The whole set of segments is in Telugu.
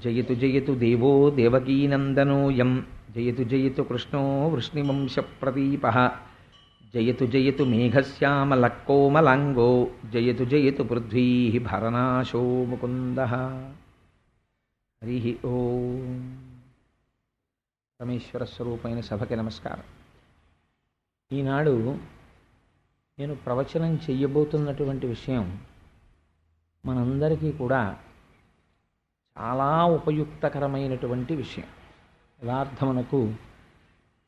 జయతు జయతు దేవో దేవకీనందనోయం జయతు జయతు కృష్ణో వృష్ణివంశప్రదీపః జయతు జయతు మేఘశ్యామలకోమలాంగో జయతు జయతు పృథ్వీ భరనాశో ముకుందః. హరి ఓం. పరమేశ్వర స్వరూపమైన సభకి నమస్కారం. ఈనాడు నేను ప్రవచనం చెయ్యబోతున్నటువంటి విషయం మనందరికీ కూడా చాలా ఉపయుక్తకరమైనటువంటి విషయం. యథార్థమునకు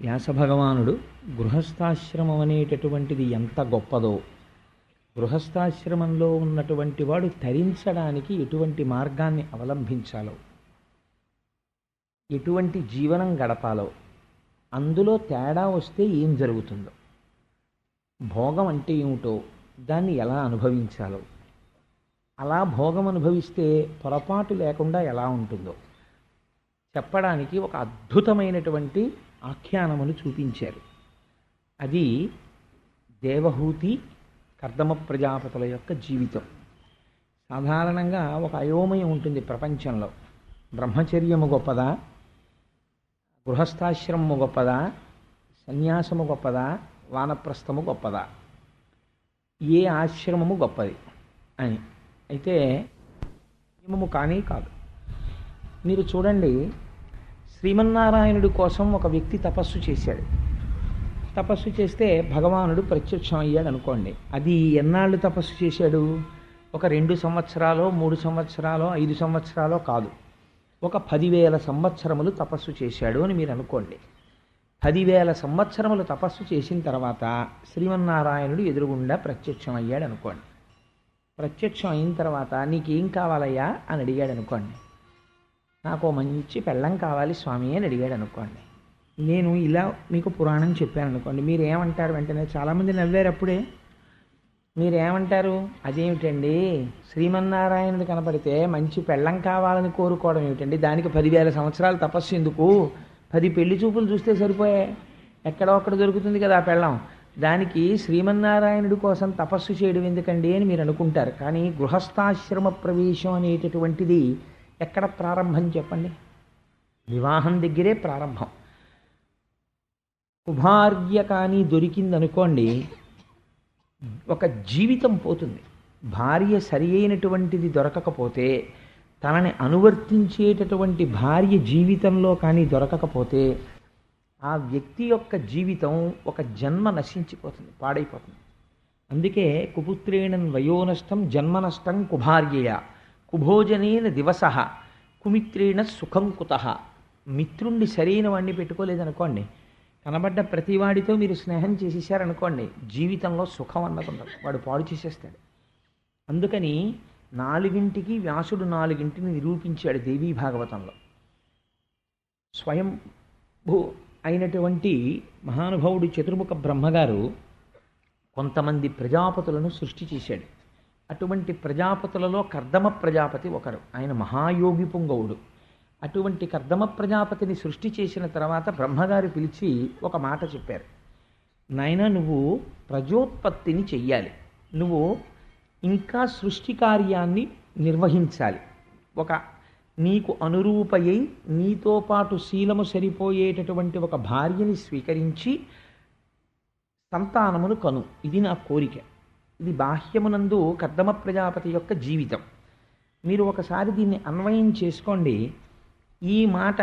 వ్యాసభగవానుడు గృహస్థాశ్రమం అనేటటువంటిది ఎంత గొప్పదో, గృహస్థాశ్రమంలో ఉన్నటువంటి వాడు తరించడానికి ఎటువంటి మార్గాన్ని అవలంబించాలో, ఎటువంటి జీవనం గడపాలో, అందులో తేడా వస్తే ఏం జరుగుతుందో, భోగం అంటే ఏమిటో దాన్ని ఎలా అనుభవించాలో, అలా భోగం అనుభవిస్తే పొరపాటు లేకుండా ఎలా ఉంటుందో చెప్పడానికి ఒక అద్భుతమైనటువంటి ఆఖ్యానమును చూపించారు. అది దేవహూతి కర్దమ ప్రజాపతుల యొక్క జీవితం. సాధారణంగా ఒక అయోమయం ఉంటుంది ప్రపంచంలో. బ్రహ్మచర్యము గొప్పదా, గృహస్థాశ్రమము గొప్పదా, సన్యాసము గొప్పదా, వానప్రస్థము గొప్పదా, ఏ ఆశ్రమము గొప్పది అని. అయితే నియమము కానీ కాదు. మీరు చూడండి, శ్రీమన్నారాయణుడి కోసం ఒక వ్యక్తి తపస్సు చేశాడు. తపస్సు చేస్తే భగవానుడు ప్రత్యక్షం అయ్యాడు అనుకోండి. అది ఎన్నాళ్ళు తపస్సు చేశాడు? ఒక 2 సంవత్సరాలో 3 సంవత్సరాలో 5 సంవత్సరాలో కాదు, ఒక 10,000 సంవత్సరములు తపస్సు చేశాడు అని మీరు అనుకోండి. 10,000 సంవత్సరములు తపస్సు చేసిన తర్వాత శ్రీమన్నారాయణుడు ఎదురుగుండా ప్రత్యక్షం అయ్యాడు అనుకోండి. ప్రత్యక్షం అయిన తర్వాత నీకేం కావాలయ్యా అని అడిగాడు అనుకోండి. నాకు మంచి పెళ్ళం కావాలి స్వామి అని అడిగాడు అనుకోండి. నేను ఇలా మీకు పురాణం చెప్పాను అనుకోండి. మీరు ఏమంటారు? వెంటనే చాలామంది నవ్వారు. అప్పుడే మీరేమంటారు? అదేమిటండి, శ్రీమన్నారాయణుడు కనపడితే మంచి పెళ్ళం కావాలని కోరుకోవడం ఏమిటండి, దానికి 10,000 సంవత్సరాలు తపస్సు ఎందుకు? 10 పెళ్లి చూపులు చూస్తే సరిపోయాయి, ఎక్కడో అక్కడ దొరుకుతుంది కదా ఆ పెళ్ళం. దానికి శ్రీమన్నారాయణుడి కోసం తపస్సు చేయడం ఎందుకండి అని మీరు అనుకుంటారు. కానీ గృహస్థాశ్రమ ప్రవేశం అనేటటువంటిది ఎక్కడ ప్రారంభం చెప్పండి? వివాహం దగ్గరే ప్రారంభం. కుభార్య కానీ దొరికిందనుకోండి, ఒక జీవితం పోతుంది. భార్య సరి అయినటువంటిది దొరకకపోతే, తనని అనువర్తించేటటువంటి భార్య జీవితంలో కానీ దొరకకపోతే, ఆ వ్యక్తి యొక్క జీవితం ఒక జన్మ నశించిపోతుంది, పాడైపోతుంది. అందుకే కుపుత్రేణ వయోనష్టం జన్మనష్టం కుభార్యయ కుభోజనేన దివసః కుమిత్రేణ సుఖం కుతః. మిత్రుణ్ణి సరైన వాడిని పెట్టుకోలేదనుకోండి, కనబడ్డ ప్రతివాడితో మీరు స్నేహం చేసేసారనుకోండి, జీవితంలో సుఖం అన్నది ఉండదు, వాడు పాడు చేసేస్తాడు. అందుకని 4ంటికి వ్యాసుడు 4ంటిని నిరూపించాడు దేవీ భాగవతంలో. స్వయం అయినటువంటి మహానుభావుడు చతుర్ముఖ బ్రహ్మగారు కొంతమంది ప్రజాపతులను సృష్టి చేశాడు. అటువంటి ప్రజాపతులలో కర్దమ ప్రజాపతి ఒకరు. ఆయన మహాయోగి పుంగవుడు. అటువంటి కర్దమ ప్రజాపతిని సృష్టి చేసిన తర్వాత బ్రహ్మగారు పిలిచి ఒక మాట చెప్పారు. నాయన, నువ్వు ప్రజోత్పత్తిని చెయ్యాలి, నువ్వు ఇంకా సృష్టి కార్యాన్ని నిర్వహించాలి. ఒక నీకు అనురూపయ్యి నీతో పాటు శీలము సరిపోయేటటువంటి ఒక భార్యని స్వీకరించి సంతానమును కను, ఇది నా కోరిక. ఇది బాహ్యమునందు కర్దమ ప్రజాపతి యొక్క జీవితం. మీరు ఒకసారి దీన్ని అన్వయం చేసుకోండి. ఈ మాట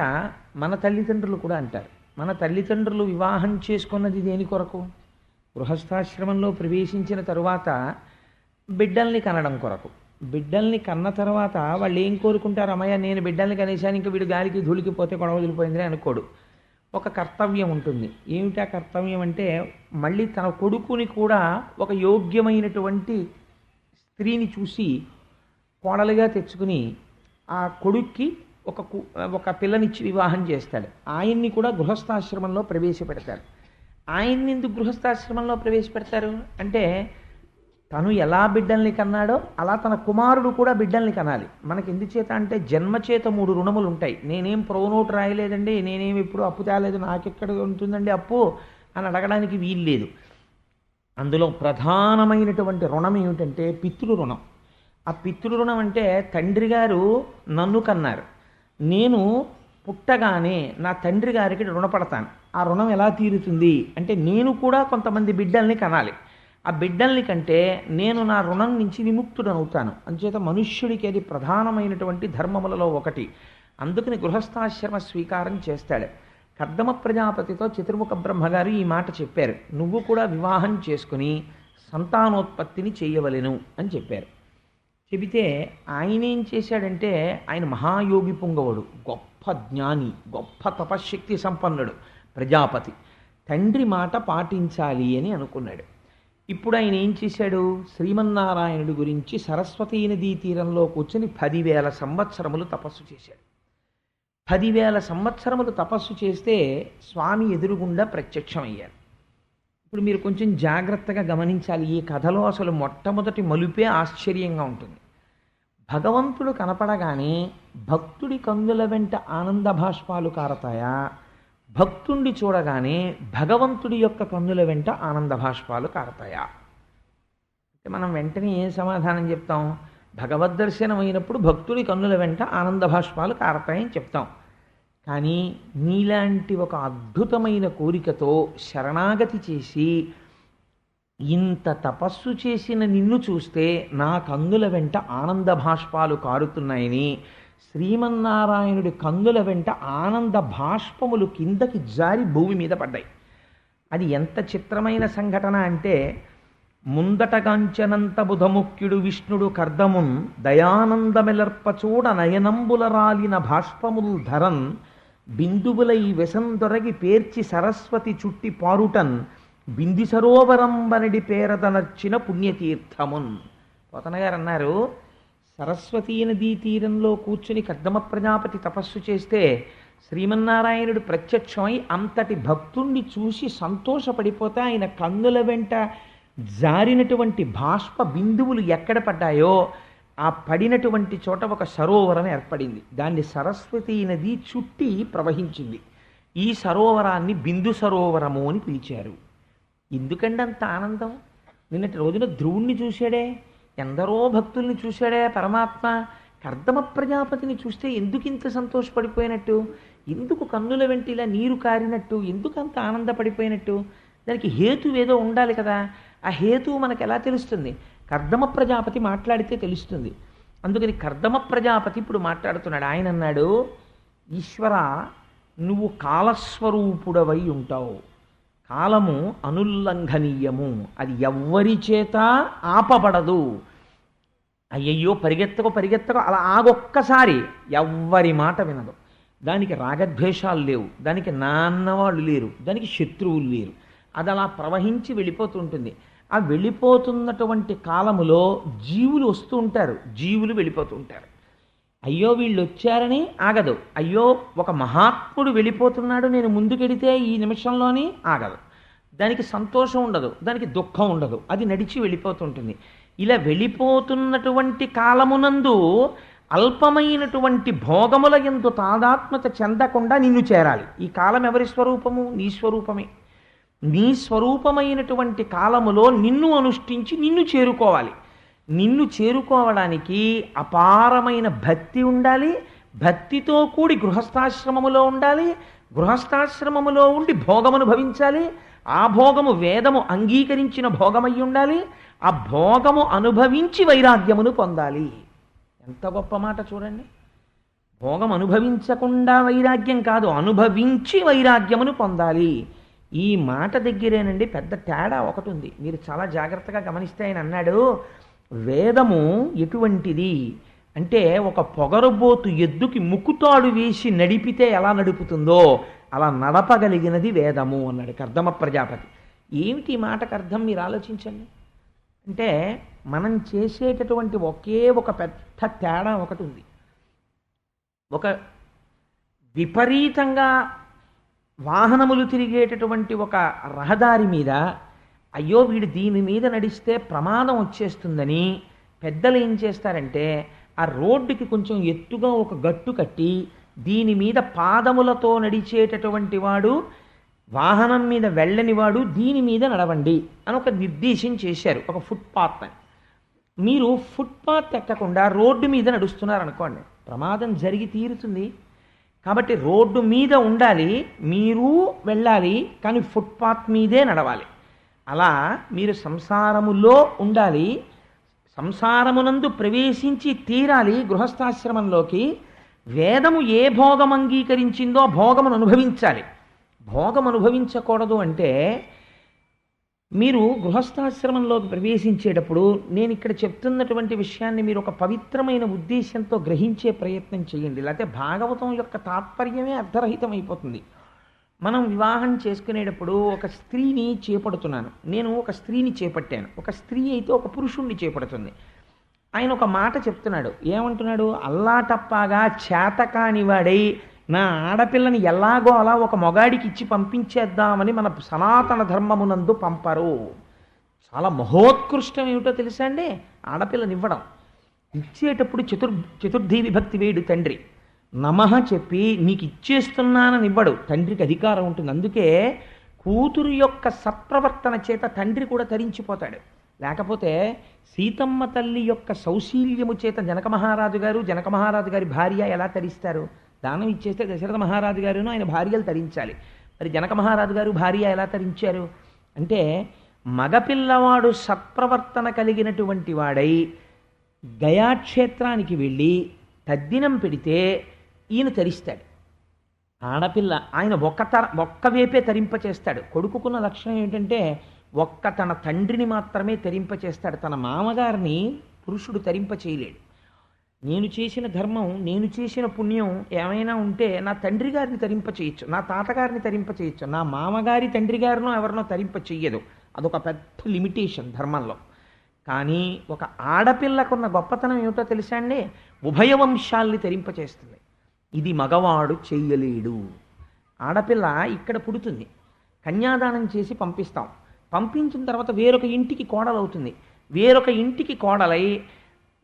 మన తల్లిదండ్రులు కూడా అంటారు. మన తల్లిదండ్రులు వివాహం చేసుకున్నది దేని కొరకు? గృహస్థాశ్రమంలో ప్రవేశించిన తరువాత బిడ్డల్ని కనడం కొరకు. బిడ్డల్ని కన్న తర్వాత వాళ్ళు ఏం కోరుకుంటారు? అమ్మయ్య, నేను బిడ్డల్ని కనేసాను, ఇంకా వీడు గాలికి ధూళికి పోతే గొడవ వదిలిపోయిందని అనుకోడు. ఒక కర్తవ్యం ఉంటుంది. ఏమిటా కర్తవ్యం అంటే, మళ్ళీ తన కొడుకుని కూడా ఒక యోగ్యమైనటువంటి స్త్రీని చూసి కోడలుగా తెచ్చుకుని ఆ కొడుక్కి ఒక పిల్లనిచ్చి వివాహం చేస్తాడు. ఆయన్ని కూడా గృహస్థాశ్రమంలో ప్రవేశపెడతాడు. ఆయన్ని ఎందుకు గృహస్థాశ్రమంలో ప్రవేశపెడతారు అంటే, తను ఎలా బిడ్డల్ని కన్నాడో అలా తన కుమారుడు కూడా బిడ్డల్ని కనాలి. మనకి ఎందుచేత అంటే, జన్మచేత 3 రుణములు ఉంటాయి. నేనేం ప్రోనోటు రాయలేదండి, నేనేమి ఇప్పుడు అప్పు తేలేదు, నాకెక్కడ ఉంటుందండి అప్పు అని అడగడానికి వీలు లేదు. అందులో ప్రధానమైనటువంటి రుణం ఏమిటంటే పితృ రుణం. ఆ పితృ రుణం అంటే, తండ్రి గారు నన్ను కన్నారు, నేను పుట్టగానే నా తండ్రి గారికి రుణపడతాను. ఆ రుణం ఎలా తీరుతుంది అంటే నేను కూడా కొంతమంది బిడ్డల్ని కనాలి. ఆ బిడ్డల్ని కంటే నేను నా రుణం నుంచి విముక్తుడనవుతాను. అందుచేత మనుష్యుడికి అది ప్రధానమైనటువంటి ధర్మములలో ఒకటి. అందుకని గృహస్థాశ్రమ స్వీకారం చేస్తాడు. కర్దమ ప్రజాపతితో చతుర్ముఖ బ్రహ్మగారు ఈ మాట చెప్పారు, నువ్వు కూడా వివాహం చేసుకుని సంతానోత్పత్తిని చేయవలెను అని చెప్పారు. చెబితే ఆయన ఏం చేశాడంటే, ఆయన మహాయోగి పుంగవుడు, గొప్ప జ్ఞాని, గొప్ప తపశ్శక్తి సంపన్నుడు ప్రజాపతి. తండ్రి మాట పాటించాలి అని అనుకున్నాడు. ఇప్పుడు ఆయన ఏం చేశాడు, శ్రీమన్నారాయణుడి గురించి సరస్వతీ నదీ తీరంలో కూర్చొని 10,000 సంవత్సరములు తపస్సు చేశాడు. 10,000 సంవత్సరములు తపస్సు చేస్తే స్వామి ఎదురుగుండా ప్రత్యక్షమయ్యారు. ఇప్పుడు మీరు కొంచెం జాగ్రత్తగా గమనించాలి. ఈ కథలో అసలు మొట్టమొదటి మలుపే ఆశ్చర్యంగా ఉంటుంది. భగవంతుడు కనపడగానే భక్తుడి కన్నుల వెంట ఆనంద భాష్పాలు కారతాయా, భక్తుణ్ణి చూడగానే భగవంతుడి యొక్క కన్నుల వెంట ఆనంద భాష్పాలు కారతాయా? అంటే మనం వెంటనే ఏం సమాధానం చెప్తాం? భగవద్దర్శనం అయినప్పుడు భక్తుడి కన్నుల వెంట ఆనంద భాష్పాలు కారతాయని చెప్తాం. కానీ నీలాంటి ఒక అద్భుతమైన కోరికతో శరణాగతి చేసి ఇంత తపస్సు చేసిన నిన్ను చూస్తే నా కన్నుల వెంట ఆనంద భాష్పాలు కారుతున్నాయని, శ్రీమన్నారాయణుడి కన్నుల వెంట ఆనంద భాష్పములు కిందకి జారి భూమి మీద పడ్డాయి. అది ఎంత చిత్రమైన సంఘటన అంటే, ముందటగాంచనంత బుధముఖ్యుడు విష్ణుడు కర్దమున్ దయానందమెలర్పచూడ నయనంబుల రాలిన భాష్పముల్ ధరన్ బిందువులై వెసందొరగి పేర్చి సరస్వతి చుట్టి పారుటన్ బింది సరోవరంబనడి పేరదనర్చిన పుణ్యతీర్థమున్. పోతన గారు అన్నారు, సరస్వతీ నదీ తీరంలో కూర్చుని కర్దమ ప్రజాపతి తపస్సు చేస్తే శ్రీమన్నారాయణుడు ప్రత్యక్షమై అంతటి భక్తుణ్ణి చూసి సంతోషపడిపోతే ఆయన కన్నుల వెంట జారినటువంటి బాష్ప బిందువులు ఎక్కడ పడ్డాయో ఆ పడినటువంటి చోట ఒక సరోవరం ఏర్పడింది. దాన్ని సరస్వతీ నది చుట్టి ప్రవహించింది. ఈ సరోవరాన్ని బిందు సరోవరము అని పిలిచారు. ఎందుకంటే అంత ఆనందం? నిన్నటి రోజున ధ్రువుణ్ణి చూశాడే, ఎందరో భక్తుల్ని చూశాడే పరమాత్మ. కర్దమ ప్రజాపతిని చూస్తే ఎందుకు ఇంత సంతోషపడిపోయినట్టు, ఎందుకు కన్నుల వెంట ఇలా నీరు కారినట్టు, ఎందుకు అంత ఆనందపడిపోయినట్టు? దానికి హేతు ఏదో ఉండాలి కదా. ఆ హేతువు మనకు ఎలా తెలుస్తుంది? కర్దమ ప్రజాపతి మాట్లాడితే తెలుస్తుంది. అందుకని కర్దమ ప్రజాపతి ఇప్పుడు మాట్లాడుతున్నాడు. ఆయన అన్నాడు, ఈశ్వర, నువ్వు కాలస్వరూపుడవై ఉంటావు. కాలము అనుల్లంఘనీయము, అది ఎవ్వరి చేత ఆపబడదు. అయ్యయ్యో పరిగెత్తకు అలా ఆగొక్కసారి, ఎవ్వరి మాట వినదు. దానికి రాగద్వేషాలు లేవు, దానికి నాన్నవాళ్ళు లేరు, దానికి శత్రువులు లేరు. అది అలా ప్రవహించి వెళ్ళిపోతుంటుంది. ఆ వెళ్ళిపోతున్నటువంటి కాలములో జీవులు వస్తూ ఉంటారు, జీవులు వెళ్ళిపోతూ ఉంటారు. అయ్యో వీళ్ళు వచ్చారని ఆగదు. అయ్యో ఒక మహాత్ముడు వెళ్ళిపోతున్నాడు, నేను ముందుకెడితే ఈ నిమిషంలోని ఆగదు. దానికి సంతోషం ఉండదు, దానికి దుఃఖం ఉండదు, అది నడిచి వెళ్ళిపోతుంటుంది. ఇలా వెళ్ళిపోతున్నటువంటి కాలమునందు అల్పమైనటువంటి భోగముల యందు తాదాత్మ్యత చెందకుండా నిన్ను చేరాలి. ఈ కాలం ఎవరి స్వరూపము? నీ స్వరూపమే. నీ స్వరూపమైనటువంటి కాలములో నిన్ను అనుష్ఠించి నిన్ను చేరుకోవాలి. నిన్ను చేరుకోవడానికి అపారమైన భక్తి ఉండాలి. భక్తితో కూడి గృహస్థాశ్రమములో ఉండాలి. గృహస్థాశ్రమములో ఉండి భోగమును భవించాలి. ఆ భోగము వేదము అంగీకరించిన భోగమై ఉండాలి. ఆ భోగము అనుభవించి వైరాగ్యమును పొందాలి. ఎంత గొప్ప మాట చూడండి. భోగం అనుభవించకుండా వైరాగ్యం కాదు, అనుభవించి వైరాగ్యమును పొందాలి. ఈ మాట దగ్గరేనండి పెద్ద తేడా ఒకటి ఉంది. మీరు చాలా జాగ్రత్తగా గమనిస్తే ఆయన అన్నాడు, వేదము ఎటువంటిది అంటే ఒక పొగరుబోతు ఎద్దుకి ముక్కుతాడు వేసి నడిపితే ఎలా నడుపుతుందో అలా నడపగలిగినది వేదము అన్నాడు కర్దమ ప్రజాపతి. ఏమిటి ఈ మాటకు అర్థం మీరు ఆలోచించండి. అంటే మనం చేసేటటువంటి ఒకే ఒక పెద్ద తేడా ఒకటి ఉంది. ఒక విపరీతంగా వాహనములు తిరిగేటటువంటి ఒక రహదారి మీద అయ్యో వీడు దీని మీద నడిస్తే ప్రమాదం వచ్చేస్తుందని పెద్దలు ఏం చేస్తారంటే ఆ రోడ్డుకి కొంచెం ఎత్తుగా ఒక గట్టు కట్టి దీని మీద పాదములతో నడిచేటటువంటి వాడు, వాహనం మీద వెళ్ళని వాడు దీని మీద నడవండి అని ఒక నిర్దేశం చేశారు, ఒక ఫుట్పాత్ అని. మీరు ఫుట్పాత్ ఎక్కకుండా రోడ్డు మీద నడుస్తున్నారనుకోండి, ప్రమాదం జరిగి తీరుతుంది. కాబట్టి రోడ్డు మీద ఉండాలి, మీరు వెళ్ళాలి, కానీ ఫుట్పాత్ మీదే నడవాలి. అలా మీరు సంసారములో ఉండాలి, సంసారమునందు ప్రవేశించి తీరాలి గృహస్థాశ్రమంలోకి. వేదము ఏ భోగం అంగీకరించిందో భోగమును అనుభవించాలి. భోగం అనుభవించకూడదు అంటే మీరు గృహస్థాశ్రమంలోకి ప్రవేశించేటప్పుడు నేను ఇక్కడ చెప్తున్నటువంటి విషయాన్ని మీరు ఒక పవిత్రమైన ఉద్దేశంతో గ్రహించే ప్రయత్నం చేయండి. లేకపోతే భాగవతం యొక్క తాత్పర్యమే అర్ధరహితమైపోతుంది. మనం వివాహం చేసుకునేటప్పుడు ఒక స్త్రీని చేపడుతున్నాను, నేను ఒక స్త్రీని చేపట్టాను. ఒక స్త్రీ అయితే ఒక పురుషుణ్ణి చేపడుతుంది. ఆయన ఒక మాట చెప్తున్నాడు, ఏమంటున్నాడు? అల్లాటప్పాగా చేతకానివాడై నా ఆడపిల్లని ఎలాగో అలా ఒక మొగాడికి ఇచ్చి పంపించేద్దామని మన సనాతన ధర్మమునందు పంపరు. చాలా మహోత్కృష్టం ఏమిటో తెలుసా అండి? ఆడపిల్లనివ్వడం. ఇచ్చేటప్పుడు చతుర్థి విభక్తి వేడు తండ్రి. నమః చెప్పి నీకు ఇచ్చేస్తున్నానని ఇవ్వడు. తండ్రికి అధికారం ఉంటుంది. అందుకే కూతురు యొక్క సత్ప్రవర్తన చేత తండ్రి కూడా తరించిపోతాడు. లేకపోతే సీతమ్మ తల్లి యొక్క సౌశీల్యము చేత జనక మహారాజు గారి భార్య ఎలా తరిస్తారు? దానం ఇచ్చేస్తే దశరథ మహారాజు గారును ఆయన భార్యలు తరించాలి. మరి జనక మహారాజు గారు భార్య ఎలా తరించారు అంటే, మగపిల్లవాడు సత్ప్రవర్తన కలిగినటువంటి వాడై గయాక్షేత్రానికి వెళ్ళి తద్దినం పెడితే ఈయన తరిస్తాడు. ఆడపిల్ల ఆయన ఒక్క వేపే తరింపచేస్తాడు. కొడుకుకున్న లక్షణం ఏమిటంటే తన తండ్రిని మాత్రమే తరింపచేస్తాడు. తన మామగారిని పురుషుడు తరింప చేయలేడు. నేను చేసిన ధర్మం, నేను చేసిన పుణ్యం ఏమైనా ఉంటే నా తండ్రి గారిని తరింప చేయొచ్చు, నా తాతగారిని తరింప చేయొచ్చు, నా మామగారి తండ్రి గారినో ఎవరినో తరింప చెయ్యదు. అదొక పెద్ద లిమిటేషన్ ధర్మంలో. కానీ ఒక ఆడపిల్లకున్న గొప్పతనం ఏమిటో తెలుసా అండి? ఉభయ వంశాల్ని తరింపచేస్తుంది. ఇది మగవాడు చెయ్యలేడు. ఆడపిల్ల ఇక్కడ పుడుతుంది, కన్యాదానం చేసి పంపిస్తాం. పంపించిన తర్వాత వేరొక ఇంటికి కోడలవుతుంది. వేరొక ఇంటికి కోడలై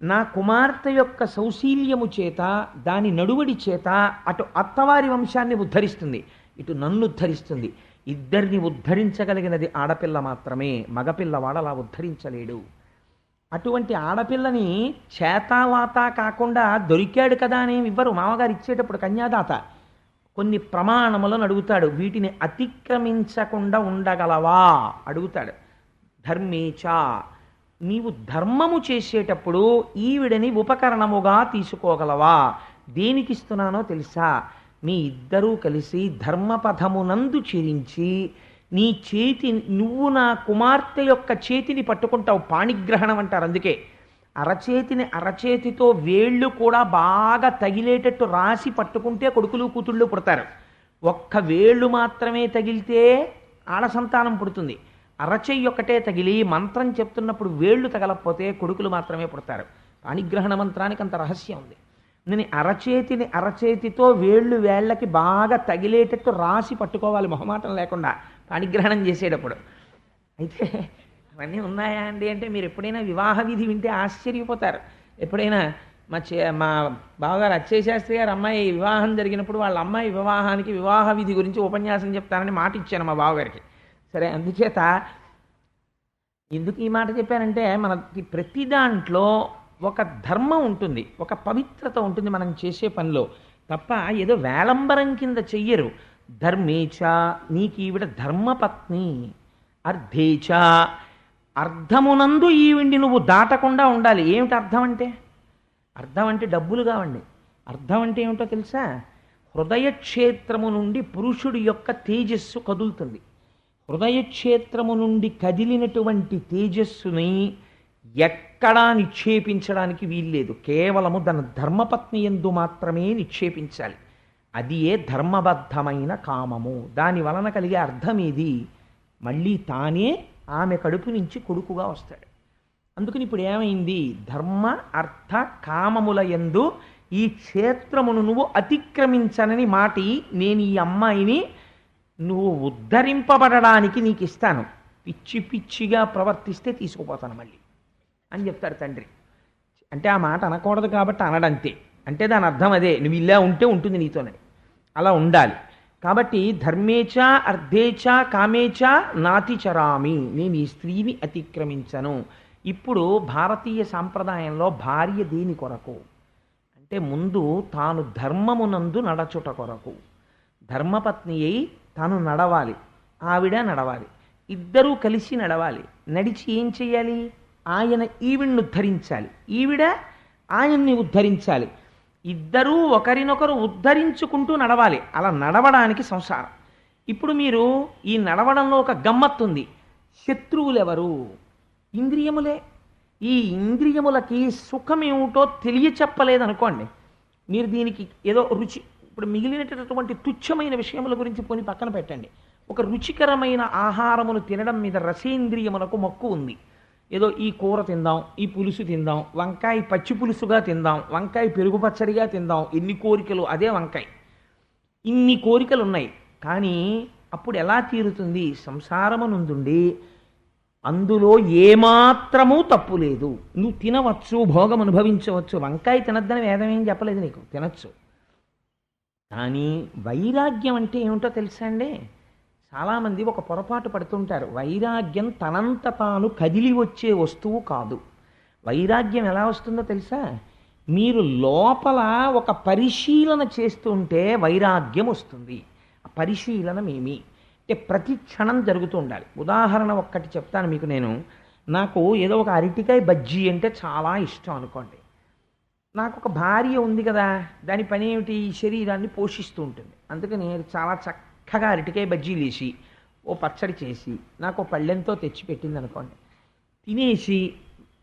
నా కుమార్తె యొక్క సౌశీల్యము చేత, దాని నడువడి చేత అటు అత్తవారి వంశాన్ని ఉద్ధరిస్తుంది, ఇటు నన్ను ఉద్ధరిస్తుంది. ఇద్దరిని ఉద్ధరించగలిగినది ఆడపిల్ల మాత్రమే. మగపిల్లవాడు అలా ఉద్ధరించలేడు. అటువంటి ఆడపిల్లని చేతావాత కాకుండా దొరికాడు కదా అని ఇవ్వరు. మామగారు ఇచ్చేటప్పుడు కన్యాదాత కొన్ని ప్రమాణములను అడుగుతాడు. వీటిని అతిక్రమించకుండా ఉండగలవా అడుగుతాడు. ధర్మేచ, నీవు ధర్మము చేసేటప్పుడు ఈవిడని ఉపకరణముగా తీసుకోగలవా? దేనికి ఇస్తున్నానో తెలుసా? మీ ఇద్దరూ కలిసి ధర్మపథమునందు చెరించి నీ చేతి, నువ్వు నా కుమార్తె యొక్క చేతిని పట్టుకుంటావు. పాణిగ్రహణం అంటారు. అందుకే అరచేతిని అరచేతితో వేళ్ళు కూడా బాగా తగిలేటట్టు రాసి పట్టుకుంటే కొడుకులు కూతుళ్ళు పుడతారు. ఒక్క వేళ్ళు మాత్రమే తగిలితే ఆడ సంతానం పుడుతుంది. అరచెయ్యి ఒక్కటే తగిలి మంత్రం చెప్తున్నప్పుడు వేళ్ళు తగలకపోతే కొడుకులు మాత్రమే పుడతారు. పాణిగ్రహణ మంత్రానికి అంత రహస్యం ఉంది. నేను అరచేతిని అరచేతితో వేళ్ళకి బాగా తగిలేటట్టు రాసి పట్టుకోవాలి, మొహమాటం లేకుండా, పాణిగ్రహణం చేసేటప్పుడు. అయితే అవన్నీ ఉన్నాయా అండి అంటే, మీరు ఎప్పుడైనా వివాహ విధి వింటే ఆశ్చర్యపోతారు. ఎప్పుడైనా మా బావగారు అచ్చయ్య శాస్త్రి గారు అమ్మాయి వివాహం జరిగినప్పుడు వాళ్ళ అమ్మాయి వివాహానికి వివాహ విధి గురించి ఉపన్యాసం చెప్తానని మాట ఇచ్చాను మా బావగారికి. సరే, అందుచేత ఎందుకు ఈ మాట చెప్పానంటే, మనకి ప్రతి దాంట్లో ఒక ధర్మం ఉంటుంది, ఒక పవిత్రత ఉంటుంది మనం చేసే పనిలో. తప్ప ఏదో వేలంబరం కింద చెయ్యరు. ధర్మేచ, నీకు ఈవిడ ధర్మపత్ని. అర్ధేచ, అర్థమునందు ఈవిడ్ని నువ్వు దాటకుండా ఉండాలి. ఏమిటి అర్థం అంటే? అర్థం అంటే డబ్బులు కావండి. అర్థం అంటే ఏమిటో తెలుసా? హృదయక్షేత్రము నుండి పురుషుడి యొక్క తేజస్సు కదులుతుంది. హృదయక్షేత్రము నుండి కదిలినటువంటి తేజస్సుని ఎక్కడా నిక్షేపించడానికి వీల్లేదు. కేవలము దాని ధర్మపత్ని యందు మాత్రమే నిక్షేపించాలి. అది ఏ ధర్మబద్ధమైన కామము. దాని వలన కలిగే అర్థమేది? మళ్ళీ తానే ఆమె కడుపు నుంచి కొడుకుగా వస్తాడు. అందుకని ఇప్పుడు ఏమైంది? ధర్మ అర్థ కామముల యందు ఈ క్షేత్రమును నువ్వు అతిక్రమించనని మాటి, నేను ఈ అమ్మాయిని నువ్వు ఉద్ధరింపబడడానికి నీకు ఇస్తాను, పిచ్చి పిచ్చిగా ప్రవర్తిస్తే తీసుకుపోతాను మళ్ళీ అని చెప్తాడు తండ్రి. అంటే ఆ మాట అనకూడదు కాబట్టి అనడంతే. అంటే దాని అర్థం అదే, నువ్వు ఇలా ఉంటే ఉంటుంది నీతోనే, అలా ఉండాలి. కాబట్టి ధర్మేచ అర్ధేచ కామేచ నాతిచరామి, నేను ఈ స్త్రీని అతిక్రమించను. ఇప్పుడు భారతీయ సాంప్రదాయంలో భార్య దేని కొరకు అంటే ముందు తాను ధర్మమునందు నడచుట కొరకు ధర్మపత్ని అయి తాను నడవాలి, ఆవిడ నడవాలి, ఇద్దరూ కలిసి నడవాలి. నడిచి ఏం చెయ్యాలి? ఆయన ఈవిడ్ని ఉద్ధరించాలి, ఈవిడ ఆయన్ని ఉద్ధరించాలి. ఇద్దరూ ఒకరినొకరు ఉద్ధరించుకుంటూ నడవాలి. అలా నడవడానికి సంసారం. ఇప్పుడు మీరు ఈ నడవడంలో ఒక గమ్మత్తుంది. శత్రువులెవరు? ఇంద్రియములే. ఈ ఇంద్రియములకి సుఖం ఏమిటో తెలియచెప్పలేదనుకోండి, మీరు దీనికి ఏదో రుచి, ఇప్పుడు మిగిలినటువంటి తుచ్చమైన విషయముల గురించి పోని పక్కన పెట్టండి. ఒక రుచికరమైన ఆహారమును తినడం మీద రసేంద్రియములకు మక్కువ ఉంది. ఏదో ఈ కూర తిందాం, ఈ పులుసు తిందాం, వంకాయ పచ్చి పులుసుగా తిందాం, వంకాయ పెరుగు పచ్చడిగా తిందాం, ఎన్ని కోరికలు. అదే వంకాయ, ఇన్ని కోరికలు ఉన్నాయి. కానీ అప్పుడు ఎలా తీరుతుంది? సంసారమునందుండి అందులో ఏమాత్రమూ తప్పు లేదు. నువ్వు తినవచ్చు, భోగం అనుభవించవచ్చు. వంకాయ తినద్దని వేదం ఏం చెప్పలేదు నీకు, తినచ్చు. కానీ వైరాగ్యం అంటే ఏమిటో తెలుసా అండి? చాలామంది ఒక పొరపాటు పడుతుంటారు. వైరాగ్యం తనంత తాను కదిలి వచ్చే వస్తువు కాదు. వైరాగ్యం ఎలా వస్తుందో తెలుసా? మీరు లోపల ఒక పరిశీలన చేస్తుంటే వైరాగ్యం వస్తుంది. ఆ పరిశీలన ఏమి అంటే ప్రతి క్షణం జరుగుతూ ఉండాలి. ఉదాహరణ ఒక్కటి చెప్తాను మీకు. నాకు ఏదో ఒక అరటికాయ బజ్జీ అంటే చాలా ఇష్టం అనుకోండి. నాకు ఒక భార్య ఉంది కదా, దాని పని ఏమిటి? ఈ శరీరాన్ని పోషిస్తూ ఉంటుంది. అందుకని చాలా చక్కగా అరటికాయ బజ్జీలు వేసి ఓ పచ్చడి చేసి నాకు పళ్ళెంతో తెచ్చిపెట్టింది అనుకోండి. తినేసి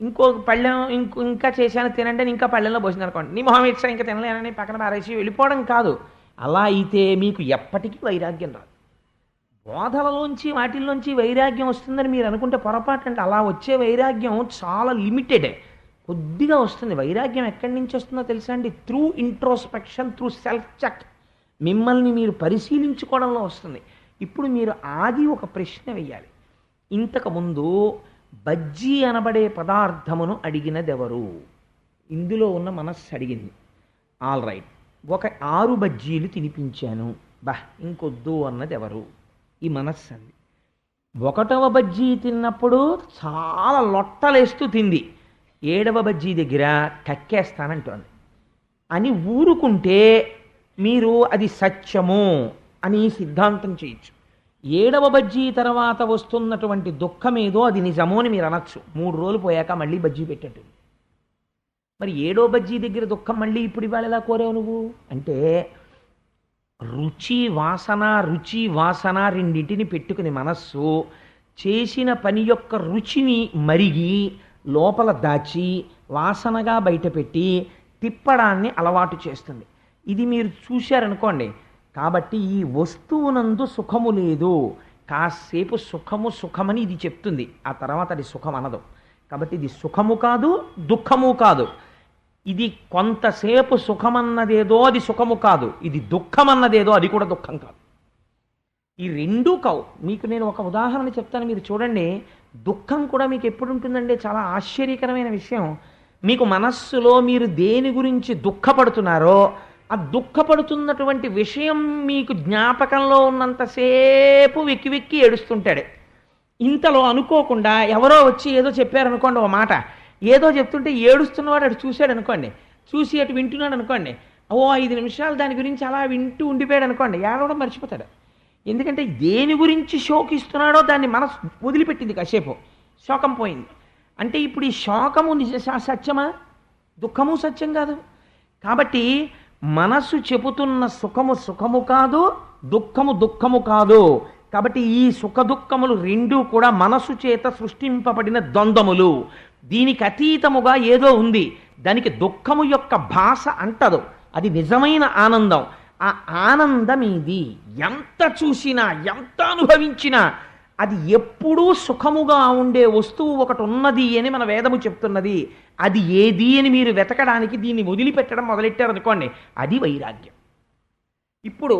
ఇంకో పళ్ళెం ఇంకా చేశాను తినండి అని ఇంకా పళ్ళెంలో పోసింది అనుకోండి. నీ మొహం ఇచ్చా ఇంకా తినలేనని పక్కన పారేసి వెళ్ళిపోవడం కాదు. అలా అయితే మీకు ఎప్పటికీ వైరాగ్యం రాదు. బోధలలోంచి వాటిల్లోంచి వైరాగ్యం వస్తుందని మీరు అనుకుంటే పొరపాటు అండి. అలా వచ్చే వైరాగ్యం చాలా లిమిటెడ్, కొద్దిగా వస్తుంది. వైరాగ్యం ఎక్కడి నుంచి వస్తుందో తెలుసా అండి? Through introspection, through self check. మిమ్మల్ని మీరు పరిశీలించుకోవడంలో వస్తుంది. ఇప్పుడు మీరు ఆది ఒక ప్రశ్న వేయాలి. ఇంతకుముందు బజ్జీ అనబడే పదార్థమును అడిగినదెవరు? ఇందులో ఉన్న మనస్సు అడిగింది. ఆల్ రైట్, ఒక 6 బజ్జీలు తినిపించాను, ఇంకొద్దు అన్నది ఎవరు? ఈ మనస్సు అంది. 1వ బజ్జీ తిన్నప్పుడు చాలా లొట్టలేస్తూ తింది. 7వ బజ్జీ దగ్గర కక్కేస్తానంటోంది అని ఊరుకుంటే మీరు అది సత్యము అని సిద్ధాంతం చేయొచ్చు. 7వ బజ్జీ తర్వాత వస్తున్నటువంటి దుఃఖమేదో అది నిజము అని మీరు అనొచ్చు. 3 రోజులు పోయాక మళ్ళీ బజ్జీ పెట్టట్టు. మరి 7వ బజ్జీ దగ్గర దుఃఖం మళ్ళీ ఇప్పుడు ఇవాళ ఎలా కోరావు నువ్వు అంటే, రుచి వాసన రెండింటిని పెట్టుకుని మనస్సు చేసిన పని యొక్క రుచిని మరిగి లోపల దాచి వాసనగా బయటపెట్టి తిప్పడాన్ని అలవాటు చేస్తుంది. ఇది మీరు చూశారనుకోండి. కాబట్టి ఈ వస్తువునందు సుఖము లేదు. కాసేపు సుఖమని ఇది చెప్తుంది, ఆ తర్వాత అది సుఖం అనదు. కాబట్టి ఇది సుఖము కాదు, దుఃఖము కాదు. ఇది కొంతసేపు సుఖమన్నదేదో అది సుఖము కాదు, ఇది దుఃఖమన్నదేదో అది కూడా దుఃఖం కాదు. ఈ రెండూ కావు. మీకు నేను ఒక ఉదాహరణ చెప్తాను, మీరు చూడండి. దుఃఖం కూడా మీకు ఎప్పుడు ఉంటుందండి? చాలా ఆశ్చర్యకరమైన విషయం. మీకు మనస్సులో మీరు దేని గురించి దుఃఖపడుతున్నారో ఆ దుఃఖపడుతున్నటువంటి విషయం మీకు జ్ఞాపకంలో ఉన్నంతసేపు వెక్కి వెక్కి ఏడుస్తుంటాడు. ఇంతలో అనుకోకుండా ఎవరో వచ్చి ఏదో చెప్పారనుకోండి, ఓ మాట ఏదో చెప్తుంటే ఏడుస్తున్నవాడు అటు చూశాడు అనుకోండి, చూసి అటు వింటున్నాడు అనుకోండి, 5 నిమిషాలు దాని గురించి అలా వింటూ ఉండిపోయాడు అనుకోండి, ఏడవడం మర్చిపోతాడు. ఎందుకంటే దేని గురించి శోకిస్తున్నాడో దాన్ని మనసు వదిలిపెట్టింది, కాసేపు శోకం పోయింది. అంటే ఇప్పుడు ఈ శోకము సత్యమా? దుఃఖము సత్యం కాదు. కాబట్టి మనసు చెబుతున్న సుఖము కాదు, దుఃఖము కాదు. కాబట్టి ఈ సుఖ దుఃఖములు రెండూ కూడా మనసు చేత సృష్టింపబడిన ద్వంద్వములు. దీనికి అతీతముగా ఏదో ఉంది, దానికి దుఃఖము యొక్క భాష అంటదు. అది నిజమైన ఆనందం. ఆ ఆనందం ఇది ఎంత చూసినా ఎంత అనుభవించినా అది ఎప్పుడూ సుఖముగా ఉండే వస్తువు ఒకటి ఉన్నది అని మన వేదము చెప్తున్నది. అది ఏది అని మీరు వెతకడానికి దీన్ని వదిలిపెట్టడం మొదలెట్టారనుకోండి, అది వైరాగ్యం. ఇప్పుడు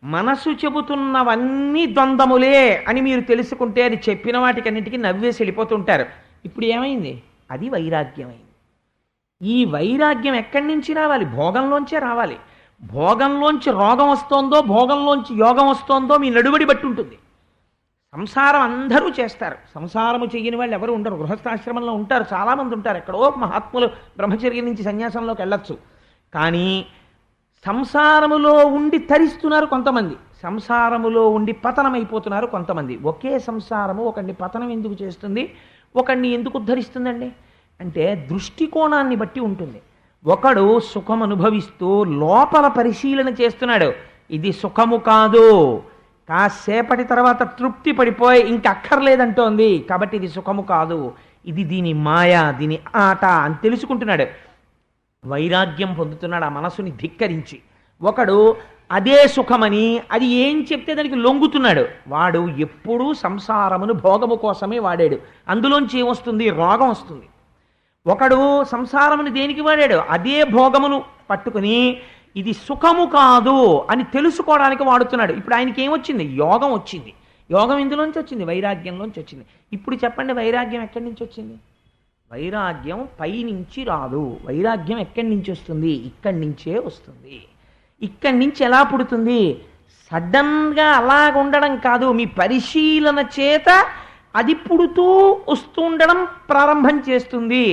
మనసు చెబుతున్నవన్నీ ద్వంద్వములే అని మీరు తెలుసుకుంటే అది చెప్పిన వాటికన్నిటికీ నవ్వేసి వెళ్ళిపోతుంటారు. ఇప్పుడు ఏమైంది? అది వైరాగ్యమైంది. ఈ వైరాగ్యం ఎక్కడి నుంచి రావాలి? భోగంలోంచే రావాలి. భోగంలోంచి రోగం వస్తోందో, భోగంలోంచి యోగం వస్తోందో మీ నడుబడి బట్టి ఉంటుంది. సంసారం అందరూ చేస్తారు. సంసారము చేయని వాళ్ళు ఎవరు ఉండరు. గృహస్థాశ్రమంలో ఉంటారు, చాలామంది ఉంటారు. ఎక్కడో మహాత్ములు బ్రహ్మచర్యం నుంచి సన్యాసంలోకి వెళ్ళొచ్చు. కానీ సంసారములో ఉండి తరిస్తున్నారు కొంతమంది, సంసారములో ఉండి పతనమైపోతున్నారు కొంతమంది. ఒకే సంసారము ఒకడిని పతనం ఎందుకు చేస్తుంది, ఒకడిని ఎందుకు ఉద్ధరిస్తుందండి అంటే దృష్టికోణాన్ని బట్టి ఉంటుంది. ఒకడు సుఖం అనుభవిస్తూ లోపల పరిశీలన చేస్తున్నాడు, ఇది సుఖము కాదు, కాసేపటి తర్వాత తృప్తి పడిపోయి ఇంక అక్కర్లేదంటోంది కాబట్టి ఇది సుఖము కాదు, ఇది దీని మాయ, దీని ఆట అని తెలుసుకుంటున్నాడు, వైరాగ్యం పొందుతున్నాడు ఆ మనసుని ధిక్కరించి. ఒకడు అదే సుఖమని అది ఏం చెప్తే దానికి లొంగుతున్నాడు, వాడు ఎప్పుడూ సంసారమును భోగము కోసమే వాడాడు, అందులోంచి ఏమొస్తుంది, రోగం వస్తుంది. ఒకడు సంసారమును దేనికి వాడాడు, అదే భోగమును పట్టుకుని ఇది సుఖము కాదు అని తెలుసుకోవడానికి వాడుతున్నాడు. ఇప్పుడు ఆయనకి ఏమొచ్చింది, యోగం వచ్చింది. యోగం ఇందులోంచి వచ్చింది, వైరాగ్యంలోంచి వచ్చింది. ఇప్పుడు చెప్పండి వైరాగ్యం ఎక్కడి నుంచి వచ్చింది? వైరాగ్యం పైనుంచి రాదు, వైరాగ్యం ఎక్కడి నుంచి వస్తుంది, ఇక్కడి నుంచే వస్తుంది. ఇక్కడి నుంచి ఎలా పుడుతుంది, సడన్గా అలాగ ఉండడం కాదు, మీ పరిశీలన చేత అది పుడుతూ వస్తుండడం ప్రారంభం చేస్తుంది.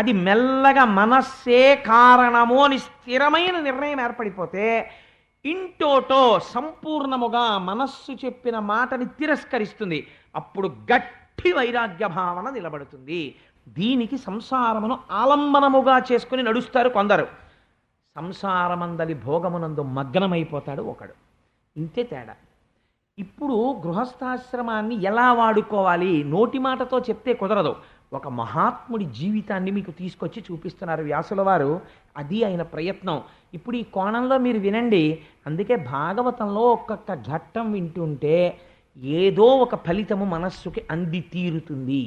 అది మెల్లగా మనస్సే కారణము అని స్థిరమైన నిర్ణయం ఏర్పడిపోతే ఇంటోటో సంపూర్ణముగా మనస్సు చెప్పిన మాటని తిరస్కరిస్తుంది. అప్పుడు గట్టి వైరాగ్య భావన నిలబడుతుంది. దీనికి సంసారమును ఆలంబనముగా చేసుకుని నడుస్తారు కొందరు, సంసారమందలి భోగమునందు మగ్నమైపోతాడు ఒకడు. ఇంతే తేడా. ఇప్పుడు గృహస్థాశ్రమాన్ని ఎలా వాడుకోవాలి, నోటి మాటతో చెప్తే కుదరదు. ఒక మహాత్ముడి జీవితాన్ని మీకు తీసుకొచ్చి చూపిస్తున్నారు వ్యాసుల వారు, అది ఆయన ప్రయత్నం. ఇప్పుడు ఈ కోణంలో మీరు వినండి. అందుకే భాగవతంలో ఒక్కొక్క ఘట్టం వింటుంటే ఏదో ఒక ఫలితము మనస్సుకి అంది తీరుతుంది.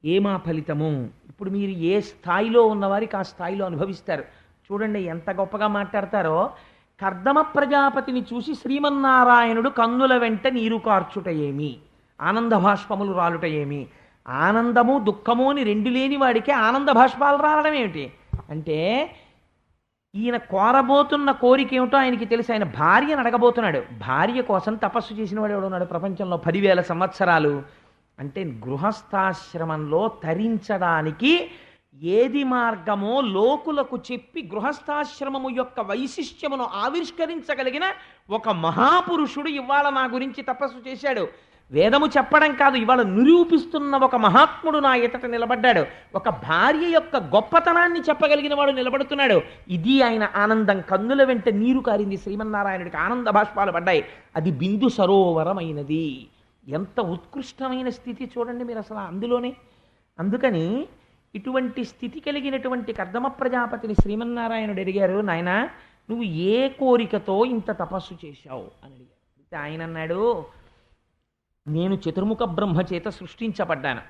ఏమా ఫలితము? ఇప్పుడు మీరు ఏ స్థాయిలో ఉన్నవారికి ఆ స్థాయిలో అనుభవిస్తారు. చూడండి ఎంత గొప్పగా మాట్లాడతారో. కర్దమ ప్రజాపతిని చూసి శ్రీమన్నారాయణుడు కన్నుల వెంట నీరు కార్చుట ఏమి, ఆనంద భాష్పములు రాలుట ఏమి, ఆనందము దుఃఖము అని రెండు లేని వాడికి ఆనంద భాష్పాలు రావడం ఏమిటి అంటే, ఈయన కోరబోతున్న కోరిక ఏమిటో ఆయనకి తెలిసి ఆయన భార్యను అడగబోతున్నాడు. భార్య కోసం తపస్సు చేసిన వాడు ఎవడున్నాడు ప్రపంచంలో 10,000 సంవత్సరాలు? అంటే గృహస్థాశ్రమంలో తరించడానికి ఏది మార్గమో లోకులకు చెప్పి గృహస్థాశ్రమము యొక్క వైశిష్ట్యమును ఆవిష్కరించగలిగిన ఒక మహాపురుషుడు ఇవాళ నా గురించి తపస్సు చేశాడు. వేదము చెప్పడం కాదు, ఇవాళ నిరూపిస్తున్న ఒక మహాత్ముడు నా ఎదుట నిలబడ్డాడు. ఒక భార్య యొక్క గొప్పతనాన్ని చెప్పగలిగిన వాడు నిలబడుతున్నాడు. ఇది ఆయన ఆనందం. కన్నుల వెంట నీరు కారింది శ్రీమన్నారాయణుడికి, ఆనంద భాష్పాలు పడ్డాయి. అది బిందు సరోవరమైనది. ఎంత ఉత్కృష్టమైన స్థితి చూడండి మీరు అసలు అందులోనే. అందుకని ఇటువంటి స్థితి కలిగినటువంటి కర్దమ ప్రజాపతిని శ్రీమన్నారాయణుడు అడిగారు, నాయనా నువ్వు ఏ కోరికతో ఇంత తపస్సు చేశావు అని అడిగారు. ఆయన అన్నాడు, నేను చతుర్ముఖ బ్రహ్మ చేత సృష్టించబడ్డాను.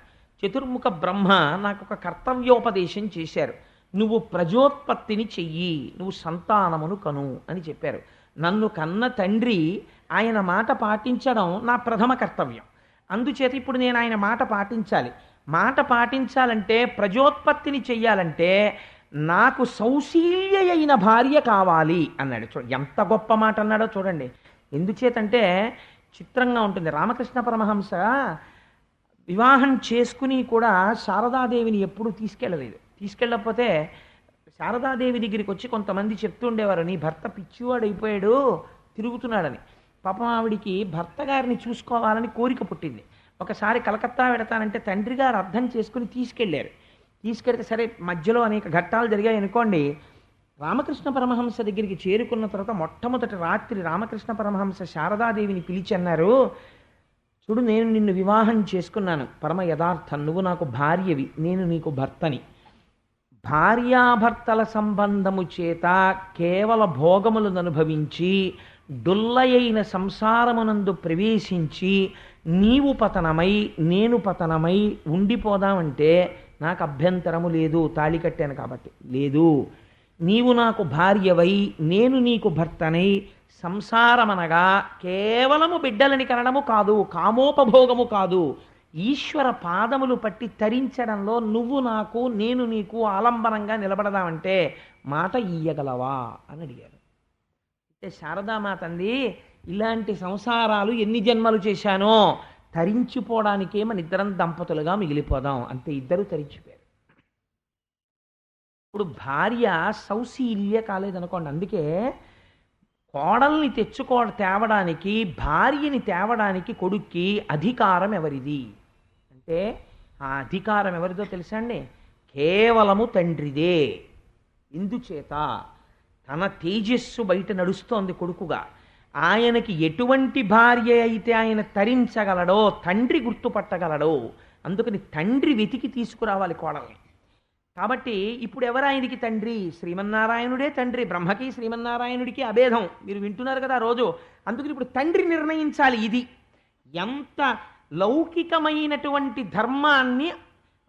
చతుర్ముఖ బ్రహ్మ నాకు ఒక కర్తవ్యోపదేశం చేశారు. నువ్వు ప్రజోత్పత్తిని చెయ్యి, నువ్వు సంతానమును కను అని చెప్పారు. నన్ను కన్న తండ్రి ఆయన మాట పాటించడం నా ప్రథమ కర్తవ్యం. అందుచేత ఇప్పుడు నేను ఆయన మాట పాటించాలి. మాట పాటించాలంటే, ప్రజోత్పత్తిని చెయ్యాలంటే నాకు సౌశీల్య అయిన భార్య కావాలి అన్నాడు. ఎంత గొప్ప మాట అన్నాడో చూడండి. ఎందుచేతంటే చిత్రంగా ఉంటుంది. రామకృష్ణ పరమహంస వివాహం చేసుకుని కూడా శారదాదేవిని ఎప్పుడూ తీసుకెళ్ళలేదు. తీసుకెళ్ళకపోతే శారదాదేవి దగ్గరికి వచ్చి కొంతమంది చెప్తుండేవారు, నీ భర్త పిచ్చివాడు అయిపోయాడు, తిరుగుతున్నాడని. పాపం ఆవిడికి భర్త గారిని చూసుకోవాలని కోరిక పుట్టింది. ఒకసారి కలకత్తా వెడతానంటే తండ్రి గారు అర్థం చేసుకుని తీసుకెళ్ళారు. తీసుకెళ్తే సరే మధ్యలో అనేక ఘట్టాలు జరిగాయి అనుకోండి. రామకృష్ణ పరమహంస దగ్గరికి చేరుకున్న తర్వాత మొట్టమొదటి రాత్రి రామకృష్ణ పరమహంస శారదాదేవిని పిలిచి అన్నారు, చూడు నేను నిన్ను వివాహం చేసుకున్నాను, పరమ యథార్థం, నువ్వు నాకు భార్యవి, నేను నీకు భర్తని. భార్యాభర్తల సంబంధము చేత కేవల భోగములను అనుభవించి డొల్లయైన సంసారమునందు ప్రవేశించి నీవు పతనమై నేను పతనమై ఉండిపోదామంటే నాకు అభ్యంతరము లేదు, తాళి కట్టాను కాబట్టి లేదు. నీవు నాకు భార్యవై నేను నీకు భర్తనై సంసారమనగా కేవలము బిడ్డలని కనడము కాదు, కామోపభోగము కాదు, ఈశ్వర పాదములు పట్టి తరించడంలో నువ్వు నాకు నేను నీకు ఆలంబనంగా నిలబడదామంటే మాట ఇయ్యగలవా అని అడిగారు. అంటే శారదామాత అంది, ఇలాంటి సంసారాలు ఎన్ని జన్మలు చేశానో తరించిపోవడానికే మన ఇద్దరం దంపతులుగా మిగిలిపోదాం. అంతే, ఇద్దరు తరించిపోయారు. ఇప్పుడు భార్య సౌశీల్య కాలేదనుకోండి. అందుకే కోడల్ని తేవడానికి, భార్యని తేవడానికి కొడుక్కి అధికారం ఎవరిది అంటే, ఆ అధికారం ఎవరిదో తెలుసా అండి? కేవలము తండ్రిదే. ఇందుచేత తన తేజస్సు బయట నడుస్తోంది కొడుకుగా. ఆయనకి ఎటువంటి భార్య అయితే ఆయన తరించగలడో, తండ్రి గుర్తుపట్టగలడో, అందుకని తండ్రి వెతికి తీసుకురావాలి కోడల్ని. కాబట్టి ఇప్పుడు ఎవరు ఆయనకి తండ్రి? శ్రీమన్నారాయణుడే తండ్రి. బ్రహ్మకి శ్రీమన్నారాయణుడికి అభేదం మీరు వింటున్నారు కదా రోజు. అందుకని ఇప్పుడు తండ్రి నిర్ణయించాలి. ఇది ఎంత లౌకికమైనటువంటి ధర్మాన్ని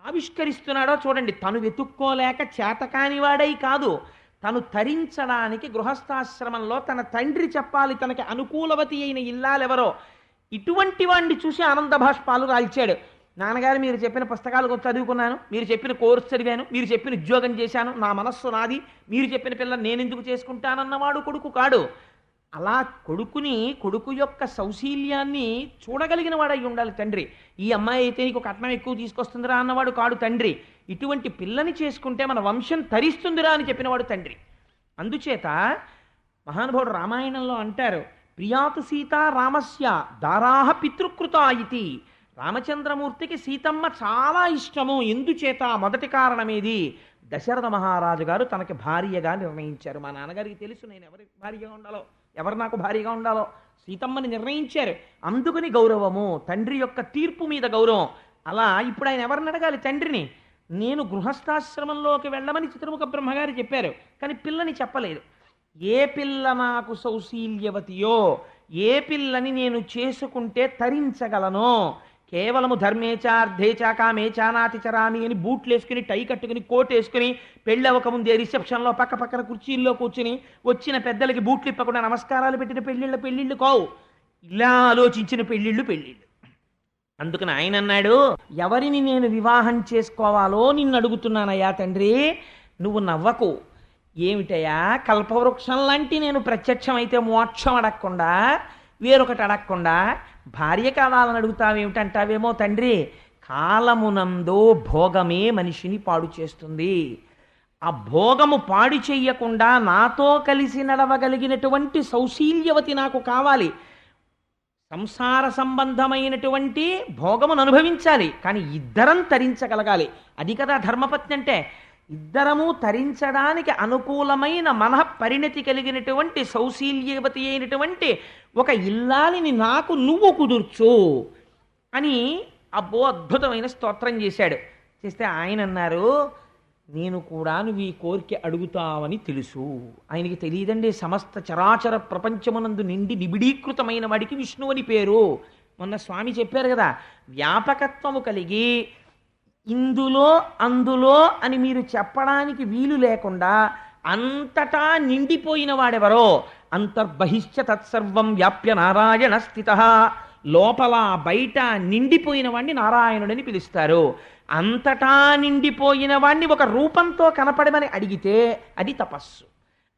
ఆవిష్కరిస్తున్నాడో చూడండి. తను వెతుక్కోలేక చేతకానివాడై కాదు, తను తరించడానికి గృహస్థాశ్రమంలో తన తండ్రి చెప్పాలి తనకి అనుకూలవతి అయిన ఇల్లాలెవరో. ఇటువంటి వాడిని చూసి ఆనంద భాష్పాలు రాల్చాడు. నాన్నగారు మీరు చెప్పిన పుస్తకాలు చదువుకున్నాను, మీరు చెప్పిన కోర్సు చదివాను, మీరు చెప్పిన ఉద్యోగం చేశాను, నా మనస్సు నాది, మీరు చెప్పిన పిల్లలు నేనెందుకు చేసుకుంటానన్నవాడు కొడుకు కాడు. అలా కొడుకు యొక్క సౌశీల్యాన్ని చూడగలిగిన వాడై ఉండాలి తండ్రి. ఈ అమ్మాయి అయితే నీకు కట్నం ఎక్కువ తీసుకొస్తుందిరా అన్నవాడు కాడు తండ్రి. ఇటువంటి పిల్లని చేసుకుంటే మన వంశం తరిస్తుందిరా అని చెప్పినవాడు తండ్రి. అందుచేత మహానుభావుడు రామాయణంలో అంటారు, ప్రియాతు సీత రామస్య దారాహ పితృకృత ఇతి. రామచంద్రమూర్తికి సీతమ్మ చాలా ఇష్టము. ఎందుచేత? మొదటి కారణమేది? దశరథ మహారాజు గారు తనకి భార్యగా నిర్ణయించారు. మా నాన్నగారికి తెలుసు నేను ఎవరి భార్యగా ఉండాలో, ఎవరు నాకు భార్యగా ఉండాలో. సీతమ్మని నిర్ణయించారు. అందుకని గౌరవము, తండ్రి యొక్క తీర్పు మీద గౌరవం. అలా ఇప్పుడు ఆయన ఎవరిని అడగాలి? తండ్రిని. నేను గృహస్థాశ్రమంలోకి వెళ్ళమని చిత్రముఖ బ్రహ్మగారు చెప్పారు, కానీ పిల్లని చెప్పలేదు. ఏ పిల్ల నాకు సౌశీల్యవతియో, ఏ పిల్లని నేను చేసుకుంటే తరించగలనో, కేవలము ధర్మేచా అర్థేచా కామేచా నాతి చరామి అని బూట్లు వేసుకుని, టై కట్టుకుని, కోట్ వేసుకుని, పెళ్ళవకముందే రిసెప్షన్లో పక్క పక్కన కుర్చీల్లో కూర్చుని వచ్చిన పెద్దలకి బూట్లు ఇప్పకుండా నమస్కారాలు పెట్టిన పెళ్ళిళ్ళు కావు. ఇలా ఆలోచించిన పెళ్ళిళ్ళు. అందుకని ఆయన అన్నాడు, ఎవరిని నేను వివాహం చేసుకోవాలో నిన్ను అడుగుతున్నానయ్యా తండ్రి, నువ్వు నవ్వకు. ఏమిటయ్యా, కల్పవృక్షం లాంటి నేను ప్రత్యక్షమైతే మోక్షం అడగకుండా, వేరొకటి అడగకుండా భార్య కావాలని అడుగుతావేమిటంటావేమో తండ్రి. కాలమునందు భోగమే మనిషిని పాడు చేస్తుంది. ఆ భోగము పాడు చెయ్యకుండా నాతో కలిసి నడవగలిగినటువంటి సౌశీల్యవతి నాకు కావాలి. సంసార సంబంధమైనటువంటి భోగమును అనుభవించాలి, కానీ ఇద్దరం తరించగలగాలి. అది కదా ధర్మపత్ని అంటే. ఇద్దరము తరించడానికి అనుకూలమైన మనః పరిణతి కలిగినటువంటి సౌశీల్యవతి అయినటువంటి ఒక ఇల్లాలిని నాకు నువ్వు కుదుర్చు అని అద్భుతమైన స్తోత్రం చేశాడు. చేస్తే ఆయన అన్నారు, నేను కూడా నువ్వు ఈ కోరిక అడుగుతావని తెలుసు. ఆయనకి తెలియదండి, సమస్త చరాచర ప్రపంచమునందు నిండి నిబిడీకృతమైన వాడికి విష్ణువు అని పేరు. మొన్న స్వామి చెప్పారు కదా, వ్యాపకత్వము కలిగి ఇందులో అందులో అని మీరు చెప్పడానికి వీలు లేకుండా అంతటా నిండిపోయిన వాడెవరో, అంతర్బహిష్ట తత్సర్వం వ్యాప్య నారాయణ స్థిత, లోపల బయట నిండిపోయిన వాడిని నారాయణుడని పిలుస్తారు. అంతటా నిండిపోయిన వాడిని ఒక రూపంతో కనపడమని అడిగితే అది తపస్సు.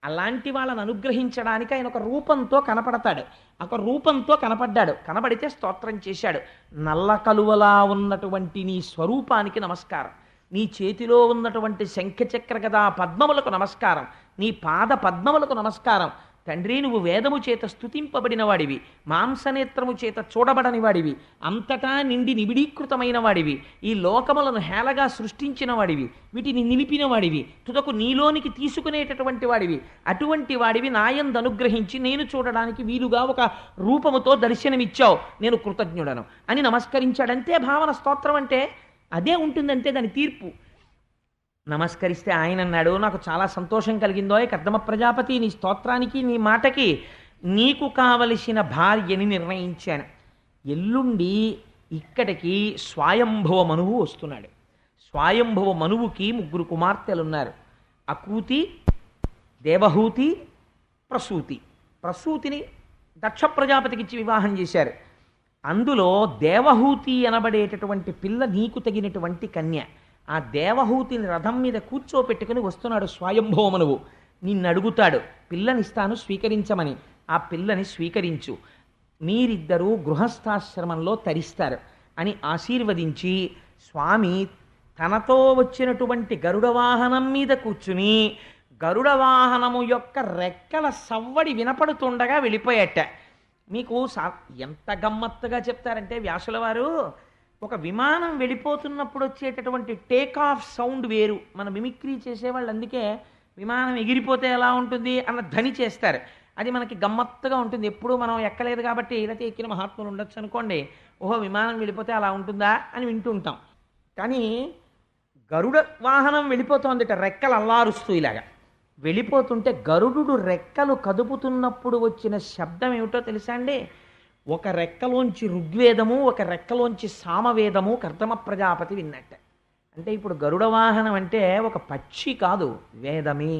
అలాంటి వాళ్ళని అనుగ్రహించడానికి ఆయన ఒక రూపంతో కనపడతాడు. ఒక రూపంతో కనపడ్డాడు, కనబడితే స్తోత్రం చేశాడు. నల్ల కలువలా ఉన్నటువంటి నీ స్వరూపానికి నమస్కారం, నీ చేతిలో ఉన్నటువంటి శంఖచక్ర గదా పద్మములకు నమస్కారం, నీ పాద పద్మములకు నమస్కారం. తండ్రి, నువ్వు వేదము చేత స్తుతింపబడిన వాడివి, మాంసనేత్రము చేత చూడబడని వాడివి, అంతటా నిండి నిబిడీకృతమైన వాడివి, ఈ లోకములను హేళగా సృష్టించిన వాడివి, వీటిని నిలిపిన వాడివి, తుదకు నీలోనికి తీసుకునేటటువంటి వాడివి. అటువంటి వాడివి నాయందు అనుగ్రహించి నేను చూడడానికి వీలుగా ఒక రూపముతో దర్శనమిచ్చావు, నేను కృతజ్ఞుడను అని నమస్కరించాడంతే భావన. స్తోత్రం అంటే అదే ఉంటుందంతే దాని తీర్పు. నమస్కరిస్తే ఆయన అన్నాడు, నాకు చాలా సంతోషం కలిగిందో కర్దమ ప్రజాపతి, నీ స్తోత్రానికి నీ మాటకి నీకు కావలసిన భార్యని నిర్ణయించాను. ఎల్లుండి ఇక్కడికి స్వయంభవ మనువు వస్తున్నాడు. స్వయంభవ మనువుకి 3 కుమార్తెలున్నారు. అకూతి, దేవహూతి, ప్రసూతి. ప్రసూతిని దక్ష ప్రజాపతికి ఇచ్చి వివాహం చేశారు. అందులో దేవహూతి అనబడేటటువంటి పిల్ల నీకు తగినటువంటి కన్య. ఆ దేవహూతిని రథం మీద కూర్చోపెట్టుకుని వస్తున్నాడు స్వయంభవమనువు. నిన్ను అడుగుతాడు, పిల్లనిస్తాను స్వీకరించమని. ఆ పిల్లని స్వీకరించు, మీరిద్దరూ గృహస్థాశ్రమంలో తరిస్తారు అని ఆశీర్వదించి స్వామి తనతో వచ్చినటువంటి గరుడ వాహనం మీద కూర్చుని గరుడ వాహనము యొక్క రెక్కల సవ్వడి వినపడుతుండగా వెళ్ళిపోయాట. మీకు ఎంత గమ్మత్తుగా చెప్తారంటే వ్యాసుల వారు, ఒక విమానం వెళ్ళిపోతున్నప్పుడు వచ్చేటటువంటి టేక్ ఆఫ్ సౌండ్ వేరు. మన మిమిక్రీ చేసేవాళ్ళు అందుకే విమానం ఎగిరిపోతే ఎలా ఉంటుంది అన్న ధ్వని చేస్తారు. అది మనకి గమ్మత్తుగా ఉంటుంది. ఎప్పుడూ మనం ఎక్కలేదు కాబట్టి లేకపోతే ఎక్కిన మహాత్ములు ఉండొచ్చు అనుకోండి, ఓహో విమానం వెళ్ళిపోతే అలా ఉంటుందా అని వింటూ ఉంటాం. కానీ గరుడ వాహనం వెళ్ళిపోతుందిట రెక్కలు అల్లారుస్తూ ఇలాగా వెళ్ళిపోతుంటే గరుడు రెక్కలు కదుపుతున్నప్పుడు వచ్చిన శబ్దం ఏమిటో తెలుసా అండి? ఒక రెక్కలోంచి ఋగ్వేదము, ఒక రెక్కలోంచి సామవేదము కర్దమ ప్రజాపతి విన్నట్ట. అంటే ఇప్పుడు గరుడ వాహనం అంటే ఒక పక్షి కాదు, వేదమే.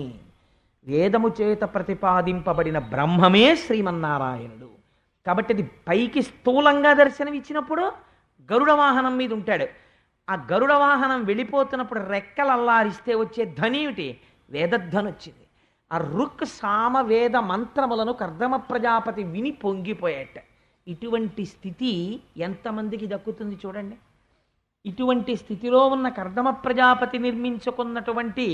వేదము చేత ప్రతిపాదింపబడిన బ్రహ్మమే శ్రీమన్నారాయణుడు. కాబట్టి అది పైకి స్థూలంగా దర్శనమిచ్చినప్పుడు గరుడ వాహనం మీద ఉంటాడు. ఆ గరుడ వాహనం వెళ్ళిపోతున్నప్పుడు రెక్కలు అల్లారిస్తే వచ్చే ధ్వని ఏమిటి? వేదధ్వని వచ్చింది. ఆ రుక్ సామ వేద మంత్రములను కర్దమ ప్రజాపతి విని పొంగిపోయాట. ఇటువంటి స్థితి ఎంతమందికి దక్కుతుంది చూడండి. ఇటువంటి స్థితిలో ఉన్న కర్దమ ప్రజాపతి నిర్మించుకున్నటువంటి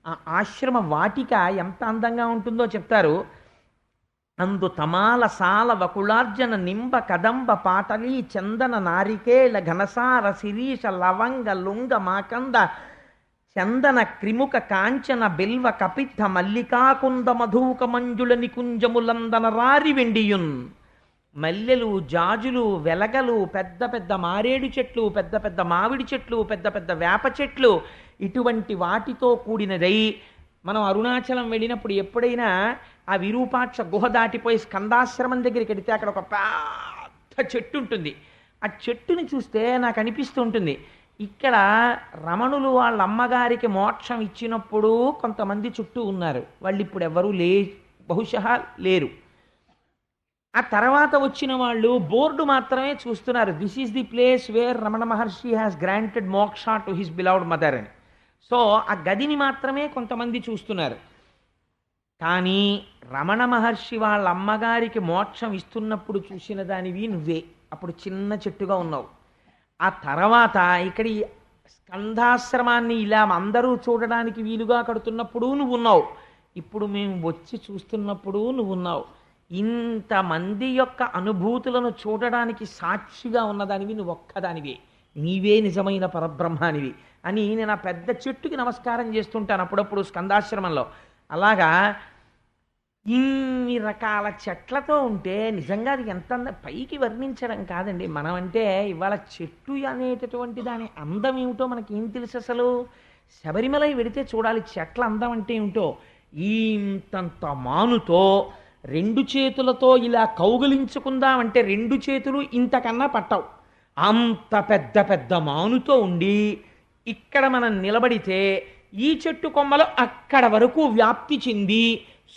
ఆ ఆశ్రమ వాటిక ఎంత అందంగా ఉంటుందో చెప్తారు. అందు తమాల సాల వకుళార్జన నింబ కదంబ పాటలీ చందన నారికేళ ఘనసార శిరీష లవంగ లుంగ మాకంద చందన క్రిముక కాంచన బిల్వ కపిత్థ మల్లికాకుంద మధూక మంజుల నికుంజములందన రారి వెండియున్ మల్లెలు, జాజులు, వెలగలు, పెద్ద పెద్ద మారేడు చెట్లు, పెద్ద పెద్ద మామిడి చెట్లు, పెద్ద పెద్ద వేప చెట్లు, ఇటువంటి వాటితో కూడినదై మనం అరుణాచలం వెళ్ళినప్పుడు ఎప్పుడైనా ఆ విరూపాక్ష గుహ దాటిపోయి స్కందాశ్రమం దగ్గరికి వెడితే అక్కడ ఒక పెద్ద చెట్టు ఉంటుంది. ఆ చెట్టుని చూస్తే నాకు అనిపిస్తూ ఉంటుంది, ఇక్కడ రమణులు వాళ్ళ అమ్మగారికి మోక్షం ఇచ్చినప్పుడు కొంతమంది చుట్టూ ఉన్నారు, వాళ్ళు ఇప్పుడు ఎవరూ బహుశా లేరు. ఆ తర్వాత వచ్చిన వాళ్ళు బోర్డు మాత్రమే చూస్తున్నారు, this is the place where Ramana Maharshi has granted మోక్ష టు హిస్ బిలౌడ్ మదర్ అని. సో ఆ గదిని మాత్రమే కొంతమంది చూస్తున్నారు. కానీ రమణ మహర్షి వాళ్ళ అమ్మగారికి మోక్షం ఇస్తున్నప్పుడు చూసిన దానివి నువ్వే, అప్పుడు చిన్న చెట్టుగా ఉన్నావు. ఆ తర్వాత ఇక్కడ ఈ స్కంధాశ్రమాన్ని ఇలా అందరూ చూడడానికి వీలుగా కడుతున్నప్పుడు నువ్వు ఉన్నావు, ఇప్పుడు మేము వచ్చి చూస్తున్నప్పుడు నువ్వు ఉన్నావు. ఇంతమంది యొక్క అనుభూతులను చూడడానికి సాక్షిగా ఉన్నదానివి నువ్వు ఒక్కదానివే, నీవే నిజమైన పరబ్రహ్మానివి అని నేను ఆ పెద్ద చెట్టుకి నమస్కారం చేస్తుంటాను అప్పుడప్పుడు స్కందాశ్రమంలో. అలాగా ఇన్ని రకాల చెట్లతో ఉంటే నిజంగా అది ఎంత పైకి వర్ణించడం కాదండి. మనం అంటే ఇవాళ చెట్టు అనేటటువంటి దాని అందం ఏమిటో మనకేం తెలుసు అసలు? శబరిమల వెడితే చూడాలి చెట్ల అందం అంటే ఏమిటో. ఇంతంత మానుతో రెండు చేతులతో ఇలా కౌగిలించుకుందామంటే రెండు చేతులు ఇంతకన్నా పట్టవు, అంత పెద్ద పెద్ద మానుతో ఉండి ఇక్కడ మనం నిలబడితే ఈ చెట్టు కొమ్మలు అక్కడ వరకు వ్యాప్తి చెంది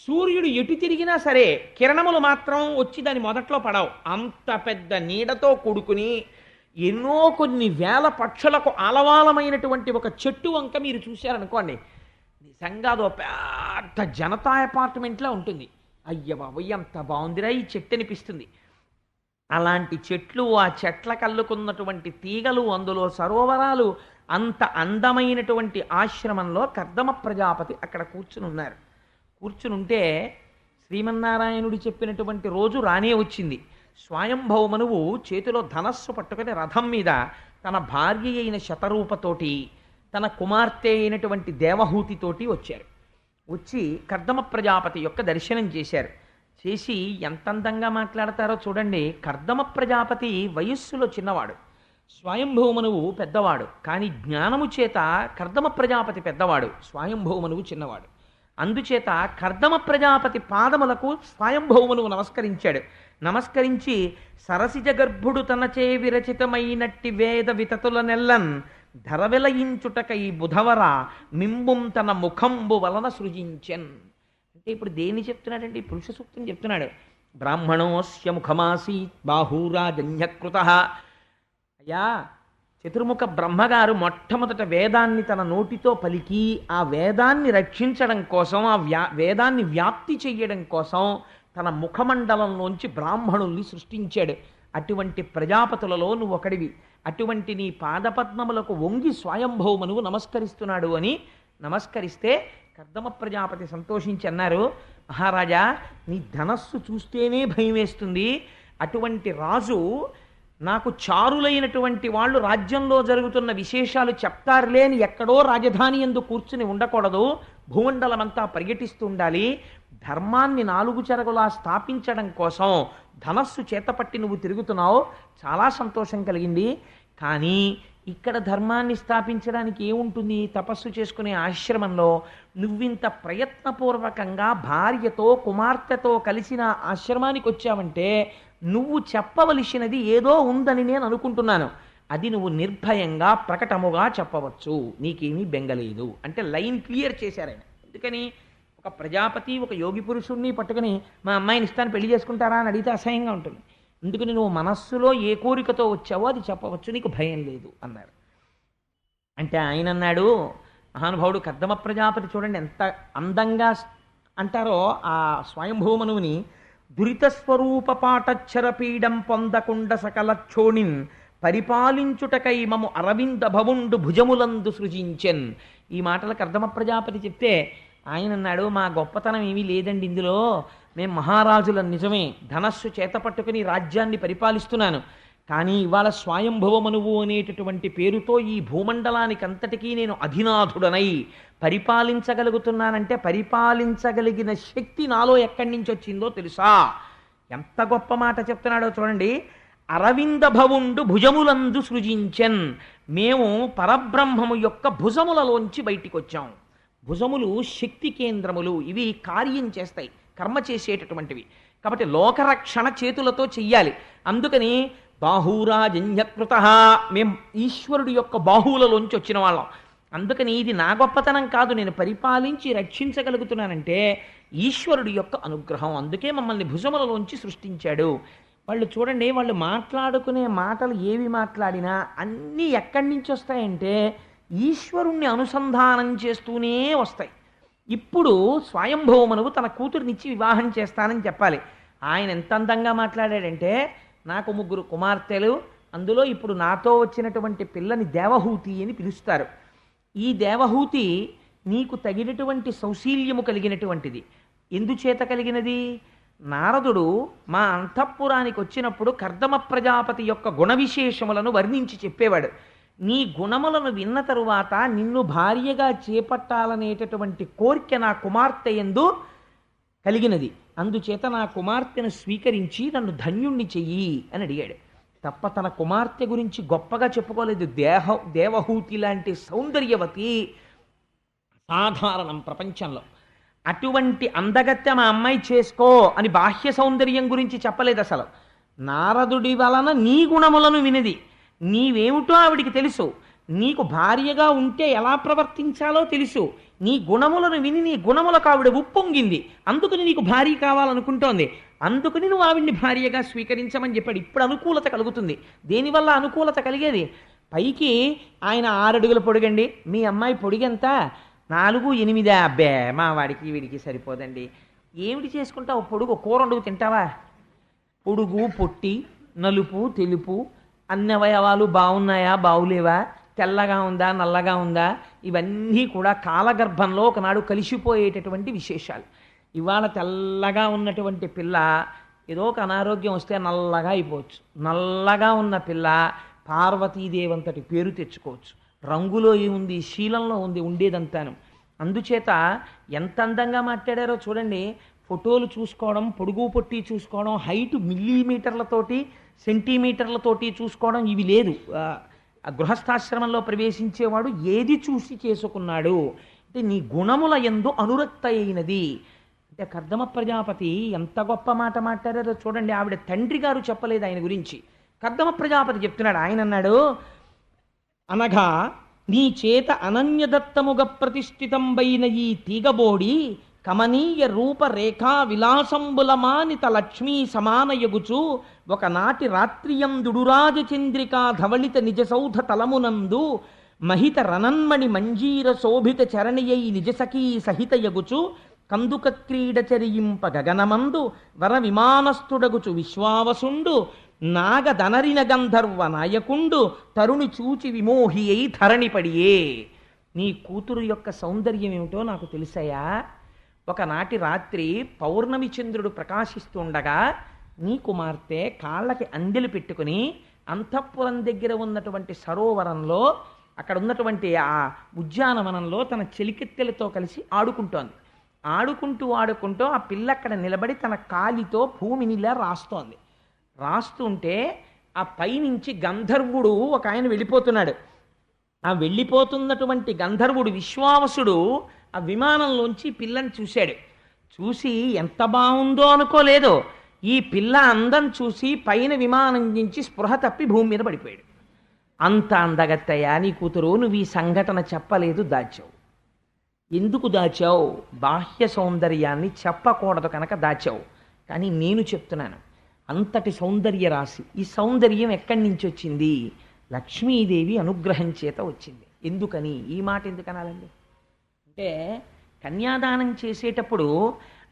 సూర్యుడు ఎటు తిరిగినా సరే కిరణములు మాత్రం వచ్చి దాని మొదట్లో పడవు. అంత పెద్ద నీడతో కూడుకుని ఎన్నో కొన్ని వేల పక్షులకు ఆలవాలమైనటువంటి ఒక చెట్టు వంక మీరు చూశారనుకోండి, నిజంగా అదో పెద్ద జనతా అపార్ట్మెంట్లా ఉంటుంది. అయ్య బాబోయ్ ఎంత బాగుందిరా ఈ చెట్టు అనిపిస్తుంది. అలాంటి చెట్లు, ఆ చెట్ల కల్లుకున్నటువంటి తీగలు, అందులో సరోవరాలు, అంత అందమైనటువంటి ఆశ్రమంలో కర్దమ ప్రజాపతి అక్కడ కూర్చునున్నారు. కూర్చునుంటే శ్రీమన్నారాయణుడు చెప్పినటువంటి రోజు రానే వచ్చింది. స్వయంభౌమనువు చేతిలో ధనస్సు పట్టుకుని రథం మీద తన భార్య అయిన శతరూపతోటి తన కుమార్తె అయినటువంటి దేవహూతితోటి వచ్చారు. వచ్చి కర్దమ ప్రజాపతి యొక్క దర్శనం చేశారు. చేసి ఎంత అందంగా మాట్లాడతారో చూడండి. కర్దమ ప్రజాపతి వయస్సులో చిన్నవాడు, స్వయంభౌమనువు పెద్దవాడు. కానీ జ్ఞానము చేత కర్దమ ప్రజాపతి పెద్దవాడు, స్వయంభౌమనువు చిన్నవాడు. అందుచేత కర్దమ ప్రజాపతి పాదములకు స్వయంభౌమనువు నమస్కరించాడు. నమస్కరించి సరసిజ గర్భుడు తనచే విరచితమైనట్టి వేద వితతుల నెల్లన్ ధరవెలయించుటకై బుధవర మింబుం తన ముఖంబు వలన సృజించెన్. అంటే ఇప్పుడు దేన్ని చెప్తున్నాడంటే పురుష సూక్తం చెప్తున్నాడు. బ్రాహ్మణోస్య ముఖమాసీ బాహూరాజన్యకృత. అయ్యా, చతుర్ముఖ బ్రహ్మగారు మొట్టమొదట వేదాన్ని తన నోటితో పలికి ఆ వేదాన్ని రక్షించడం కోసం, ఆ వేదాన్ని వ్యాప్తి చెయ్యడం కోసం తన ముఖమండలంలోంచి బ్రాహ్మణుల్ని సృష్టించాడు. అటువంటి ప్రజాపతులలో నువ్వు ఒకడివి. అటువంటి నీ పాదపద్మములకు వంగి స్వయంభౌమనువు నమస్కరిస్తున్నాడు అని నమస్కరిస్తే కర్దమ ప్రజాపతి సంతోషించి అన్నారు, మహారాజా నీ ధనస్సు చూస్తేనే భయం వేస్తుంది. అటువంటి రాజు నాకు చారులైనటువంటి వాళ్ళు రాజ్యంలో జరుగుతున్న విశేషాలు చెప్తారులే అని ఎక్కడో రాజధాని యందు కూర్చుని ఉండకూడదు, భూమండలమంతా పర్యటిస్తూ ఉండాలి. ధర్మాన్ని నాలుగు చెరగులా స్థాపించడం కోసం ధనస్సు చేతపట్టి నువ్వు తిరుగుతున్నావు, చాలా సంతోషం కలిగింది. కానీ ఇక్కడ ధర్మాన్ని స్థాపించడానికి ఏముంటుంది? తపస్సు చేసుకునే ఆశ్రమంలో నువ్వింత ప్రయత్నపూర్వకంగా భార్యతో కుమార్తెతో కలిసిన ఆశ్రమానికి వచ్చావంటే నువ్వు చెప్పవలసినది ఏదో ఉందని నేను అనుకుంటున్నాను. అది నువ్వు నిర్భయంగా ప్రకటముగా చెప్పవచ్చు, నీకేమీ బెంగలేదు అంటే లైన్ క్లియర్ చేశారాయన. ఎందుకని ఒక ప్రజాపతి ఒక యోగి పురుషుణ్ణి పట్టుకుని మా అమ్మాయిని ఇస్తాను పెళ్లి చేసుకుంటారా అని అడిగితే అసహ్యంగా ఉంటుంది. అందుకని నువ్వు మనస్సులో ఏ కోరికతో వచ్చావో అది చెప్పవచ్చు, నీకు భయం లేదు అన్నారు. అంటే ఆయన అన్నాడు, మహానుభావుడు కర్దమ ప్రజాపతి చూడండి ఎంత అందంగా అంటారో ఆ స్వయంభూమనువుని, దురిత స్వరూప పాటచ్చర పీడం పొందకుండ సకల క్షోణిన్ పరిపాలించుటకై మము అరవింద భవుండు భుజములందు సృజించెన్. ఈ మాటలు కర్దమ ప్రజాపతి చెప్తే ఆయన అన్నాడు, మా గొప్పతనం ఏమీ లేదండి ఇందులో, మేము మహారాజులను నిజమే, ధనస్సు చేత పట్టుకుని రాజ్యాన్ని పరిపాలిస్తున్నాను. కానీ ఇవాళ స్వయంభవమనువు అనేటటువంటి పేరుతో ఈ భూమండలానికి అంతటికీ నేను అధినాథుడనై పరిపాలించగలుగుతున్నానంటే పరిపాలించగలిగిన శక్తి నాలో ఎక్కడి నుంచి వచ్చిందో తెలుసా? ఎంత గొప్ప మాట చెప్తున్నాడో చూడండి. అరవింద భవుండు భుజములందు సృజించెన్. మేము పరబ్రహ్మము యొక్క భుజములలోంచి బయటికి వచ్చాం. భుజములు శక్తి కేంద్రములు, ఇవి కార్యం చేస్తాయి, కర్మ చేసేటటువంటివి. కాబట్టి లోకరక్షణ చేతులతో చెయ్యాలి. అందుకని బాహూరాజన్యకృత, మేం ఈశ్వరుడు యొక్క బాహువులలోంచి వచ్చిన వాళ్ళం. అందుకని ఇది నా గొప్పతనం కాదు, నేను పరిపాలించి రక్షించగలుగుతున్నానంటే ఈశ్వరుడు యొక్క అనుగ్రహం. అందుకే మమ్మల్ని భుజములలోంచి సృష్టించాడు. వాళ్ళు చూడండి, వాళ్ళు మాట్లాడుకునే మాటలు ఏవి మాట్లాడినా అన్నీ ఎక్కడి నుంచి వస్తాయంటే ఈశ్వరుణ్ణి అనుసంధానం చేస్తూనే వస్తాయి. ఇప్పుడు స్వయంభవమనువు తన కూతురునిచ్చి వివాహం చేస్తానని చెప్పాలి. ఆయన ఎంత అందంగా మాట్లాడాడంటే, నాకు 3 కుమార్తెలు, అందులో ఇప్పుడు నాతో వచ్చినటువంటి పిల్లని దేవహూతి అని పిలుస్తారు. ఈ దేవహూతి నీకు తగినటువంటి సౌశీల్యము కలిగినటువంటిది. ఎందుచేత కలిగినది? నారదుడు మా అంతఃపురానికి వచ్చినప్పుడు కర్దమ ప్రజాపతి యొక్క గుణ విశేషములను వర్ణించి చెప్పేవాడు. నీ గుణములను విన్న తరువాత నిన్ను భార్యగా చేపట్టాలనేటటువంటి కోరిక నా కుమార్తె యందు కలిగినది. అందుచేత నా కుమార్తెను స్వీకరించి నన్ను ధన్యుణ్ణి చెయ్యి అని అడిగాడు. తప్ప తన కుమార్తె గురించి గొప్పగా చెప్పుకోలేదు. దేవహూతి లాంటి సౌందర్యవతి సాధారణం ప్రపంచంలో. అటువంటి అందగత్తె మా అమ్మాయి చేసుకో అని బాహ్య సౌందర్యం గురించి చెప్పలేదు అసలు. నారదుడి వలన నీ గుణములను వినిది. నీవేమిటో ఆవిడికి తెలుసు, నీకు భార్యగా ఉంటే ఎలా ప్రవర్తించాలో తెలుసు. నీ గుణములను విని నీ గుణములకు ఆవిడ ఉప్పొంగింది, అందుకని నీకు భార్య కావాలనుకుంటోంది, అందుకని నువ్వు ఆవిడ్ని భార్యగా స్వీకరించమని చెప్పాడు. ఇప్పుడు అనుకూలత కలుగుతుంది. దేనివల్ల అనుకూలత కలిగేది? పైకి ఆయన 6 అడుగుల పొడుగండి, మీ అమ్మాయి పొడిగెంత? 4'8" అబ్బే మా వాడికి వీడికి సరిపోదండి. ఏమిటి చేసుకుంటావు పొడుగు? కూర వండుకు తింటావా? పొడుగు పొట్టి నలుపు తెలుపు అన్ని అవయవాలు బాగున్నాయా బాగులేవా, తెల్లగా ఉందా నల్లగా ఉందా, ఇవన్నీ కూడా కాలగర్భంలో ఒకనాడు కలిసిపోయేటటువంటి విశేషాలు. ఇవాళ తెల్లగా ఉన్నటువంటి పిల్ల ఏదో ఒక అనారోగ్యం వస్తే నల్లగా అయిపోవచ్చు. నల్లగా ఉన్న పిల్ల పార్వతీదేవంతటి పేరు తెచ్చుకోవచ్చు. రంగులో ఏముంది, శీలంలో ఉంది ఉండేదంతాను. అందుచేత ఎంత అందంగా మాట్లాడారో చూడండి. ఫోటోలు చూసుకోవడం, పొడుగు పొట్టి చూసుకోవడం, హైటు మిల్లీమీటర్లతోటి సెంటీమీటర్లతోటి చూసుకోవడం ఇవి లేదు. గృహస్థాశ్రమంలో ప్రవేశించేవాడు ఏది చూసి చేసుకున్నాడు అంటే నీ గుణముల యందు అనురక్త అయినది. అంటే కర్దమ ప్రజాపతి ఎంత గొప్ప మాట మాట్లాడారో చూడండి. ఆవిడ తండ్రి గారు చెప్పలేదు ఆయన గురించి, కర్దమ ప్రజాపతి చెప్తున్నాడు. ఆయన అన్నాడు, అనగా నీ చేత అనన్యదత్తముగ ప్రతిష్ఠితంబైన ఈ తీగబోడి కమనీయ రూపరేఖా విలాసంబులమానిత లక్ష్మీ సమానయగుచు ఒకనాటి రాత్రియందుడురాజ చంద్రికా ధవళిత నిజసౌధ తలమునందు మహిత రణన్మణి మంజీర శోభిత చరణియై నిజసఖీ సహితయగుచు కందుక క్రీడ చరియింప గగనమందు వర విమానస్థుడగుచు విశ్వావసుండు నాగదనరిన గంధర్వ నాయకుండు తరుణి చూచి విమోహి అయి ధరణిపడియే. నీ కూతురు యొక్క సౌందర్యం ఏమిటో నాకు తెలిసాయా? ఒకనాటి రాత్రి పౌర్ణమి చంద్రుడు ప్రకాశిస్తుండగా నీ కుమార్తె కాళ్ళకి అందెలు పెట్టుకుని అంతఃపురం దగ్గర ఉన్నటువంటి సరోవరంలో, అక్కడ ఉన్నటువంటి ఆ ఉద్యానవనంలో తన చెలికెత్తెలతో కలిసి ఆడుకుంటోంది. ఆడుకుంటూ ఆ పిల్ల అక్కడ నిలబడి తన కాలితో భూమినిలా రాస్తోంది. రాస్తుంటే ఆ పైనుంచి గంధర్వుడు ఒక ఆయన వెళ్ళిపోతున్నాడు. ఆ వెళ్ళిపోతున్నటువంటి గంధర్వుడు విశ్వావసుడు ఆ విమానంలోంచి పిల్లని చూశాడు. చూసి ఎంత బాగుందో అనుకోలేదు, ఈ పిల్ల అందం చూసి పైన విమానం నుంచి స్పృహ తప్పి భూమి మీద పడిపోయాడు. అంత అందగత్తయ్యా నీ కూతురు, నువ్వు ఈ సంఘటన చెప్పలేదు, దాచావు. ఎందుకు దాచావు? బాహ్య సౌందర్యాన్ని చెప్పకూడదు కనుక దాచావు. కానీ నేను చెప్తున్నాను, అంతటి సౌందర్య రాశి. ఈ సౌందర్యం ఎక్కడి నుంచి వచ్చింది? లక్ష్మీదేవి అనుగ్రహం చేత వచ్చింది. ఎందుకని? ఈ మాట ఎందుకు అనాలండి అంటే, కన్యాదానం చేసేటప్పుడు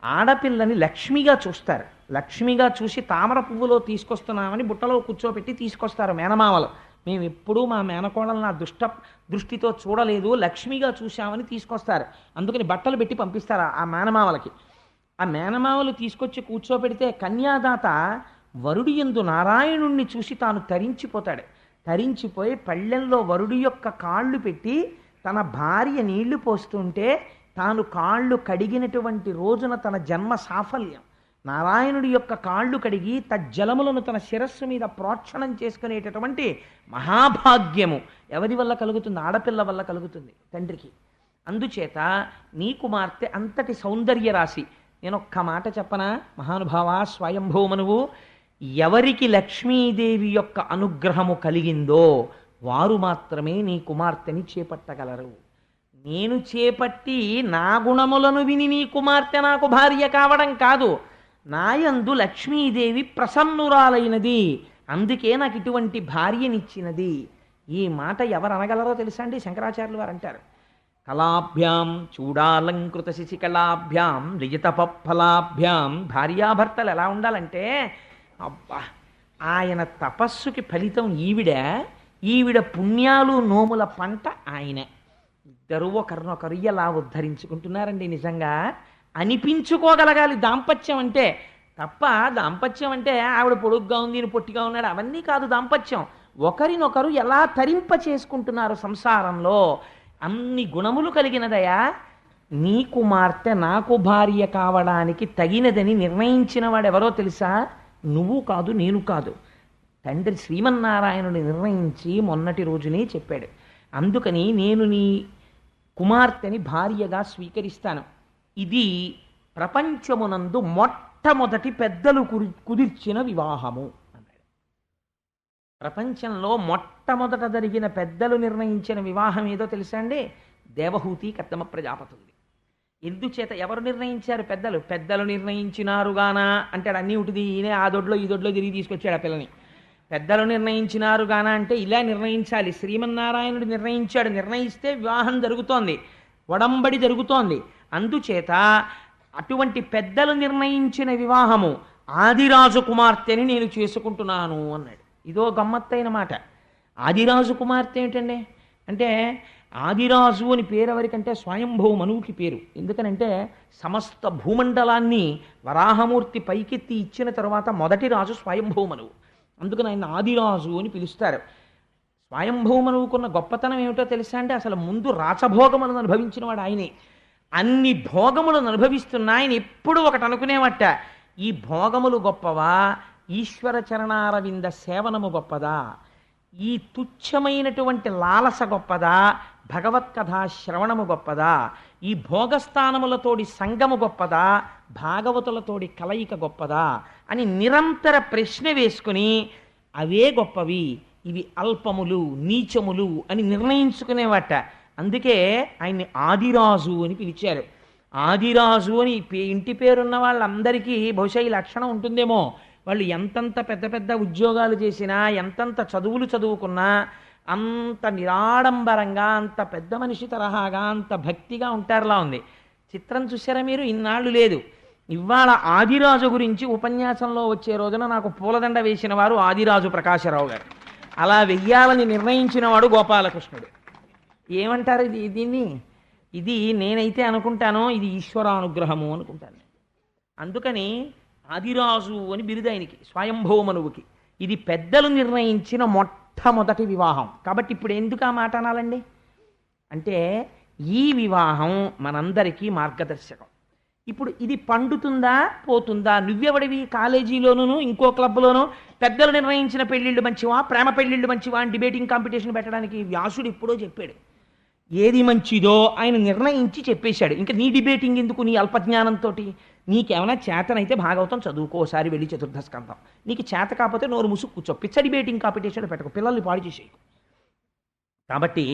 ఆడపిల్లని లక్ష్మిగా చూస్తారు. లక్ష్మిగా చూసి తామర పువ్వులో తీసుకొస్తున్నామని బుట్టలో కూర్చోబెట్టి తీసుకొస్తారు మేనమామలు. మేము ఎప్పుడూ మా మేనకోడలు నా దృష్టితో చూడలేదు, లక్ష్మిగా చూశామని తీసుకొస్తారు. అందుకని బట్టలు పెట్టి పంపిస్తారు ఆ మేనమామలకి. ఆ మేనమామలు తీసుకొచ్చి కూర్చోబెడితే కన్యాదాత వరుడి యందు నారాయణుణ్ణి చూసి తాను తరించిపోతాడు. తరించిపోయి పళ్ళెంలో వరుడి యొక్క కాళ్ళు పెట్టి తన భార్య నీళ్లు పోస్తుంటే తాను కాళ్ళు కడిగినటువంటి రోజున తన జన్మ సాఫల్యం. నారాయణుడి యొక్క కాళ్ళు కడిగి తజ్జలములను తన శిరస్సు మీద ప్రోక్షణం చేసుకునేటటువంటి మహాభాగ్యము ఎవరి వల్ల కలుగుతుంది? ఆడపిల్ల వల్ల కలుగుతుంది, తండ్రికి. అందుచేత నీ కుమార్తె అంతటి సౌందర్య రాశి. నేను ఒక్క మాట చెప్పనా మహానుభావ, స్వయంభూమనువు, ఎవరికి లక్ష్మీదేవి యొక్క అనుగ్రహము కలిగిందో వారు మాత్రమే నీ కుమార్తెని చేపట్టగలరు. నేను చేపట్టి నా గుణములను విని నీ కుమార్తె నాకు భార్య కావడం కాదు, నాయందు లక్ష్మీదేవి ప్రసన్నురాలైనది, అందుకే నాకు ఇటువంటి భార్యనిచ్చినది. ఈ మాట ఎవరు అనగలరో తెలుసా అండి? శంకరాచార్యులు వారు అంటారు, కళాభ్యాం చూడాలంకృత శశికళాభ్యాం లిజితపఫలాభ్యాం. భార్యాభర్తలు ఎలా ఉండాలంటే, అబ్బా ఆయన తపస్సుకి ఫలితం ఈవిడ పుణ్యాలు నోముల పంట ఆయనే. ఇద్దరు ఒకరినొకరు ఎలా ఉద్ధరించుకుంటున్నారండి నిజంగా అనిపించుకోగలగాలి దాంపత్యం అంటే. తప్ప దాంపత్యం అంటే ఆవిడ పొడుగ్గా ఉంది, ఈయన పొట్టిగా ఉన్నాడు, అవన్నీ కాదు దాంపత్యం. ఒకరినొకరు ఎలా తరింప చేసుకుంటున్నారు సంసారంలో, అన్ని గుణములు కలిగినదయా. నీ కుమార్తె నాకు భార్య కావడానికి తగినదని నిర్ణయించిన వాడెవరో తెలుసా? నువ్వు కాదు, నేను కాదు, తండ్రి శ్రీమన్నారాయణుడు నిర్ణయించి మొన్నటి రోజునే చెప్పాడు. అందుకని నేను నీ కుమార్తెని భార్యగా స్వీకరిస్తాను. ఇది ప్రపంచమునందు మొట్టమొదటి పెద్దలు కుదిర్చిన వివాహము అన్నాడు. ప్రపంచంలో మొట్టమొదట జరిగిన పెద్దలు నిర్ణయించిన వివాహం ఏదో తెలుసా అండి? దేవహూతి కర్దమ ప్రజాపతుంది. ఎందుచేత? ఎవరు నిర్ణయించారు? పెద్దలు నిర్ణయించినారుగానా అంటాడు. అన్నీ ఉంటుంది, ఈయనే ఆ దొడ్లో ఈ దొడ్లో తిరిగి తీసుకొచ్చాడు ఆ పిల్లని. పెద్దలు నిర్ణయించినారుగానా అంటే ఇలా నిర్ణయించాలి. శ్రీమన్నారాయణుడు నిర్ణయించాడు, నిర్ణయిస్తే వివాహం జరుగుతోంది, ఒడంబడి జరుగుతోంది. అందుచేత అటువంటి పెద్దలు నిర్ణయించిన వివాహము ఆదిరాజు కుమార్తెని నేను చేసుకుంటున్నాను అన్నాడు. ఇదో గమ్మత్తైన మాట. ఆదిరాజు కుమార్తె ఏమిటండి అంటే, ఆదిరాజు అని పేరు ఎవరికంటే స్వయంభూ మనువుకి పేరు. ఎందుకనంటే సమస్త భూమండలాన్ని వరాహమూర్తి పైకెత్తి ఇచ్చిన తరువాత మొదటి రాజు స్వయంభూ మనువు. అందుకని ఆయన ఆదిరాజు అని పిలుస్తారు. స్వయంభూ మనువుకున్న గొప్పతనం ఏమిటో తెలుసా అంటే, అసలు ముందు రాచభోగములను అనుభవించిన వాడు ఆయనే. అన్ని భోగములను అనుభవిస్తున్న ఆయన ఎప్పుడు ఒకటి అనుకునేవట, ఈ భోగములు గొప్పవా, ఈశ్వర చరణారవింద సేవనము గొప్పదా, ఈ తుచ్చమైనటువంటి లాలస గొప్పదా, భగవత్కథా శ్రవణము గొప్పదా, ఈ భోగస్థానములతోడి సంగము గొప్పదా, భాగవతులతోడి కలయిక గొప్పదా అని నిరంతర ప్రశ్న వేసుకుని అవే గొప్పవి, ఇవి అల్పములు నీచములు అని నిర్ణయించుకునేవాట. అందుకే ఆయన్ని ఆదిరాజు అని పిలిచారు. ఆదిరాజు అని ఇంటి పేరున్న వాళ్ళందరికీ బహుశా ఈ లక్షణం ఉంటుందేమో. వాళ్ళు ఎంతంత పెద్ద పెద్ద ఉద్యోగాలు చేసినా, ఎంతంత చదువులు చదువుకున్నా అంత నిరాడంబరంగా, అంత పెద్ద మనిషి తరహాగా, అంత భక్తిగా ఉంటారులా ఉంది. చిత్రం చూసారా మీరు? ఇన్నాళ్ళు లేదు. ఇవాళ ఆదిరాజు గురించి ఉపన్యాసంలో వచ్చే రోజున నాకు పూలదండ వేసిన వారు ఆదిరాజు ప్రకాశరావు గారు. అలా వెయ్యాలని నిర్ణయించిన వాడు గోపాలకృష్ణుడు. ఏమంటారు దీన్ని? ఇది నేనైతే అనుకుంటాను ఇది ఈశ్వరానుగ్రహము అనుకుంటాను. అందుకని ఆదిరాజు అని బిరుదు ఆయనకి, స్వయంభూమనువుకి. ఇది పెద్దలు నిర్ణయించిన మొట్టమొదటి వివాహం. కాబట్టి ఇప్పుడు ఎందుకు ఆ మాట అనాలండి అంటే ఈ వివాహం మనందరికీ మార్గదర్శకం. ఇప్పుడు ఇది పండుతుందా పోతుందా? నువ్వెవడివి? కాలేజీలోనూ ఇంకో క్లబ్లోనూ పెద్దలు నిర్ణయించిన పెళ్ళిళ్ళు మంచివా ప్రేమ పెళ్ళిళ్ళు మంచివా అని డిబేటింగ్ కాంపిటీషన్ పెట్టడానికి వ్యాసుడు ఎప్పుడో చెప్పాడు. ఏది మంచిదో ఆయన నిర్ణయించి చెప్పేశాడు. ఇంకా నీ డిబేటింగ్ ఎందుకు? నీ అల్పజ్ఞానంతో నీకేమైనా చేతనైతే భాగవతం చదువుకోసారి వెళ్ళి చతుర్థ స్కంధం. నీకు చేత కాకపోతే నోరు ముసుగు కూర్చో. పిచ్చ డిబేటింగ్ కాంపిటీషన్ పెట్టకు, పిల్లల్ని పాడు చేసేయకు. కాబట్టి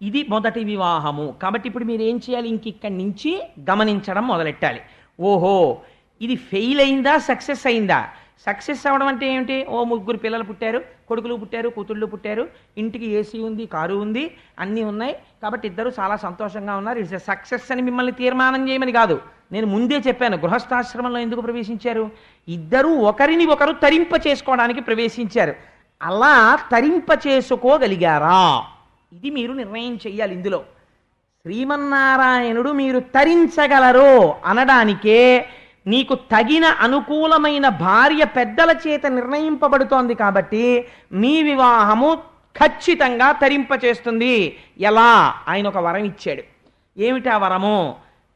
ఇది మొదటి వివాహము. కాబట్టి ఇప్పుడు మీరు ఏం చేయాలి? ఇంకిక్కడి నుంచి గమనించడం మొదలెట్టాలి. ఓహో, ఇది ఫెయిల్ అయిందా సక్సెస్ అయిందా? సక్సెస్ అవ్వడం అంటే ఏమిటి? ఓ 3 పిల్లలు పుట్టారు, కొడుకులు పుట్టారు, కూతుళ్ళు పుట్టారు, ఇంటికి ఏసీ ఉంది, కారు ఉంది, అన్నీ ఉన్నాయి, కాబట్టి ఇద్దరు చాలా సంతోషంగా ఉన్నారు. ఇట్స్ ఎ సక్సెస్ అని మిమ్మల్ని తీర్మానం చేయమని కాదు. నేను ముందే చెప్పాను, గృహస్థాశ్రమంలో ఎందుకు ప్రవేశించారు? ఇద్దరూ ఒకరిని ఒకరు తరింప చేసుకోవడానికి ప్రవేశించారు. అలా తరింప చేసుకోగలిగారా? ఇది మీరు నిర్ణయం చెయ్యాలి. ఇందులో శ్రీమన్నారాయణుడు మీరు తరించగలరు అనడానికే నీకు తగిన అనుకూలమైన భార్య పెద్దల చేత నిర్ణయింపబడుతోంది. కాబట్టి మీ వివాహము ఖచ్చితంగా తరింపచేస్తుంది. ఎలా? ఆయన ఒక వరం ఇచ్చాడు. ఏమిటి ఆ వరము?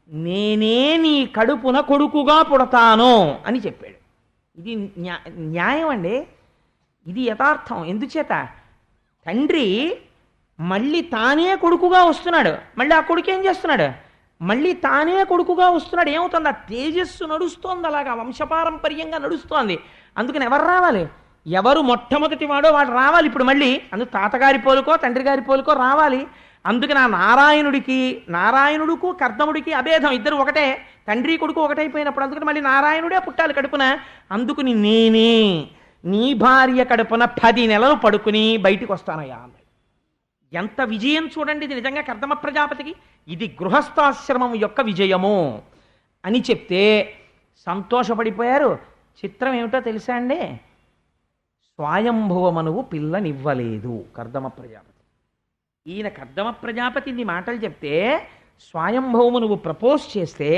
నేనే నీ కడుపున కొడుకుగా పుడతాను అని చెప్పాడు. ఇది న్యాయం అండి, ఇది యథార్థం. ఎందుచేత? తండ్రి మళ్ళీ తానే కొడుకుగా వస్తున్నాడు, మళ్ళీ ఆ కొడుకు ఏం చేస్తున్నాడు? మళ్ళీ తానే కొడుకుగా వస్తున్నాడు. ఏమవుతుంది? ఆ తేజస్సు నడుస్తోంది, అలాగా వంశపారంపర్యంగా నడుస్తోంది. అందుకని ఎవరు రావాలి? ఎవరు మొట్టమొదటి వాడో వాడు రావాలి. ఇప్పుడు మళ్ళీ అందుకు తాతగారి పోలుకో తండ్రి గారి పోలుకో రావాలి. అందుకని ఆ నారాయణుడుకు కర్దముడికి అభేదం, ఇద్దరు ఒకటే, తండ్రి కొడుకు ఒకటైపోయినప్పుడు అందుకని మళ్ళీ నారాయణుడే పుట్టాలి కడుపున. అందుకుని నేనే నీ భార్య కడుపున 10 నెలలు పడుకుని బయటికి వస్తానయ్యా అన్నాడు. ఎంత విజయం చూడండి! ఇది నిజంగా కర్దమ ప్రజాపతికి ఇది గృహస్థాశ్రమం యొక్క విజయము అని చెప్తే సంతోషపడిపోయారు. చిత్రం ఏమిటో తెలుసా అండి? స్వయంభువమనువు పిల్లనివ్వలేదు కర్దమ ప్రజాపతి. ఈయన కర్దమ ప్రజాపతి ఇన్ని మాటలు చెప్తే స్వయంభువమనువు ప్రపోజ్ చేస్తే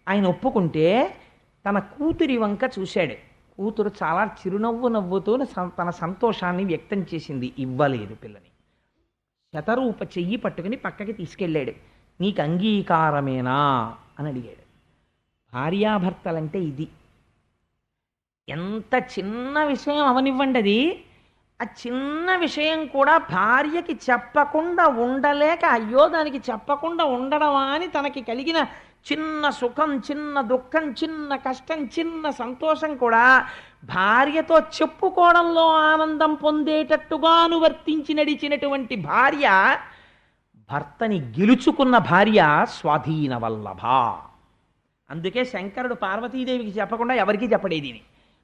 ఆయన ఒప్పుకుంటే తన కూతురి వంక చూశాడు. కూతురు చాలా చిరునవ్వు నవ్వుతూ తన సంతోషాన్ని వ్యక్తం చేసింది. ఇవ్వలేదు పిల్లని. శతరూప చెయ్యి పట్టుకుని పక్కకి తీసుకెళ్ళాడు. నీకు అంగీకారమేనా అని అడిగాడు. భార్యాభర్తలంటే ఇది. ఎంత చిన్న విషయం అవనివ్వండి, అది ఆ చిన్న విషయం కూడా భార్యకి చెప్పకుండా ఉండలేక అయ్యో దానికి చెప్పకుండా ఉండడమా అని తనకి కలిగిన చిన్న సుఖం, చిన్న దుఃఖం, చిన్న కష్టం, చిన్న సంతోషం కూడా భార్యతో చెప్పుకోవడంలో ఆనందం పొందేటట్టుగా అనువర్తించి నడిచినటువంటి భార్య, భర్తని గెలుచుకున్న భార్య స్వాధీన వల్లభ. అందుకే శంకరుడు పార్వతీదేవికి చెప్పకుండా ఎవరికీ చెప్పడేది.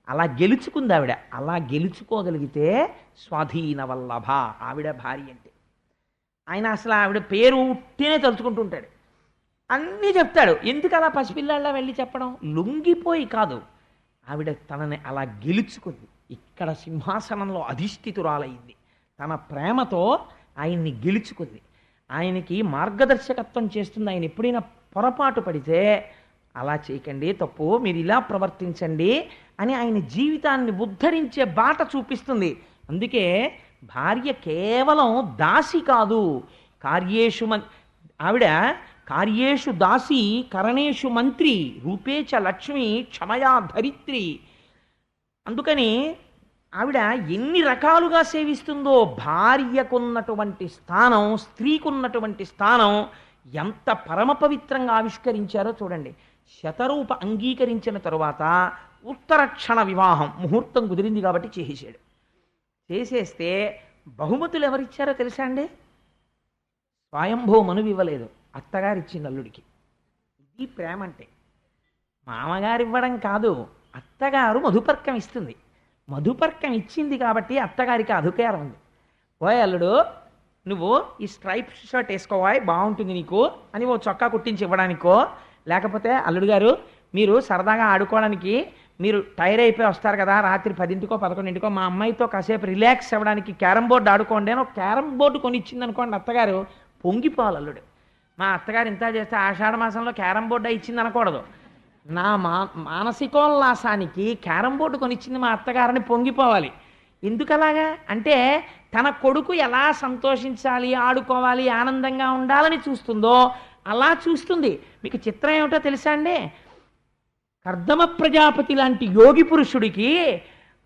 అలా గెలుచుకుంది ఆవిడ. అలా గెలుచుకోగలిగితే స్వాధీన వల్లభ ఆవిడ భార్య అంటే. ఆయన అసలు ఆవిడ పేరు ఉట్టినే తలుచుకుంటుంటాడు, అన్నీ చెప్తాడు. ఎందుకు అలా పసిపిల్లాళ్ళ వెళ్ళి చెప్పడం? లొంగిపోయి కాదు, ఆవిడ తనని అలా గెలుచుకుంది. ఇక్కడ సింహాసనంలో అధిష్ఠితురాలయ్యింది. తన ప్రేమతో ఆయన్ని గెలుచుకుంది. ఆయనకి మార్గదర్శకత్వం చేస్తుంది. ఆయన ఎప్పుడైనా పొరపాటు పడితే అలా చేయకండి, తప్పు, మీరు ఇలా ప్రవర్తించండి అని ఆయన జీవితాన్ని ఉద్ధరించే బాట చూపిస్తుంది. అందుకే భార్య కేవలం దాసి కాదు, ఆవిడ కార్యేషు దాసి కరణేషు మంత్రి రూపేచ లక్ష్మి క్షమయా ధరిత్రి. అందుకని ఆవిడ ఎన్ని రకాలుగా సేవిస్తుందో. భార్యకున్నటువంటి స్థానం, స్త్రీకున్నటువంటి స్థానం ఎంత పరమ పవిత్రంగా ఆవిష్కరించారో చూడండి. శతరూప అంగీకరించిన తరువాత ఉత్తరక్షణ వివాహం, ముహూర్తం కుదిరింది కాబట్టి చేసేసాడు. చేసేస్తే బహుమతులు ఎవరిచ్చారో తెలుసా అండి? స్వయంభూ మనువు ఇవ్వలేదు, అత్తగారు ఇచ్చింది అల్లుడికి. ఇది ప్రేమ అంటే. మామగారు ఇవ్వడం కాదు, అత్తగారు మధుపర్కం ఇస్తుంది. మధుపర్కం ఇచ్చింది కాబట్టి అత్తగారికి అధికారం ఉంది. ఓయ్ అల్లుడు, నువ్వు ఈ స్ట్రైప్ షర్ట్ వేసుకోవాయి బాగుంటుంది నీకు అని ఓ చొక్కా కుట్టించి ఇవ్వడానికో, లేకపోతే అల్లుడు గారు మీరు సరదాగా ఆడుకోవడానికి మీరు టైర్ అయిపోయి వస్తారు కదా, రాత్రి 10కో 11కో మా అమ్మాయితో కాసేపు రిలాక్స్ అవ్వడానికి క్యారమ్ బోర్డు ఆడుకోండి అని ఒక క్యారమ్ బోర్డు కొనిచ్చింది అనుకోండి అత్తగారు, పొంగిపోవాలి అల్లుడు. మా అత్తగారు ఇంత చేస్తే ఆషాఢ మాసంలో క్యారమ్ బోర్డు ఇచ్చింది అనకూడదు. నా మానసికోల్లాసానికి క్యారమ్ బోర్డు కొనిచ్చింది మా అత్తగారిని పొంగిపోవాలి. ఎందుకలాగా అంటే తన కొడుకు ఎలా సంతోషించాలి, ఆడుకోవాలి, ఆనందంగా ఉండాలని చూస్తుందో అలా చూస్తుంది. మీకు చిత్రం ఏమిటో తెలుసా అండి, కర్దమ ప్రజాపతి లాంటి యోగి పురుషుడికి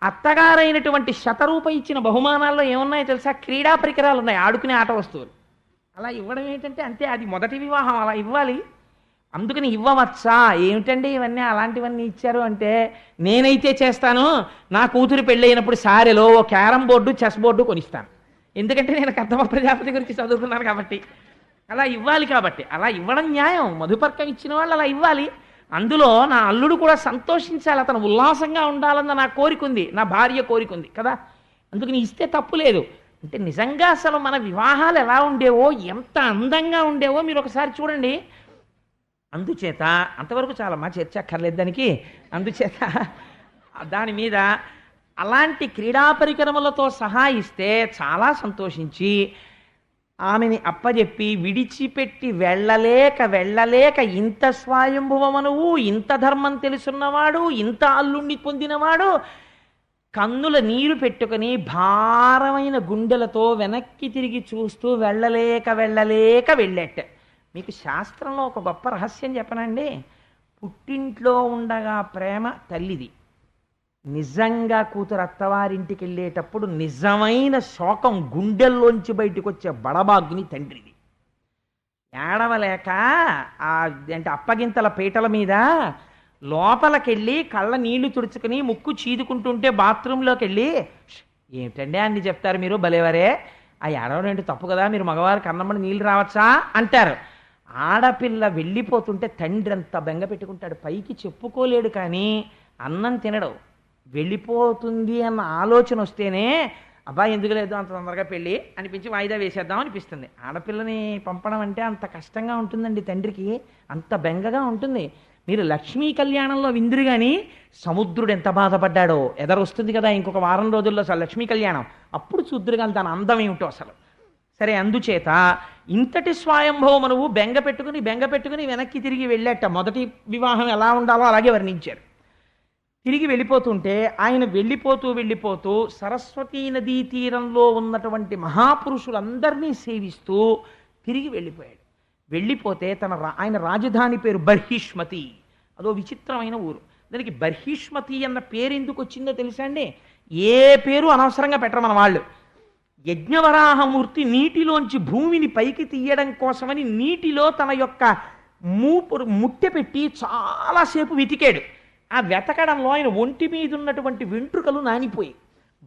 అత్తగారైనటువంటి శతరూప ఇచ్చిన బహుమానాల్లో ఏమున్నాయో తెలుసా? క్రీడా పరికరాలు ఉన్నాయి, ఆడుకునే ఆట వస్తువులు. అలా ఇవ్వడం ఏంటంటే అంతే, అది మొదటి వివాహం, అలా ఇవ్వాలి. అందుకని ఇవ్వవచ్చా ఏమిటండి ఇవన్నీ, అలాంటివన్నీ ఇచ్చారు అంటే నేనైతే చేస్తాను, నా కూతురు పెళ్ళైనప్పుడు సారెలో ఓ క్యారమ్ బోర్డు చెస్ బోర్డు కొనిస్తాను. ఎందుకంటే నేను కర్దమ ప్రజాపతి గురించి చదువుకున్నాను కాబట్టి. అలా ఇవ్వాలి, కాబట్టి అలా ఇవ్వడం న్యాయం. మధుపర్కం ఇచ్చిన వాళ్ళు అలా ఇవ్వాలి. అందులో నా అల్లుడు కూడా సంతోషించాలి, అతను ఉల్లాసంగా ఉండాలన్న నా కోరిక ఉంది, నా భార్య కోరిక ఉంది కదా, అందుకని ఇస్తే తప్పు లేదు. అంటే నిజంగా అసలు మన వివాహాలు ఎలా ఉండేవో, ఎంత అందంగా ఉండేవో మీరు ఒకసారి చూడండి. అందుచేత అంతవరకు చాలమ్మా, చర్చ అక్కర్లేదు దానికి. అందుచేత దాని మీద అలాంటి క్రీడా పరికరములతో సహా ఇస్తే చాలా సంతోషించి ఆమెని అప్పజెప్పి విడిచిపెట్టి వెళ్ళలేక ఇంత స్వయంభువమనువు, ఇంత ధర్మం తెలుసున్నవాడు, ఇంత అల్లుణ్ణి పొందినవాడు కన్నుల నీరు పెట్టుకుని భారమైన గుండెలతో వెనక్కి తిరిగి చూస్తూ వెళ్ళలేక వెళ్ళేట. మీకు శాస్త్రంలో ఒక గొప్ప రహస్యం చెప్పనండి. పుట్టింట్లో ఉండగా ప్రేమ తల్లిది, నిజంగా కూతురు అత్తవారింటికి వెళ్ళేటప్పుడు నిజమైన శోకం గుండెల్లోంచి బయటకు వచ్చే బడబాగ్ని తండ్రిది. ఏడవలేక అంటే అప్పగింతల పీటల మీద లోపలికెళ్ళి కళ్ళ నీళ్లు తుడుచుకుని ముక్కు చీదుకుంటుంటే బాత్రూంలోకి వెళ్ళి, ఏమిటండి అన్ని చెప్తారు మీరు భలేవరే, ఆ ఏడవడం ఏంటి తప్పు కదా, మీరు మగవారు కన్నమ్మని నీళ్ళు రావచ్చా అంటారు. ఆడపిల్ల వెళ్ళిపోతుంటే తండ్రి అంత బెంగ పెట్టుకుంటాడు, పైకి చెప్పుకోలేడు కానీ అన్నం తినడు. వెళ్ళిపోతుంది అన్న ఆలోచన వస్తేనే అబ్బాయి ఎందుకు లేదు అంత తొందరగా పెళ్ళి అనిపించి వాయిదా వేసేద్దాం అనిపిస్తుంది. ఆడపిల్లని పంపడం అంటే అంత కష్టంగా ఉంటుందండి, తండ్రికి అంత బెంగగా ఉంటుంది. మీరు లక్ష్మీ కళ్యాణంలో విందురు కానీ సముద్రుడు ఎంత బాధపడ్డాడో ఎదరొస్తుంది కదా ఇంకొక వారం రోజుల్లో అసలు లక్ష్మీ కళ్యాణం, అప్పుడు చూద్దురు కానీ దాని అందం ఏమిటో అసలు. సరే, అందుచేత ఇంతటి స్వయంభవమనువు బెంగ పెట్టుకుని వెనక్కి తిరిగి వెళ్ళేట. మొదటి వివాహం ఎలా ఉండాలో అలాగే వర్ణించారు. తిరిగి వెళ్ళిపోతుంటే ఆయన వెళ్ళిపోతూ సరస్వతీ నదీ తీరంలో ఉన్నటువంటి మహాపురుషులందరినీ సేవిస్తూ తిరిగి వెళ్ళిపోయాడు. వెళ్ళిపోతే ఆయన రాజధాని పేరు బర్హిష్మతి, అదో విచిత్రమైన ఊరు. దానికి బర్హిష్మతి అన్న పేరు ఎందుకు వచ్చిందో తెలుసా అండి? ఏ పేరు అనవసరంగా పెట్టరు మన వాళ్ళు. యజ్ఞవరాహమూర్తి నీటిలోంచి భూమిని పైకి తీయడం కోసమని నీటిలో తన యొక్క ముట్టె పెట్టి చాలాసేపు వెతికాడు. ఆ వెతకడంలో ఆయన ఒంటి మీద ఉన్నటువంటి వెంట్రుకలు నానిపోయి,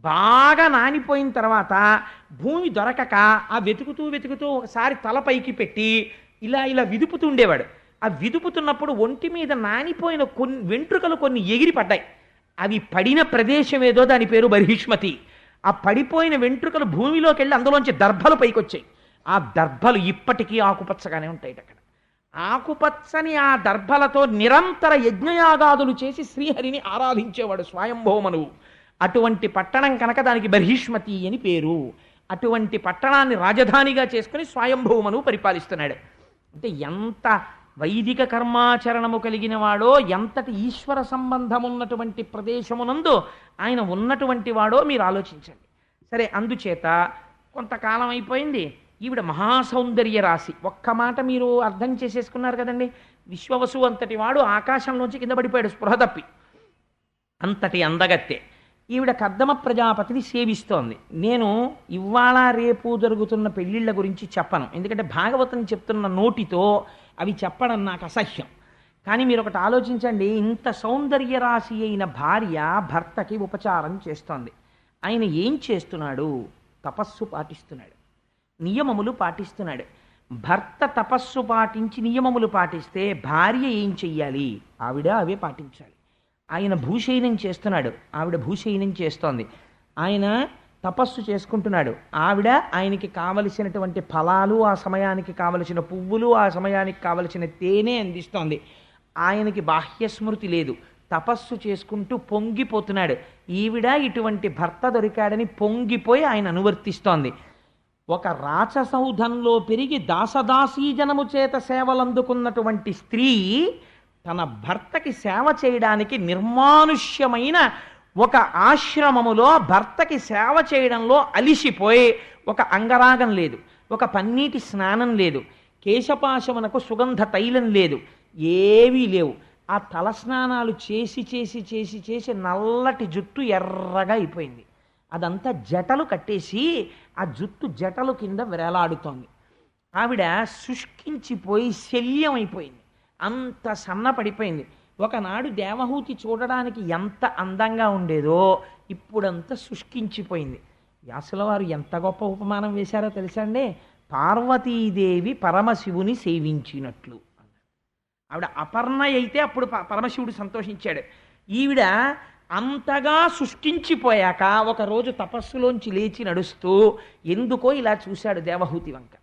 బాగా నానిపోయిన తర్వాత భూమి దొరకక ఆ వెతుకుతూ ఒకసారి తల పైకి పెట్టి ఇలా విదుపుతుండేవాడు. ఆ విదుపుతున్నప్పుడు ఒంటి మీద నానిపోయిన వెంట్రుకలు కొన్ని ఎగిరి పడ్డాయి. అవి పడిన ప్రదేశం ఏదో దాని పేరు బర్హిష్మతి. ఆ పడిపోయిన వెంట్రుకలు భూమిలోకి వెళ్ళి అందులోంచి దర్భలు పైకి వచ్చాయి. ఆ దర్భలు ఇప్పటికీ ఆకుపచ్చగానే ఉంటాయి అక్కడ. ఆకుపచ్చని ఆ దర్భలతో నిరంతర యజ్ఞయాగాదులు చేసి శ్రీహరిని ఆరాధించేవాడు స్వయంభవమనువు. అటువంటి పట్టణం కనుక దానికి బర్హిష్మతి అని పేరు. అటువంటి పట్టణాన్ని రాజధానిగా చేసుకుని స్వయంభవమనువు పరిపాలిస్తున్నాడు. అంటే ఎంత వైదిక కర్మాచరణము కలిగిన వాడో, ఎంతటి ఈశ్వర సంబంధం ఉన్నటువంటి ప్రదేశమునందు ఆయన ఉన్నటువంటి వాడో మీరు ఆలోచించండి. సరే, అందుచేత కొంతకాలం అయిపోయింది. ఈవిడ మహాసౌందర్య రాశి. ఒక్క మాట మీరు అర్థం చేసేసుకున్నారు కదండి. విశ్వవసు అంతటి వాడు ఆకాశంలోంచి కింద పడిపోయాడు స్పృహ తప్పి. అంతటి అందగత్తె ఈవిడ కర్దమ ప్రజాపతిని సేవిస్తోంది. నేను ఇవాళ రేపు జరుగుతున్న పెళ్ళిళ్ళ గురించి చెప్పను, ఎందుకంటే భాగవతం చెప్తున్న నోటితో అవి చెప్పడం నాకు అసహ్యం. కానీ మీరు ఒకటి ఆలోచించండి, ఇంత సౌందర్య రాశి అయిన భార్య భర్తకి ఉపచారం చేస్తోంది. ఆయన ఏం చేస్తున్నాడు? తపస్సు పాటిస్తున్నాడు, నియమములు పాటిస్తున్నాడు. భర్త తపస్సు పాటించి నియమములు పాటిస్తే భార్య ఏం చెయ్యాలి? ఆవిడ అవే పాటించాలి. ఆయన భూశయనం చేస్తున్నాడు, ఆవిడ భూశయనం చేస్తోంది. ఆయన తపస్సు చేసుకుంటున్నాడు, ఆవిడ ఆయనకి కావలసినటువంటి ఫలాలు, ఆ సమయానికి కావలసిన పువ్వులు, ఆ సమయానికి కావలసిన తేనె అందిస్తోంది. ఆయనకి బాహ్యస్మృతి లేదు, తపస్సు చేసుకుంటూ పొంగిపోతున్నాడు. ఈవిడ ఇటువంటి భర్త దొరికాడని పొంగిపోయి ఆయన అనువర్తిస్తోంది. ఒక రాచసౌధంలో పెరిగి దాసదాసీజనము చేత సేవలందుకున్నటువంటి స్త్రీ తన భర్తకి సేవ చేయడానికి నిర్మానుష్యమైన ఒక ఆశ్రమములో భర్తకి సేవ చేయడంలో అలిసిపోయి, ఒక అంగరాగం లేదు, ఒక పన్నీటి స్నానం లేదు, కేశపాశమునకు సుగంధ తైలం లేదు, ఏవీ లేవు. ఆ తలస్నానాలు చేసి చేసి చేసి చేసి నల్లటి జుట్టు ఎర్రగా అయిపోయింది. అదంతా జటలు కట్టేసి ఆ జుట్టు జటలు కింద వేలాడుతోంది. ఆవిడ శుష్కించిపోయి శల్యం అయిపోయింది, అంత సన్నపడిపోయింది. ఒకనాడు దేవహూతి చూడడానికి ఎంత అందంగా ఉండేదో ఇప్పుడంతా శుష్కించిపోయింది. వ్యాసుల వారు ఎంత గొప్ప ఉపమానం వేశారో తెలుసా అండి? పార్వతీదేవి పరమశివుని సేవించినట్లు. ఆవిడ అపర్ణ అయితే అప్పుడు పరమశివుడు సంతోషించాడు. ఈవిడ అంతగా సృష్టించిపోయాక ఒకరోజు తపస్సులోంచి లేచి నడుస్తూ ఎందుకో ఇలా చూశాడు దేవహూతి వంక.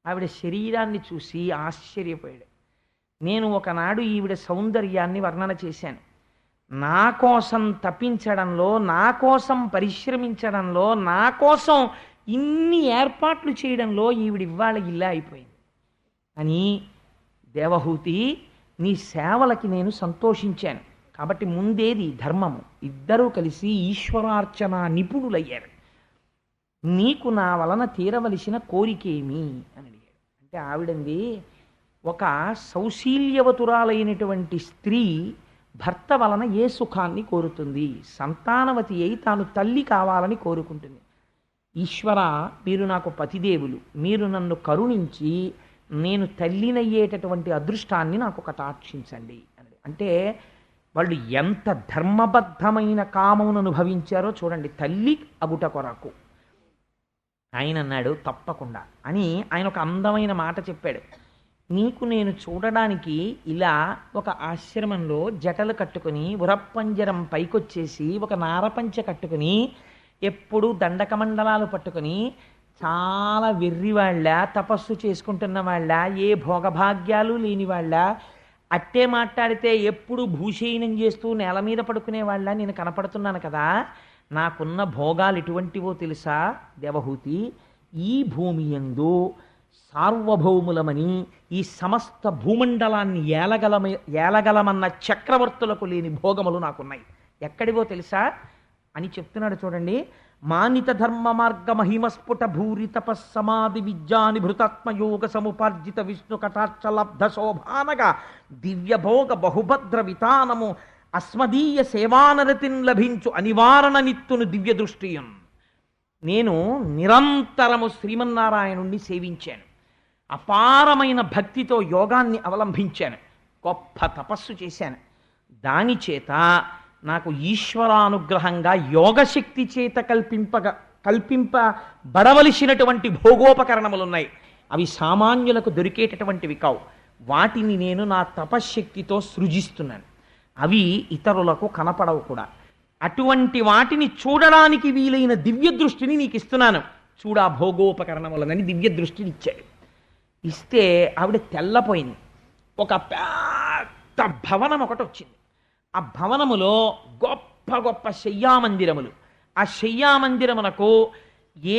ఆవిడ శరీరాన్ని చూసి ఆశ్చర్యపోయాడు. నేను ఒకనాడు ఈవిడ సౌందర్యాన్ని వర్ణన చేశాను. నా కోసం తప్పించడంలో, నా కోసం పరిశ్రమించడంలో, నా కోసం ఇన్ని ఏర్పాట్లు చేయడంలో ఈవిడ ఇవాళ ఇలా అయిపోయింది అని, దేవహూతి నీ సేవలకి నేను సంతోషించాను కాబట్టి ముందేది ధర్మము. ఇద్దరూ కలిసి ఈశ్వరార్చన నిపుణులయ్యారు. నీకు నా వలన తీరవలసిన కోరికేమి అని అడిగాడు. అంటే ఆవిడంది, ఒక సౌశీల్యవతురాలైనటువంటి స్త్రీ భర్త వలన ఏ సుఖాన్ని కోరుతుంది? సంతానవతి అయి తాను తల్లి కావాలని కోరుకుంటుంది. ఈశ్వర, మీరు నాకు పతిదేవులు, మీరు నన్ను కరుణించి నేను తల్లినయ్యేటటువంటి అదృష్టాన్ని నాకు కటాక్షించండి అని. అంటే వాళ్ళు ఎంత ధర్మబద్ధమైన కామమును అనుభవించారో చూడండి, తల్లి అగుట కొరకు. ఆయన అన్నాడు తప్పకుండా అని. ఆయన ఒక అందమైన మాట చెప్పాడు. నీకు నేను చూడడానికి ఇలా ఒక ఆశ్రమంలో జటలు కట్టుకుని ఉరప్పంజరం పైకొచ్చేసి ఒక నారపంచ కట్టుకుని ఎప్పుడు దండకమండలాలు పట్టుకుని చాలా వెర్రివాళ్ళ, తపస్సు చేసుకుంటున్న వాళ్ళ, ఏ భోగభాగ్యాలు లేని వాళ్ళ, అట్టే మాట్లాడితే ఎప్పుడు భూషయనం చేస్తూ నేల మీద పడుకునే వాళ్ళ నేను కనపడుతున్నాను కదా. నాకున్న భోగాలు ఎటువంటివో తెలుసా దేవహూతి? ఈ భూమి యందు సార్వభౌములమని ఈ సమస్త భూమండలాన్ని ఏలగలమన్న చక్రవర్తులకు లేని భోగములు నాకున్నాయి. ఎక్కడివో తెలుసా అని చెప్తున్నాడు చూడండి. మానిత ధర్మ మార్గ మహిమస్ఫుట భూరి తపస్సమాధి విద్యాని భృతాత్మయోగ సముపార్జిత విష్ణు కటాక్షలబ్ధ శోభానగా దివ్యభోగ బహుభద్ర వితానము అస్మదీయ సేవానరతిన్ లభించు అనివారణ నిత్తును దివ్య దృష్టియం. నేను నిరంతరము శ్రీమన్నారాయణుణ్ణి సేవించాను, అపారమైన భక్తితో యోగాన్ని అవలంబించాను, గొప్ప తపస్సు చేశాను. దాని చేత నాకు ఈశ్వరానుగ్రహంగా యోగశక్తి చేత కల్పింపబడవలసినటువంటి భోగోపకరణములున్నాయి. అవి సామాన్యులకు దొరికేటటువంటివి కావు. వాటిని నేను నా తపశ్శక్తితో సృజిస్తున్నాను. అవి ఇతరులకు కనపడవు కూడా. అటువంటి వాటిని చూడడానికి వీలైన దివ్య దృష్టిని నీకు ఇస్తున్నాను, చూడా భోగోపకరణములనని దివ్య దృష్టిని ఇచ్చాడు. ఇస్తే ఆవిడ తెల్లపోయింది. ఒక పెద్ద భవనం ఒకటి వచ్చింది. ఆ భవనములో గొప్ప గొప్ప శయ్యామందిరములు. ఆ శయ్యామందిరమునకు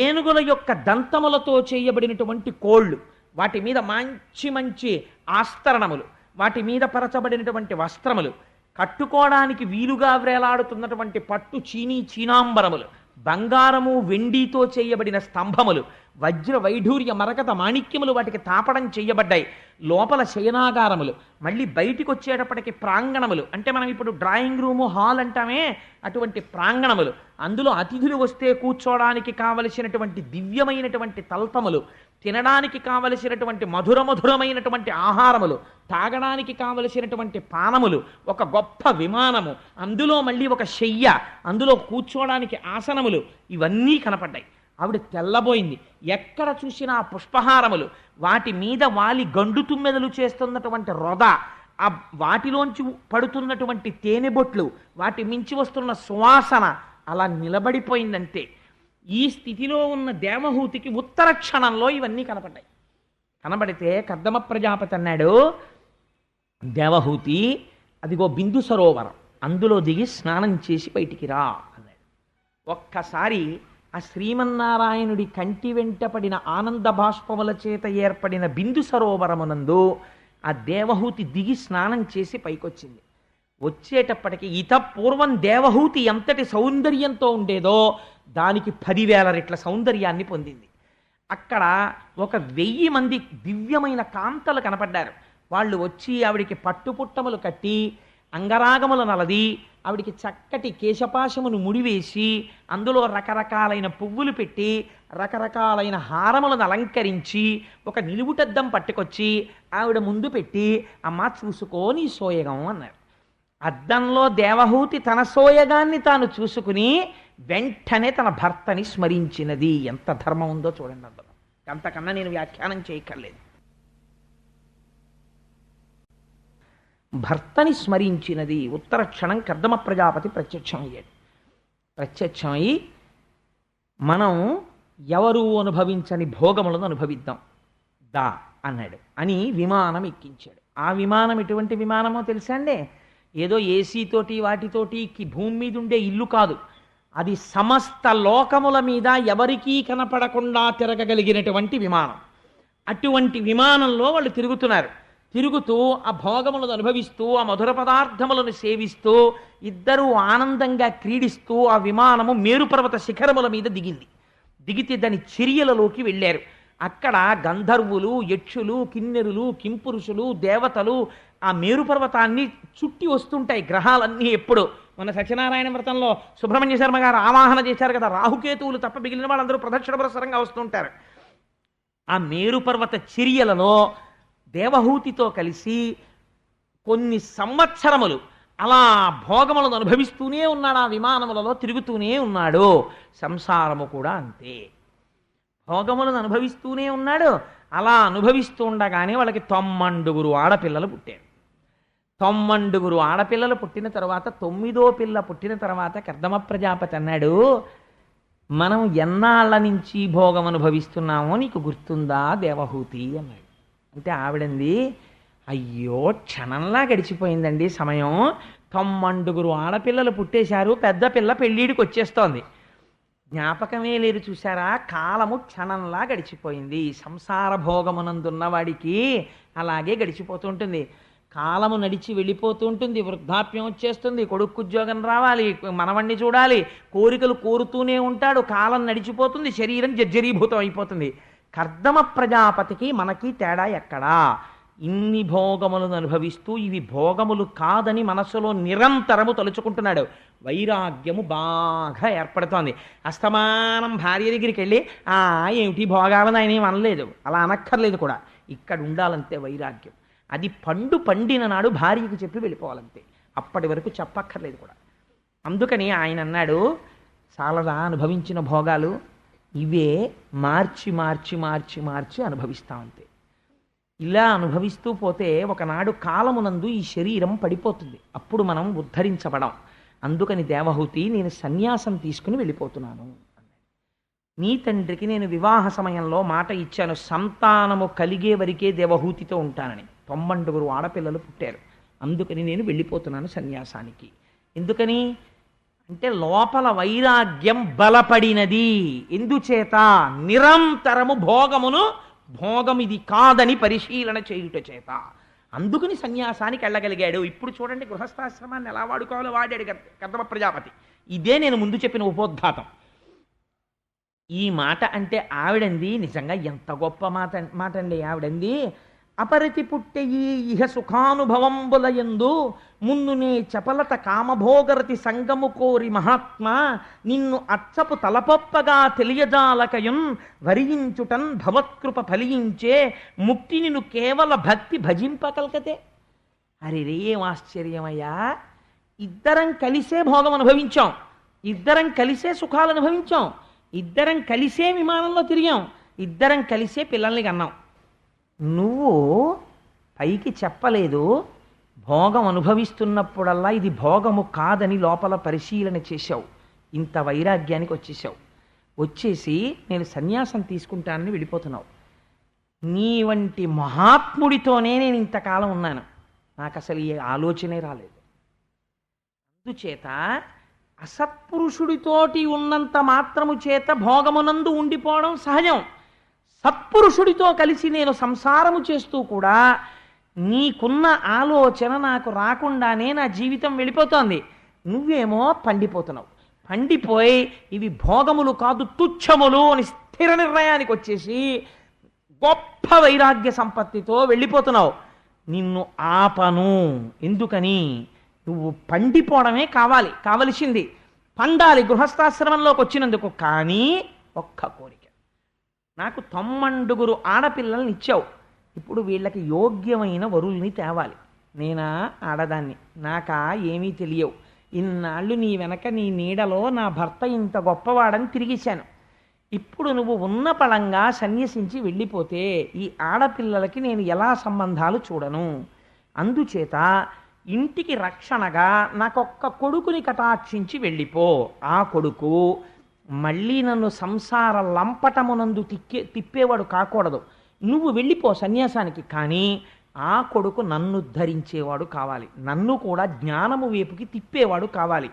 ఏనుగుల యొక్క దంతములతో చేయబడినటువంటి కోళ్ళు, వాటి మీద మంచి మంచి ఆస్తరణములు, వాటి మీద పరచబడినటువంటి వస్త్రములు, కట్టుకోవడానికి వీలుగా వ్రేలాడుతున్నటువంటి పట్టు చీనాంబరములు, బంగారము వెండితో చేయబడిన స్తంభములు, వజ్ర వైఢూర్య మరకత మాణిక్యములు వాటికి తాపడం చేయబడ్డాయి. లోపల శయనాగారములు, మళ్ళీ బయటికి వచ్చేటప్పటికి ప్రాంగణములు. అంటే మనం ఇప్పుడు డ్రాయింగ్ రూము, హాల్ అంటామే, అటువంటి ప్రాంగణములు. అందులో అతిథులు వస్తే కూర్చోవడానికి కావలసినటువంటి దివ్యమైనటువంటి తల్పములు, తినడానికి కావలసినటువంటి మధురమైనటువంటి ఆహారములు, తాగడానికి కావలసినటువంటి పానములు, ఒక గొప్ప విమానము, అందులో మళ్ళీ ఒక శయ్య, అందులో కూర్చోవడానికి ఆసనములు, ఇవన్నీ కనపడ్డాయి. ఆవిడ తెల్లబోయింది. ఎక్కడ చూసినా పుష్పహారములు, వాటి మీద వాలి గండు తుమ్మెదలు చేస్తున్నటువంటి రొద, ఆ వాటిలోంచి పడుతున్నటువంటి తేనెబొట్లు, వాటి మించి వస్తున్న సువాసన అలా నిలబడిపోయిందంటే. ఈ స్థితిలో ఉన్న దేవహూతికి ఉత్తర క్షణంలో ఇవన్నీ కనపడ్డాయి. కనబడితే కర్దమ ప్రజాపతి అన్నాడు, దేవహూతి, అదిగో బిందు సరోవరం, అందులో దిగి స్నానం చేసి బయటికి రా అన్నాడు. ఒక్కసారి ఆ శ్రీమన్నారాయణుడి కంటి వెంట పడిన ఆనంద బాష్పముల చేత ఏర్పడిన బిందు సరోవరమునందు ఆ దేవహూతి దిగి స్నానం చేసి పైకొచ్చింది. వచ్చేటప్పటికి పూర్వం దేవహూతి ఎంతటి సౌందర్యంతో ఉండేదో దానికి 10,000 రెట్ల సౌందర్యాన్ని పొందింది. అక్కడ 1,000 మంది దివ్యమైన కాంతలు కనపడ్డారు. వాళ్ళు వచ్చి ఆవిడికి పట్టుపుట్టములు కట్టి అంగరాగములు నలది ఆవిడికి చక్కటి కేశపాశమును ముడివేసి అందులో రకరకాలైన పువ్వులు పెట్టి రకరకాలైన హారములను అలంకరించి ఒక నిలువుటద్దం పట్టుకొచ్చి ఆవిడ ముందు పెట్టి అమ్మ చూసుకోని సోయగం అన్నారు. అద్దంలో దేవహూతి తన సోయగాన్ని తాను చూసుకుని వెంటనే తన భర్తని స్మరించినది. ఎంత ధర్మం ఉందో చూడండి అందులో. అంతకన్నా నేను వ్యాఖ్యానం చేయక్కర్లేదు. భర్తని స్మరించినది. ఉత్తర క్షణం కర్దమ ప్రజాపతి ప్రత్యక్షమయ్యాడు. ప్రత్యక్షమై మనం ఎవరు అనుభవించని భోగములను అనుభవిద్దాం దా అన్నాడు అని విమానం ఎక్కించాడు. ఆ విమానం ఎటువంటి విమానమో తెలుసా అండి? ఏదో ఏసీతోటి వాటితోటి భూమి మీద ఉండే ఇల్లు కాదు. అది సమస్త లోకముల మీద ఎవరికీ కనపడకుండా తిరగగలిగినటువంటి విమానం. అటువంటి విమానంలో వాళ్ళు తిరుగుతున్నారు. తిరుగుతూ ఆ భోగములను అనుభవిస్తూ ఆ మధుర పదార్థములను సేవిస్తూ ఇద్దరూ ఆనందంగా క్రీడిస్తూ ఆ విమానము మేరుపర్వత శిఖరముల మీద దిగింది. దిగితే దాని చర్యలలోకి వెళ్ళారు. అక్కడ గంధర్వులు, యక్షులు, కిన్నెరులు, కింపురుషులు, దేవతలు ఆ మేరుపర్వతాన్ని చుట్టి వస్తుంటాయి. గ్రహాలన్నీ ఎప్పుడు మన సత్యనారాయణ వ్రతంలో సుబ్రహ్మణ్య శర్మ గారు ఆవాహన చేశారు కదా, రాహుకేతువులు తప్ప మిగిలిన వాళ్ళందరూ ప్రదక్షిణ పురస్సరంగా వస్తుంటారు. ఆ మేరుపర్వత చర్యలలో దేవహూతితో కలిసి కొన్ని సంవత్సరములు అలా భోగములను అనుభవిస్తూనే ఉన్నాడు. ఆ విమానములలో తిరుగుతూనే ఉన్నాడు. సంసారము కూడా అంతే, భోగములను అనుభవిస్తూనే ఉన్నాడు. అలా అనుభవిస్తూ ఉండగానే వాళ్ళకి 90 ఆడపిల్లలు పుట్టారు. 90 ఆడపిల్లలు పుట్టిన తర్వాత 9వ పిల్ల పుట్టిన తర్వాత కర్దమ ప్రజాపతి అన్నాడు, మనం ఎన్నాళ్ళ నుంచి భోగం అనుభవిస్తున్నామో నీకు గుర్తుందా దేవహూతి అన్నాడు. అంటే ఆవిడంది, అయ్యో క్షణంలా గడిచిపోయిందండి సమయం. 90 ఆడపిల్లలు పుట్టేశారు, పెద్ద పిల్ల పెళ్ళిడికి వచ్చేస్తోంది, జ్ఞాపకమే లేదు చూసారా, కాలము క్షణంలా గడిచిపోయింది. సంసార భోగమునందున్నవాడికి అలాగే గడిచిపోతుంటుంది. కాలము నడిచి వెళ్ళిపోతూ ఉంటుంది. వృద్ధాప్యం వచ్చేస్తుంది, కొడుకు ఉద్యోగం రావాలి, మనవణ్ణి చూడాలి, కోరికలు కోరుతూనే ఉంటాడు. కాలం నడిచిపోతుంది, శరీరం జర్జరీభూతం అయిపోతుంది. కర్దమ ప్రజాపతికి మనకి తేడా ఎక్కడా? ఇన్ని భోగములను అనుభవిస్తూ ఇవి భోగములు కాదని మనసులో నిరంతరము తలుచుకుంటున్నాడు. వైరాగ్యము బాగా ఏర్పడుతోంది. అస్తమానం భార్య దగ్గరికి వెళ్ళి ఏమిటి భోగాలని ఆయన ఏం అనలేదు, అలా అనక్కర్లేదు కూడా. ఇక్కడ ఉండాలంతే వైరాగ్యం. అది పండిన నాడు భార్యకు చెప్పి వెళ్ళిపోవాలంతే, అప్పటి వరకు చెప్పక్కర్లేదు కూడా. అందుకని ఆయన అన్నాడు, చాలదా అనుభవించిన భోగాలు, ఇవే మార్చి మార్చి మార్చి మార్చి అనుభవిస్తామంతే. ఇలా అనుభవిస్తూ పోతే ఒకనాడు కాలమునందు ఈ శరీరం పడిపోతుంది, అప్పుడు మనం ఉద్ధరించబడం. అందుకని దేవహూతి, నేను సన్యాసం తీసుకుని వెళ్ళిపోతున్నాను అన్నాడు. నీ తండ్రికి నేను వివాహ సమయంలో మాట ఇచ్చాను, సంతానము కలిగే వరకే దేవహూతితో ఉంటానని. 90 ఆడపిల్లలు పుట్టారు. అందుకని నేను వెళ్ళిపోతున్నాను సన్యాసానికి. ఎందుకని అంటే లోపల వైరాగ్యం బలపడినది. ఎందుచేత? నిరంతరము భోగం ఇది కాదని పరిశీలన చేయుట చేత. అందుకని సన్యాసానికి వెళ్ళగలిగాడు. ఇప్పుడు చూడండి గృహస్థాశ్రమాన్ని ఎలా వాడుకోవాలో వాడాడు కర్దమ ప్రజాపతి. ఇదే నేను ముందు చెప్పిన ఉపోద్ఘాతం. ఈ మాట అంటే ఆవిడంది నిజంగా ఎంత గొప్ప మాట అండి. ఆవిడంది, అపరతి పుట్టెయి ఇహ సుఖానుభవంబులయందు మున్నునే చపలత కామభోగరతి సంగము కోరి మహాత్మా నిన్ను అచ్చపు తలపొప్పగా తెలియజాలకయున్ వరించుటన్ భవత్కృప ఫలించే ముక్తి నిన్ను కేవల భక్తి భజింపకల్కతే. అరే ఏం ఆశ్చర్యమయ్యా! ఇద్దరం కలిసే భోగం అనుభవించాం, ఇద్దరం కలిసే సుఖాలు అనుభవించాం, ఇద్దరం కలిసే విమానంలో తిరిగాం, ఇద్దరం కలిసే పిల్లల్ని కన్నాం. నువ్వు పైకి చెప్పలేదు, భోగం అనుభవిస్తున్నప్పుడల్లా ఇది భోగము కాదని లోపల పరిశీలన చేశావు. ఇంత వైరాగ్యానికి వచ్చేసావు. వచ్చేసి నేను సన్యాసం తీసుకుంటానని వెళ్ళిపోతున్నావు. నీ వంటి మహాత్ముడితోనే నేను ఇంతకాలం ఉన్నాను. నాకు అసలు ఈ ఆలోచనే రాలేదు. అందుచేత అసత్పురుషుడితోటి ఉన్నంత మాత్రము చేత భోగమునందు ఉండిపోవడం సహజం. సత్పురుషుడితో కలిసి నేను సంసారము చేస్తూ కూడా నీకున్న ఆలోచన నాకు రాకుండానే నా జీవితం వెళ్ళిపోతోంది. నువ్వేమో పండిపోతున్నావు. పండిపోయి ఇవి భోగములు కాదు తుచ్చములు అని స్థిర నిర్ణయానికి వచ్చేసి గొప్ప వైరాగ్య సంపత్తితో వెళ్ళిపోతున్నావు. నిన్ను ఆపను. ఎందుకని? నువ్వు పండిపోవడమే కావలసింది. పండాలి గృహస్థాశ్రమంలోకి వచ్చినందుకు. కానీ ఒక్క కోరిక, నాకు 90 ఆడపిల్లల్ని ఇచ్చావు, ఇప్పుడు వీళ్ళకి యోగ్యమైన వరుల్ని తేవాలి. నేనా ఆడదాన్ని, నాకా ఏమీ తెలియవు. ఇన్నాళ్ళు నీ వెనక నీ నీడలో నా భర్త ఇంత గొప్పవాడని తిరిగిశాను. ఇప్పుడు నువ్వు ఉన్న పళంగా సన్యసించి వెళ్ళిపోతే ఈ ఆడపిల్లలకి నేను ఎలా సంబంధాలు చూడను? అందుచేత ఇంటికి రక్షణగా నాకొక్క కొడుకుని కటాక్షించి వెళ్ళిపో. ఆ కొడుకు మళ్ళీ నన్ను సంసార లంపటమునందు తిప్పేవాడు కాకూడదు. నువ్వు వెళ్ళిపో సన్యాసానికి, కానీ ఆ కొడుకు నన్ను ధరించేవాడు కావాలి, నన్ను కూడా జ్ఞానము వైపుకి తిప్పేవాడు కావాలి.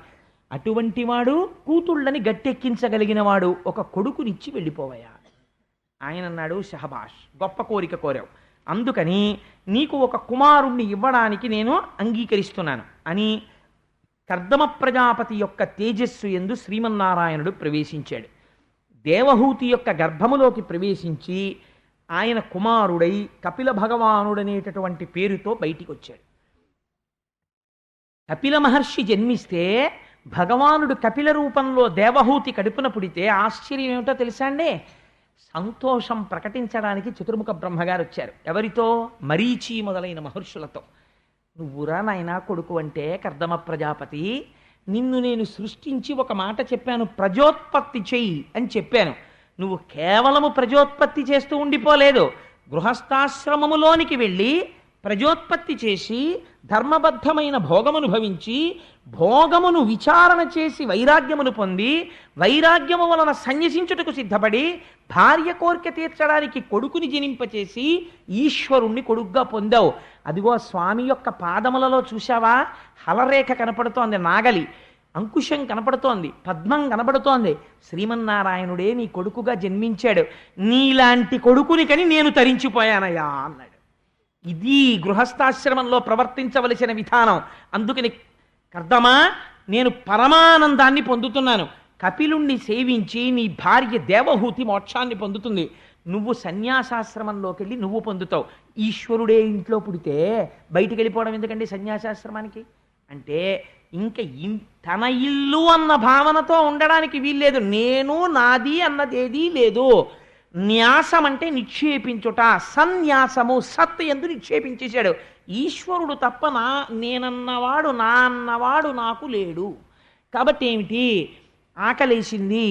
అటువంటి వాడు కూతుళ్ళని గట్టెక్కించగలిగిన వాడు ఒక కొడుకునిచ్చి వెళ్ళిపోవయా. ఆయన అన్నాడు, షహబాష్, గొప్ప కోరిక కోరావు, అందుకని నీకు ఒక కుమారుణ్ణి ఇవ్వడానికి నేను అంగీకరిస్తున్నాను అని కర్దమ ప్రజాపతి యొక్క తేజస్సు యందు శ్రీమన్నారాయణుడు ప్రవేశించాడు. దేవహూతి యొక్క గర్భములోకి ప్రవేశించి ఆయన కుమారుడై కపిల భగవానుడనేటటువంటి పేరుతో బయటికి వచ్చాడు. కపిల మహర్షి జన్మిస్తే భగవానుడు కపిల రూపంలో దేవహూతి కడుపున పుడితే ఆశ్చర్యం ఏమిటో తెలుసా అండి? సంతోషం ప్రకటించడానికి చతుర్ముఖ బ్రహ్మగారు వచ్చారు. ఎవరితో? మరీచి మొదలైన మహర్షులతో. నువ్వురా నాయనా కొడుకు అంటే కర్దమ ప్రజాపతి, నిన్ను నేను సృష్టించి ఒక మాట చెప్పాను, ప్రజోత్పత్తి చెయ్యి అని చెప్పాను. నువ్వు కేవలము ప్రజోత్పత్తి చేస్తూ ఉండిపోలేదు, గృహస్థాశ్రమములోనికి వెళ్ళి ప్రజోత్పత్తి చేసి ధర్మబద్ధమైన భోగమును భవించి భోగమును విచారణ చేసి వైరాగ్యమును పొంది వైరాగ్యము వలన సన్యసించుటకు సిద్ధపడి భార్య కోరిక తీర్చడానికి కొడుకుని జనింపచేసి ఈశ్వరుణ్ణి కొడుగ్గా పొందావు. అదిగో స్వామి యొక్క పాదములలో చూశావా? హలరేఖ కనపడుతోంది, నాగలి అంకుశం కనపడుతోంది, పద్మం కనపడుతోంది. శ్రీమన్నారాయణుడే నీ కొడుకుగా జన్మించాడు. నీలాంటి కొడుకుని కని నేను తరించిపోయానయ్యా అన్నాడు. ఇది గృహస్థాశ్రమంలో ప్రవర్తించవలసిన విధానం. అందుకని కర్దమా, నేను పరమానందాన్ని పొందుతున్నాను. కపిలుణ్ణి సేవించి నీ భార్య దేవహూతి మోక్షాన్ని పొందుతుంది. నువ్వు సన్యాసాశ్రమంలోకి వెళ్ళి నువ్వు పొందుతావు. ఈశ్వరుడే ఇంట్లో పుడితే బయటికి వెళ్ళిపోవడం ఎందుకండి సన్యాసాశ్రమానికి? అంటే ఇంకా తన ఇల్లు అన్న భావనతో ఉండడానికి వీల్లేదు. నేను నాది అన్నదేదీ లేదు. న్యాసం అంటే నిక్షేపించుట, సన్యాసము, సత్ ఎందు నిక్షేపించేశాడు. ఈశ్వరుడు తప్ప నేనన్నవాడు నా అన్నవాడు నాకు లేడు. కాబట్టి ఏమిటి? ఆకలేసింది,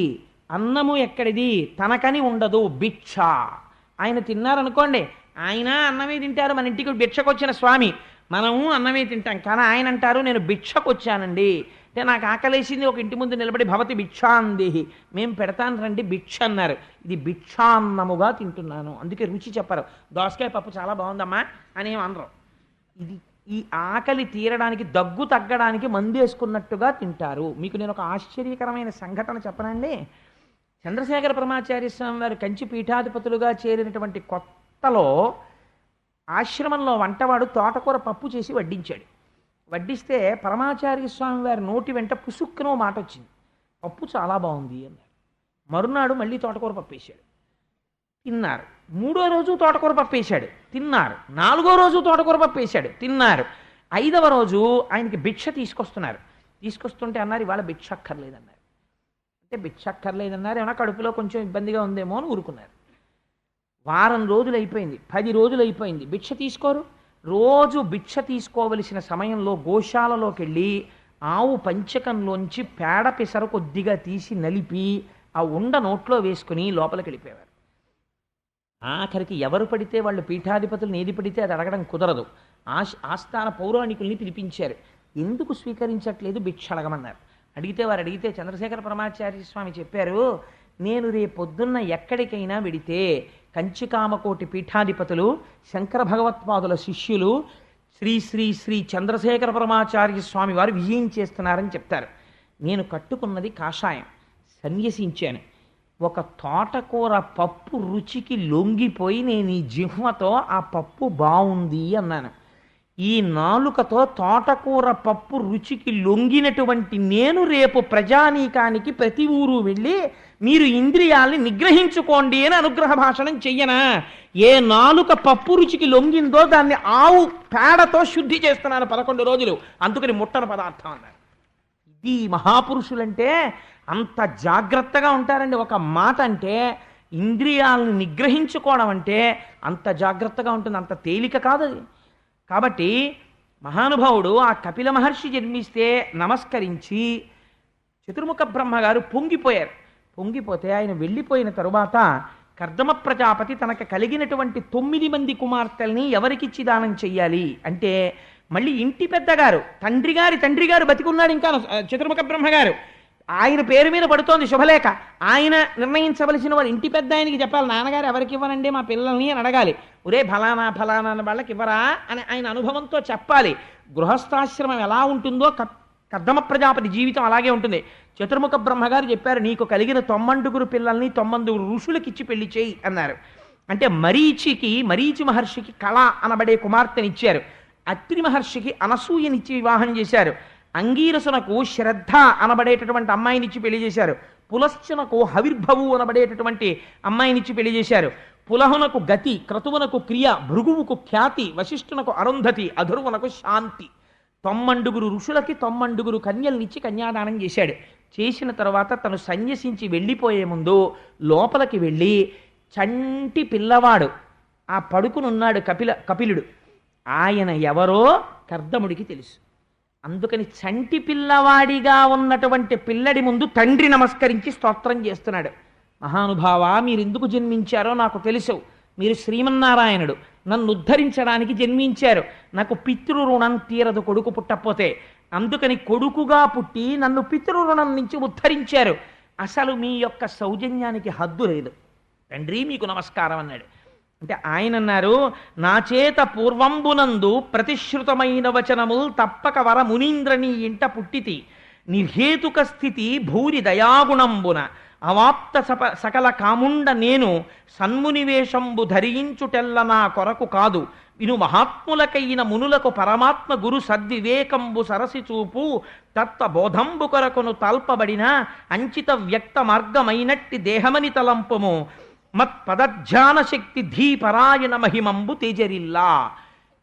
అన్నము ఎక్కడిది? తనకని ఉండదు, భిక్ష. ఆయన తిన్నారనుకోండి, ఆయన అన్నమే తింటారు. మన ఇంటికి భిక్షకు వచ్చిన స్వామి, మనము అన్నమే తింటాం. కానీ ఆయన అంటారు, నేను భిక్షకు వచ్చానండి. అంటే నాకు ఆకలేసింది, ఒక ఇంటి ముందు నిలబడి భవతి భిక్షాందేహి, మేము పెడతాను రండి భిక్ష అన్నారు. ఇది భిక్షాన్నముగా తింటున్నాను. అందుకే రుచి చెప్పరు. దోసకాయ పప్పు చాలా బాగుందమ్మా అని ఏం అనరు. ఇది ఈ ఆకలి తీరడానికి, దగ్గు తగ్గడానికి మందేసుకున్నట్టుగా తింటారు. మీకు నేను ఒక ఆశ్చర్యకరమైన సంఘటన చెప్పనండి. చంద్రశేఖర పరమాచార్య స్వామి వారు కంచి పీఠాధిపతులుగా చేరినటువంటి కొత్తలో ఆశ్రమంలో వంటవాడు తోటకూర పప్పు చేసి వడ్డించాడు. వడ్డిస్తే పరమాచార్య స్వామి వారి నోటి వెంట పుసుక్కునో మాట వచ్చింది, పప్పు చాలా బాగుంది అన్నారు. మరునాడు మళ్ళీ తోటకూర పప్పు వేశాడు, తిన్నారు. 3వ రోజు తోటకూర పప్పు వేశాడు, తిన్నారు. 4వ రోజు తోటకూర పప్పు వేశాడు, తిన్నారు. 5వ రోజు ఆయనకి భిక్ష తీసుకొస్తున్నారు. తీసుకొస్తుంటే అన్నారు, ఇవాళ భిక్ష అక్కర్లేదన్నారు. అంటే భిక్ష అక్కర్లేదన్నారు, ఏమన్నా కడుపులో కొంచెం ఇబ్బందిగా ఉందేమో అని ఊరుకున్నారు. వారం రోజులు అయిపోయింది, 10 రోజులు అయిపోయింది, భిక్ష తీసుకోరు. రోజు భిక్ష తీసుకోవలసిన సమయంలో గోశాలలోకి వెళ్ళి ఆవు పంచకంలోంచి పేడ పిసరు కొద్దిగా తీసి నలిపి ఆ ఉండ నోట్లో వేసుకుని లోపలికి వెళ్ళిపోయేవారు. ఆఖరికి ఎవరు పడితే వాళ్ళు పీఠాధిపతులను ఏది పడితే అది అడగడం కుదరదు. ఆస్థాన పౌరాణికుల్ని పిలిపించారు. ఎందుకు స్వీకరించట్లేదు? భిక్ష అడగమన్నారు. అడిగితే వారు అడిగితే చంద్రశేఖర పరమాచార్య స్వామి చెప్పారు, నేను రేపొద్దున్న ఎక్కడికైనా వెడితే కంచికామకోటి పీఠాధిపతులు, శంకర భగవత్పాదుల శిష్యులు శ్రీ శ్రీ శ్రీ చంద్రశేఖర పరమాచార్య స్వామి వారు విజయం చేస్తున్నారని చెప్తారు. నేను కట్టుకున్నది కాషాయం, సన్యసించాను. ఒక తోటకూర పప్పు రుచికి లొంగిపోయి నేను ఈ జిహ్వతో ఆ పప్పు బాగుంది అన్నాను. ఈ నాలుకతో తోటకూర పప్పు రుచికి లొంగినటువంటి నేను రేపు ప్రజానీకానికి ప్రతి ఊరు వెళ్ళి మీరు ఇంద్రియాల్ని నిగ్రహించుకోండి అని అనుగ్రహ భాషణం చెయ్యనా? ఏ నాలుక పప్పు రుచికి లొంగిందో దాన్ని ఆవు పేడతో శుద్ధి చేస్తున్నాను 11 రోజులు, అందుకని ముట్టన పదార్థం అన్నారు. ఇది మహాపురుషులంటే అంత జాగ్రత్తగా ఉంటారండి. ఒక మాట అంటే ఇంద్రియాలను నిగ్రహించుకోవడం అంటే అంత జాగ్రత్తగా ఉంటుంది, అంత తేలిక కాదు అది. కాబట్టి మహానుభావుడు ఆ కపిల మహర్షి జన్మిస్తే నమస్కరించి చతుర్ముఖ బ్రహ్మగారు పొంగిపోయారు. పొంగిపోతే ఆయన వెళ్ళిపోయిన తరువాత కర్దమ ప్రజాపతి తనకు కలిగినటువంటి 9 మంది కుమార్తెల్ని ఎవరికిచ్చి దానం చెయ్యాలి అంటే, మళ్ళీ ఇంటి పెద్దగారు తండ్రి గారు బతికున్నాడు ఇంకా చతుర్ముఖ బ్రహ్మగారు, ఆయన పేరు మీద పడుతోంది శుభలేఖ. ఆయన నిర్ణయించవలసిన వాళ్ళు ఇంటి పెద్ద ఆయనకి చెప్పాలి, నాన్నగారు ఎవరికి ఇవ్వనండి మా పిల్లల్ని అని అడగాలి. ఒరే ఫలానా ఫలానా వాళ్ళకి ఇవ్వరా అని ఆయన అనుభవంతో చెప్పాలి. గృహస్థాశ్రమం ఎలా ఉంటుందో కర్దమ ప్రజాపతి జీవితం అలాగే ఉంటుంది. చతుర్ముఖ బ్రహ్మగారు చెప్పారు, నీకు కలిగిన 9 పిల్లల్ని 9 ఋషులకిచ్చి పెళ్లి చేయి అన్నారు. అంటే మరీచి మహర్షికి కళ అనబడే కుమార్తెనిచ్చారు. అత్రి మహర్షికి అనసూయనిచ్చి వివాహం చేశారు. అంగీరసునకు శ్రద్ధ అనబడేటటువంటి అమ్మాయినిచ్చి పెళ్లి చేశారు. పులశ్చనకు హవిర్భవు అనబడేటటువంటి అమ్మాయినిచ్చి పెళ్లి చేశారు. పులహునకు గతి, క్రతువునకు క్రియ, భృగువుకు ఖ్యాతి, వశిష్ఠునకు అరుంధతి, అధుర్వునకు శాంతి. 9 ఋషులకి 9 కన్యల్నిచ్చి కన్యాదానం చేశాడు. చేసిన తర్వాత తను సన్యసించి వెళ్ళిపోయే ముందు లోపలికి వెళ్ళి చంటి పిల్లవాడు ఆ పడుకునున్నాడు కపిలుడు, ఆయన ఎవరో కర్దముడికి తెలుసు. అందుకని చంటి పిల్లవాడిగా ఉన్నటువంటి పిల్లడి ముందు తండ్రి నమస్కరించి స్తోత్రం చేస్తున్నాడు. మహానుభావా, మీరెందుకు జన్మించారో నాకు తెలుసు. మీరు శ్రీమన్నారాయణుడు, నన్ను ఉద్ధరించడానికి జన్మించారు. నాకు పితృరుణం తీరదు కొడుకు పుట్టకపోతే, అందుకని కొడుకుగా పుట్టి నన్ను పితృరుణం నుంచి ఉద్ధరించారు. అసలు మీ యొక్క సౌజన్యానికి హద్దు లేదు తండ్రి, మీకు నమస్కారం అన్నాడు. అంటే ఆయన అన్నారు, నా చేత పూర్వంబునందు ప్రతిశ్రుతమైన వచనముల్ తప్పక వర మునీంద్రని ఇంట పుట్టితి, నిర్హేతుక స్థితి భూరి దయాగుణంబున అవాప్త సకల కాముండ నేను సన్మునివేషంబు ధరించుటెల్ల నా కొరకు కాదు, విను మహాత్ములకైన మునులకు పరమాత్మ గురు సద్వివేకంబు సరసి చూపు తత్వబోధంబు కొరకును తల్పబడిన అంచిత వ్యక్త మార్గమైనట్టి దేహమని తలంపుము మత్పదధ్యాన శక్తి ధీపరాయణ మహిమంబు తేజరిల్లా.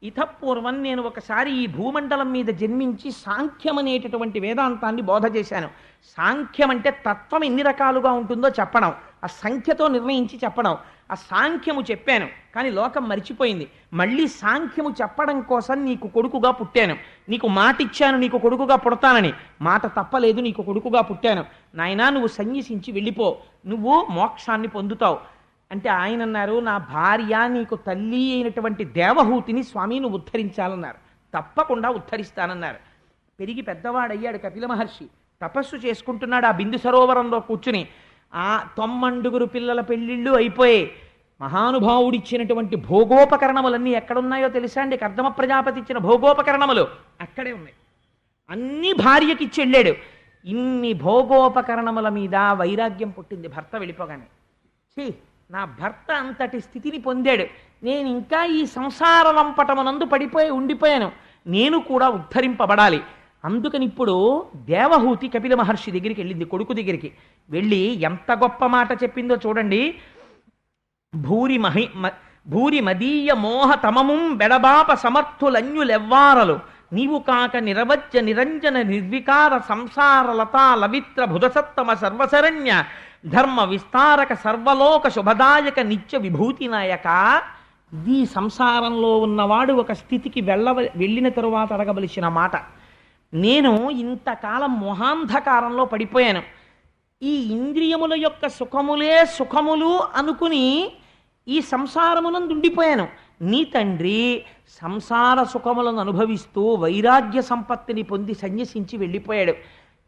ఇతపూర్వం నేను ఒకసారి ఈ భూమండలం మీద జన్మించి సాంఖ్యం అనేటటువంటి వేదాంతాన్ని బోధ చేశాను. సాంఖ్యం అంటే తత్వం ఎన్ని రకాలుగా ఉంటుందో చెప్పడం, ఆ సంఖ్యతో నిర్ణయించి చెప్పడం. ఆ సాంఖ్యము చెప్పాను, కానీ లోకం మరిచిపోయింది. మళ్ళీ సాంఖ్యము చెప్పడం కోసం నీకు కొడుకుగా పుట్టాను, నీకు మాట ఇచ్చాను నీకు కొడుకుగా పుడతానని, మాట తప్పలేదు, నీకు కొడుకుగా పుట్టాను. నాయనా నువ్వు సన్యసించి వెళ్ళిపో, నువ్వు మోక్షాన్ని పొందుతావు అంటే ఆయన అన్నారు, నా భార్య నీకు తల్లి అయినటువంటి దేవహూతిని స్వామి నువ్వు ఉద్ధరించాలన్నారు. తప్పకుండా ఉద్ధరిస్తానన్నారు. పెరిగి పెద్దవాడయ్యాడు కపిల మహర్షి, తపస్సు చేసుకుంటున్నాడు ఆ బిందు సరోవరంలో కూర్చుని. ఆ 9 పిల్లల పెళ్ళిళ్ళు అయిపోయాయి. మహానుభావుడిచ్చినటువంటి భోగోపకరణములన్నీ ఎక్కడున్నాయో తెలుసా అండి? కర్దమ ప్రజాపతి ఇచ్చిన భోగోపకరణములు అక్కడే ఉన్నాయి. అన్ని భార్యకిచ్చి వెళ్ళాడు. ఇన్ని భోగోపకరణముల మీద వైరాగ్యం పుట్టింది భర్త వెళ్ళిపోగానే. నా భర్త అంతటి స్థితిని పొందాడు, నేను ఇంకా ఈ సంసార లంపటమునందు పడిపోయి ఉండిపోయాను, నేను కూడా ఉద్ధరింపబడాలి. అందుకని ఇప్పుడు దేవహూతి కపిల మహర్షి దగ్గరికి వెళ్ళింది, కొడుకు దగ్గరికి వెళ్ళి ఎంత గొప్ప మాట చెప్పిందో చూడండి. భూరి మదీయ మోహ తమముం బెడబాప సమర్థులన్యులెవ్వారలు నీవు కాక నిరవజ్య నిరంజన నిర్వికార సంసార లతా లవిత్ర భుజసత్తమ సర్వశరణ్య ధర్మ విస్తారక సర్వలోక శుభదాయక నిత్య విభూతి నాయక. ఇది సంసారంలో ఉన్నవాడు ఒక స్థితికి వెళ్ళిన తరువాత అడగవలసిన మాట. నేను ఇంతకాలం మొహాంధకారంలో పడిపోయాను, ఈ ఇంద్రియముల యొక్క సుఖములే సుఖములు అనుకుని ఈ సంసారమునందు ఉండిపోయాను. నీ తండ్రి సంసార సుఖములను అనుభవిస్తూ వైరాగ్య సంపత్తిని పొంది సన్యసించి వెళ్ళిపోయాడు.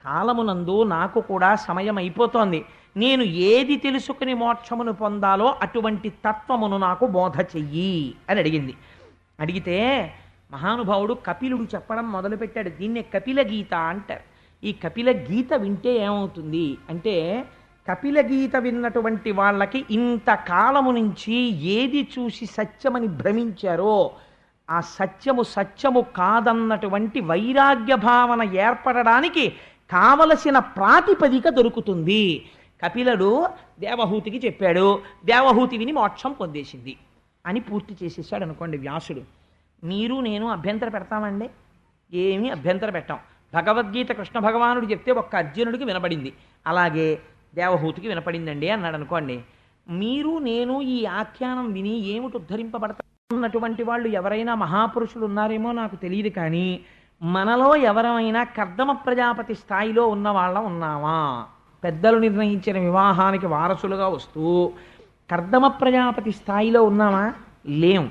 కాలమునందు నాకు కూడా సమయం అయిపోతోంది, నేను ఏది తెలుసుకుని మోక్షమును పొందాలో అటువంటి తత్వమును నాకు బోధ చెయ్యి అని అడిగింది. అడిగితే మహానుభావుడు కపిలుడు చెప్పడం మొదలుపెట్టాడు. దీన్నే కపిల గీత అంటారు. ఈ కపిల గీత వింటే ఏమవుతుంది అంటే, కపిల గీత విన్నటువంటి వాళ్ళకి ఇంతకాలము నుంచి ఏది చూసి సత్యమని భ్రమించారో ఆ సత్యము సత్యము కాదన్నటువంటి వైరాగ్య భావన ఏర్పడడానికి కావలసిన ప్రాతిపదిక దొరుకుతుంది. కపిలుడు దేవహూతికి చెప్పాడు, దేవహూతి విని మోక్షం పొందేసింది అని పూర్తి చేసేసాడు అనుకోండి వ్యాసుడు. మీరు నేను అభ్యంతర పెడతామండి? ఏమీ అభ్యంతర పెట్టాం. భగవద్గీత కృష్ణ భగవానుడు చెప్తే ఒక్క అర్జునుడికి వినపడింది, అలాగే దేవహూతికి వినపడిందండి అన్నాడు అనుకోండి. మీరు నేను ఈ ఆఖ్యానం విని ఏమిటి ఉద్ధరింపబడతాన్నటువంటి వాళ్ళు ఎవరైనా మహాపురుషులు ఉన్నారేమో నాకు తెలియదు, కానీ మనలో ఎవరైనా కర్దమ ప్రజాపతి స్థాయిలో ఉన్న వాళ్ళం ఉన్నామా? పెద్దలు నిర్ణయించిన వివాహానికి వారసులుగా వస్తూ కర్దమ ప్రజాపతి స్థాయిలో ఉన్నామా? లేం.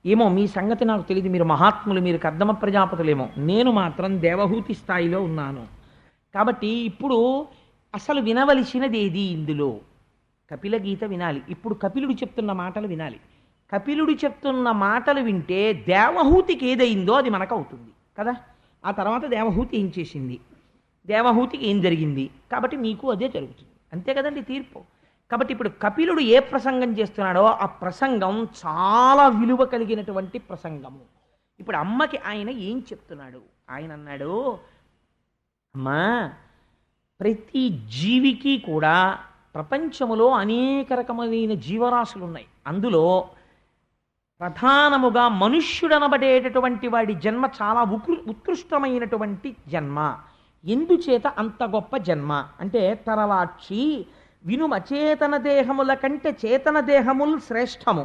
ఏమో మీ సంగతి నాకు తెలియదు, మీరు మహాత్ములు, మీరు కర్దమ ప్రజాపతులేమో. నేను మాత్రం దేవహూతి స్థాయిలో ఉన్నాను. కాబట్టి ఇప్పుడు అసలు వినవలసినది ఏది ఇందులో? కపిల గీత వినాలి. ఇప్పుడు కపిలుడు చెప్తున్న మాటలు వినాలి. కపిలుడు చెప్తున్న మాటలు వింటే దేవహూతికి ఏదైందో అది మనకు అవుతుంది కదా. ఆ తర్వాత దేవహూతి ఏం చేసింది, దేవహూతికి ఏం జరిగింది, కాబట్టి మీకు అదే జరుగుతుంది. అంతే కదండి తీర్పు. కాబట్టి ఇప్పుడు కపిలుడు ఏ ప్రసంగం చేస్తున్నాడో ఆ ప్రసంగం చాలా విలువ కలిగినటువంటి ప్రసంగము. ఇప్పుడు అమ్మకి ఆయన ఏం చెప్తున్నాడు? ఆయన అన్నాడు, అమ్మా, ప్రతి జీవికి కూడా ప్రపంచములో అనేక రకమైన జీవరాశులు ఉన్నాయి. అందులో ప్రధానముగా మనుష్యుడనబడేటటువంటి వాడి జన్మ చాలా ఉత్కృష్టమైనటువంటి జన్మ. ఎందుచేత అంత గొప్ప జన్మ అంటే, తరవాక్షి వినుమ చేతన దేహముల కంటే చేతన దేహముల్ శ్రేష్టము,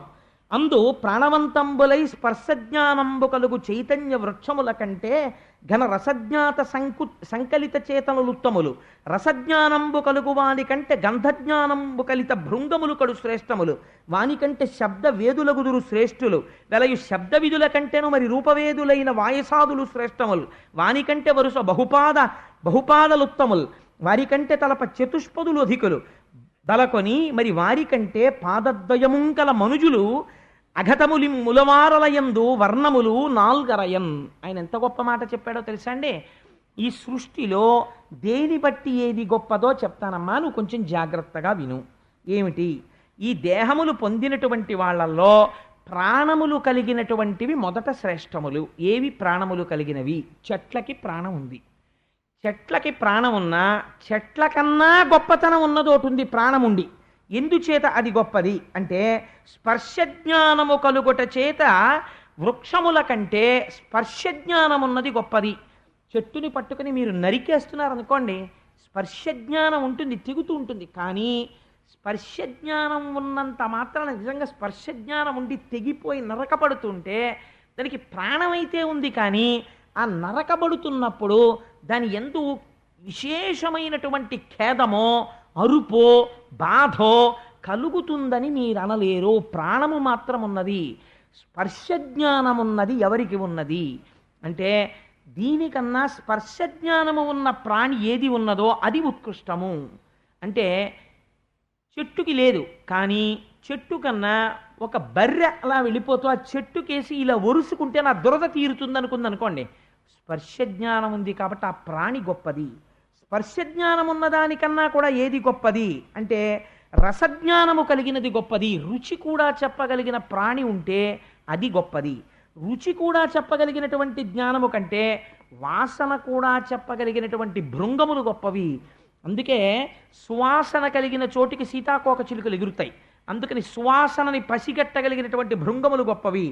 అందు ప్రాణవంతంబులై స్పర్శజ్ఞానంబు కలుగు చైతన్య వృక్షముల కంటే ఘన రసజ్ఞాత సంకలిత చేతనులుత్తములు, రసజ్ఞానంబు కలుగు వాని కంటే గంధజ్ఞానంబు కలిత భృంగములు కడు శ్రేష్టములు, వానికంటే శబ్ద వేదులగుదురు శ్రేష్ఠులు, వెలయు శబ్ద విధుల కంటేను మరి రూపవేదులైన వాయసాదులు శ్రేష్టములు, వానికంటే వరుస బహుపాదలుత్తములు, వారికంటే తలప చతుష్పదులు అధికులు, దలకొని మరి వారికంటే పాదద్వయముంకల మనుజులు అఘతములి ములవారలయందు వర్ణములు నాల్గరయన్. ఆయన ఎంత గొప్ప మాట చెప్పాడో తెలుసా అండి? ఈ సృష్టిలో దేని బట్టి ఏది గొప్పదో చెప్తానమ్మా, నువ్వు కొంచెం జాగ్రత్తగా విను. ఏమిటి? ఈ దేహములు పొందినటువంటి వాళ్ళల్లో ప్రాణములు కలిగినటువంటివి మొదట శ్రేష్టములు. ఏవి ప్రాణములు కలిగినవి? చెట్లకి ప్రాణం ఉంది. చెట్లకి ప్రాణం ఉన్నా చెట్ల కన్నా గొప్పతనం ఉన్నదోటి ఉంది ప్రాణం ఉండి. ఎందుచేత అది గొప్పది అంటే, స్పర్శజ్ఞానము కలుగుట చేత వృక్షముల కంటే స్పర్శజ్ఞానం ఉన్నది గొప్పది. చెట్టుని పట్టుకుని మీరు నరికేస్తున్నారనుకోండి, స్పర్శజ్ఞానం ఉంటుంది, తెగుతూ ఉంటుంది. కానీ స్పర్శజ్ఞానం ఉన్నంత మాత్రాన నిజంగా స్పర్శజ్ఞానం ఉండి తెగిపోయి నరకపడుతుంటే దానికి ప్రాణమైతే ఉంది, కానీ ఆ నరకబడుతున్నప్పుడు దాని యందు విశేషమైనటువంటి ఖేదమో అరుపో బాధో కలుగుతుందని మీరు అనలేరు. ప్రాణము మాత్రం ఉన్నది. స్పర్శజ్ఞానం ఉన్నది ఎవరికి ఉన్నది అంటే, దీనికన్నా స్పర్శజ్ఞానము ఉన్న ప్రాణి ఏది ఉన్నదో అది ఉత్కృష్టము. అంటే చెట్టుకి లేదు, కానీ చెట్టు కన్నా ఒక బర్రె అలా వెళ్ళిపోతూ ఆ చెట్టుకేసి ఇలా ఒరుసుకుంటే నా దురద తీరుతుంది అనుకుందనుకోండి, స్పర్శజ్ఞానం ఉంది కాబట్టి ఆ ప్రాణి గొప్పది. స్పర్శజ్ఞానం ఉన్నదానికన్నా కూడా ఏది గొప్పది అంటే, రసజ్ఞానము కలిగినది గొప్పది. రుచి కూడా చెప్పగలిగిన ప్రాణి ఉంటే అది గొప్పది. రుచి కూడా చెప్పగలిగినటువంటి జ్ఞానము కంటే వాసన కూడా చెప్పగలిగినటువంటి భృంగములు గొప్పవి. అందుకే సువాసన కలిగిన చోటికి సీతాకోక చిలుకలు ఎగురుతాయి. అందుకని సువాసనని పసిగట్టగలిగినటువంటి భృంగములు గొప్పవి.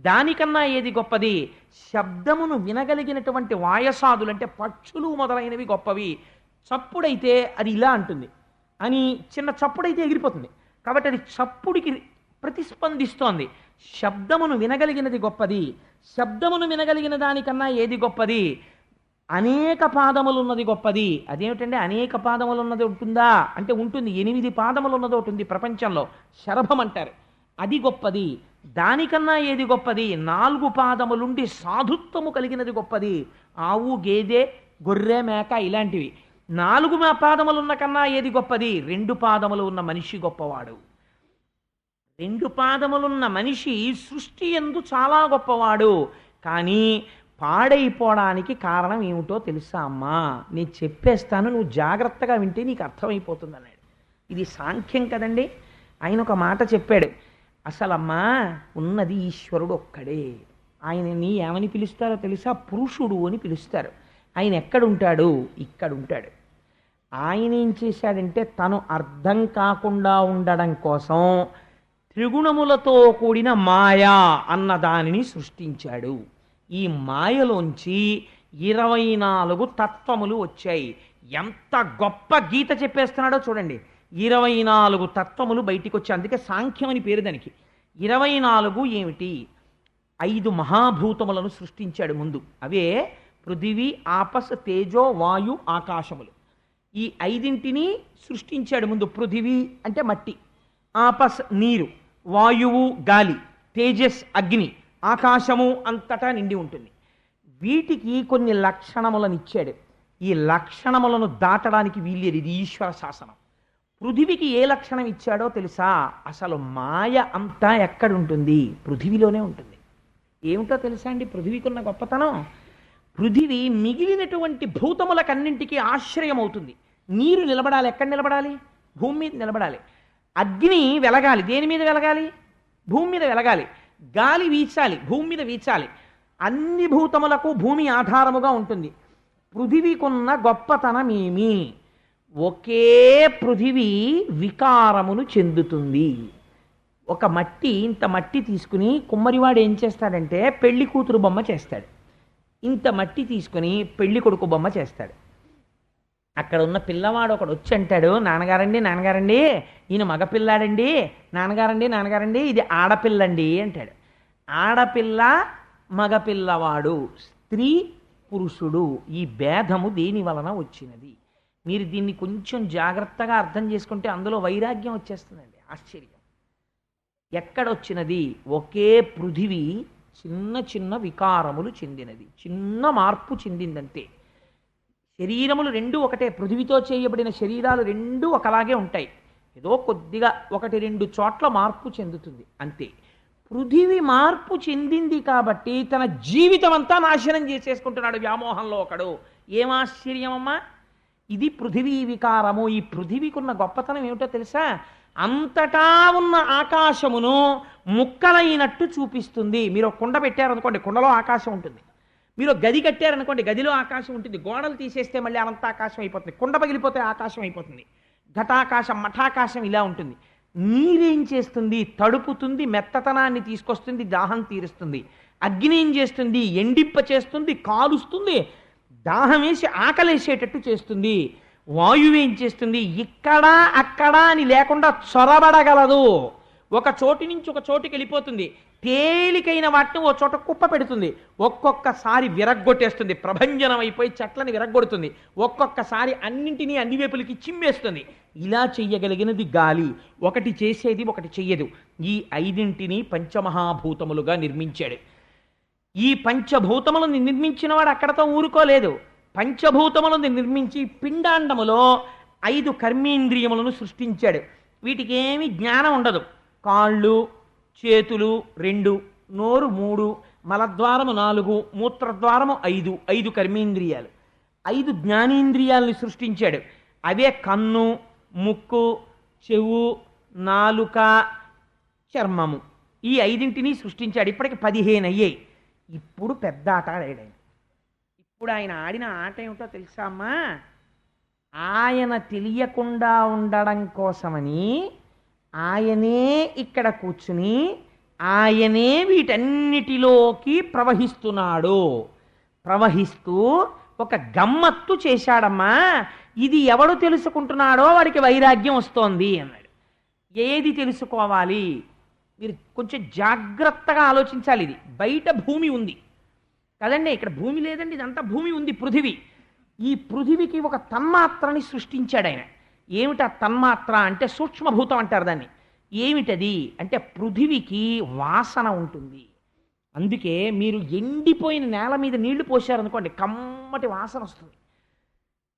దానికన్నా ఏది గొప్పది? శబ్దమును వినగలిగినటువంటి వాయసాదులు అంటే పక్షులు మొదలైనవి గొప్పవి. చప్పుడైతే అది ఇలా అంటుంది అని, చిన్న చప్పుడైతే ఎగిరిపోతుంది కాబట్టి అది చప్పుడికి ప్రతిస్పందిస్తోంది. శబ్దమును వినగలిగినది గొప్పది. శబ్దమును వినగలిగిన దానికన్నా ఏది గొప్పది? అనేక పాదములు ఉన్నది గొప్పది. అదేమిటంటే అనేక పాదములు ఉన్నది ఉంటుందా అంటే ఉంటుంది. 8 పాదములు ఉన్నది ఒకటి ఉంది ప్రపంచంలో, శరభం అంటారు, అది గొప్పది. దానికన్నా ఏది గొప్పది? 4 పాదములుండి సాధుత్వము కలిగినది గొప్పది. ఆవు, గేదె, గొర్రె, మేక ఇలాంటివి. 4 పాదములున్న కన్నా ఏది గొప్పది? 2 పాదములు ఉన్న మనిషి గొప్పవాడు. 2 పాదములున్న మనిషి సృష్టి యందు చాలా గొప్పవాడు. కానీ పాడైపోవడానికి కారణం ఏమిటో తెలుసా అమ్మా? నేను చెప్పేస్తాను, నువ్వు జాగ్రత్తగా వింటే నీకు అర్థమైపోతుంది అన్నాడు. ఇది సాంఖ్యం కదండి. ఆయన ఒక మాట చెప్పాడు, అసలమ్మా ఉన్నది ఈశ్వరుడు ఒక్కడే. ఆయనని ఏమని పిలుస్తారో తెలుసా? పురుషుడు అని పిలుస్తారు. ఆయన ఎక్కడుంటాడు? ఇక్కడ ఉంటాడు. ఆయన ఏం చేశాడంటే తను అర్థం కాకుండా ఉండడం కోసం త్రిగుణములతో కూడిన మాయా అన్న దానిని సృష్టించాడు. ఈ మాయలోంచి 24 తత్వములు వచ్చాయి. ఎంత గొప్ప గీత చెప్పేస్తున్నాడో చూడండి. 24 తత్వములు బయటికి వచ్చాయి. అందుకే సాంఖ్యం అని పేరు దానికి. 24 ఏమిటి? 5 మహాభూతములను సృష్టించాడు ముందు. అవే పృథివీ, ఆపస్, తేజో, వాయు, ఆకాశములు. ఈ 5ంటిని సృష్టించాడు ముందు. పృథివీ అంటే మట్టి, ఆపస్ నీరు, వాయువు గాలి, తేజస్ అగ్ని, ఆకాశము అంతటా నిండి ఉంటుంది. వీటికి కొన్ని లక్షణములను ఇచ్చాడు. ఈ లక్షణములను దాటడానికి వీల్లేదు. ఇది ఈశ్వర శాసనం. పృథివికి ఏ లక్షణం ఇచ్చాడో తెలుసా? అసలు మాయ అంతా ఎక్కడుంటుంది? పృథివిలోనే ఉంటుంది. ఏమిటో తెలుసా అండి పృథివికి ఉన్న గొప్పతనం? పృథివి మిగిలినటువంటి భూతములకన్నింటికీ ఆశ్రయం అవుతుంది. నీరు నిలబడాలి. ఎక్కడ నిలబడాలి? భూమి మీద నిలబడాలి. అగ్ని వెలగాలి. దేని మీద వెలగాలి? భూమి మీద వెలగాలి. గాలి వీచాలి. భూమి మీద వీచాలి. అన్ని భూతములకు భూమి ఆధారముగా ఉంటుంది. పృథివీకున్న గొప్పతనం ఏమి? ఒకే పృథివీ వికారమును చెందుతుంది. ఒక మట్టి, ఇంత మట్టి తీసుకుని కుమ్మరివాడు ఏం చేస్తాడంటే పెళ్లి కూతురు బొమ్మ చేస్తాడు. ఇంత మట్టి తీసుకుని పెళ్లి కొడుకు బొమ్మ చేస్తాడు. అక్కడ ఉన్న పిల్లవాడు ఒకడు వచ్చి అంటాడు, నాన్నగారండి నాన్నగారండి ఈయన మగపిల్లాడండి, నాన్నగారండి నాన్నగారండి ఇది ఆడపిల్లండి అంటాడు. ఆడపిల్ల మగపిల్లవాడు, స్త్రీ పురుషుడు, ఈ భేదము దేని వలన వచ్చినది? మీరు దీన్ని కొంచెం జాగ్రత్తగా అర్థం చేసుకుంటే అందులో వైరాగ్యం వచ్చేస్తుందండి. ఆశ్చర్యం. ఎక్కడొచ్చినది? ఒకే పృథివీ చిన్న చిన్న వికారములు చెందినది, చిన్న మార్పు చెందిందంతే. శరీరములు రెండూ ఒకటే. పృథివితో చేయబడిన శరీరాలు రెండూ ఒకలాగే ఉంటాయి. ఏదో కొద్దిగా 1-2 చోట్ల మార్పు చెందుతుంది అంతే. పృథివి మార్పు చెందింది కాబట్టి తన జీవితం అంతా నాశనం చేసేసుకుంటున్నాడు వ్యామోహంలో ఒకడు. ఏం ఆశ్చర్యమమ్మా! ఇది పృథివీ వికారము. ఈ పృథివీకి ఉన్న గొప్పతనం ఏమిటో తెలుసా? అంతటా ఉన్న ఆకాశమును ముక్కలైనట్టు చూపిస్తుంది. మీరు ఒక కుండ పెట్టారనుకోండి, కుండలో ఆకాశం ఉంటుంది. మీరు గది కట్టారనుకోండి, గదిలో ఆకాశం ఉంటుంది. గోడలు తీసేస్తే మళ్ళీ అనంత ఆకాశం అయిపోతుంది. కుండ పగిలిపోతే ఆకాశం అయిపోతుంది. ఘటాకాశం, మఠాకాశం ఇలా ఉంటుంది. నీరేం చేస్తుంది? తడుపుతుంది, మెత్తతనాన్ని తీసుకొస్తుంది, దాహం తీరుస్తుంది. అగ్ని ఏం చేస్తుంది? ఎండింప చేస్తుంది, కాలుస్తుంది, దాహం వేసి ఆకలేసేటట్టు చేస్తుంది. వాయువు ఏం చేస్తుంది? ఇక్కడ అక్కడ అని లేకుండా చొరబడగలదు. ఒక చోటి నుంచి ఒక చోటికి వెళ్ళిపోతుంది. తేలికైన వాటిని ఓ చోట కుప్ప పెడుతుంది. ఒక్కొక్కసారి విరగ్గొట్టేస్తుంది, ప్రభంజనం అయిపోయి చెట్లని విరగ్గొడుతుంది. ఒక్కొక్కసారి అన్నింటినీ అన్ని వైపులకి చిమ్మేస్తుంది. ఇలా చెయ్యగలిగినది గాలి. ఒకటి చేసేది ఒకటి చెయ్యదు. ఈ 5ంటిని పంచమహాభూతములుగా నిర్మించాడు. ఈ పంచభూతములను నిర్మించిన వాడు అక్కడతో ఊరుకోలేదు. పంచభూతములను నిర్మించి పిండాండములో 5 కర్మేంద్రియములను సృష్టించాడు. వీటికి ఏమీ జ్ఞానం ఉండదు. కాళ్ళు, చేతులు 2, నోరు 3, మలద్వారము 4, మూత్రద్వారము 5, 5 కర్మేంద్రియాలు. 5 జ్ఞానేంద్రియాలను సృష్టించాడు. అవే కన్ను, ముక్కు, చెవు, నాలుక, చర్మము. ఈ 5ంటిని సృష్టించాడు. ఇప్పటికి 15 అయ్యాయి. ఇప్పుడు పెద్ద ఆట ఆడాడు ఆయన. ఇప్పుడు ఆయన ఆడిన ఆట ఏమిటో తెలుసా అమ్మా? ఆయన తెలియకుండా ఉండడం కోసమని ఆయనే ఇక్కడ కూర్చుని ఆయనే వీటన్నిటిలోకి ప్రవహిస్తున్నాడు. ప్రవహిస్తూ ఒక గమ్మత్తు చేశాడమ్మా. ఇది ఎవడు తెలుసుకుంటున్నాడో వాడికి వైరాగ్యం వస్తోంది అన్నాడు. ఏది తెలుసుకోవాలి? మీరు కొంచెం జాగ్రత్తగా ఆలోచించాలి. ఇది బయట భూమి ఉంది కదండి, ఇక్కడ భూమి లేదండి, ఇదంతా భూమి ఉంది, పృథివీ. ఈ పృథివికి ఒక తన్మాత్రని సృష్టించాడు ఆయన. ఏమిటా తన్మాత్ర అంటే? సూక్ష్మభూతం అంటారు దాన్ని. ఏమిటది అంటే పృథివికి వాసన ఉంటుంది. అందుకే మీరు ఎండిపోయిన నేల మీద నీళ్లు పోశారనుకోండి, కమ్మటి వాసన వస్తుంది.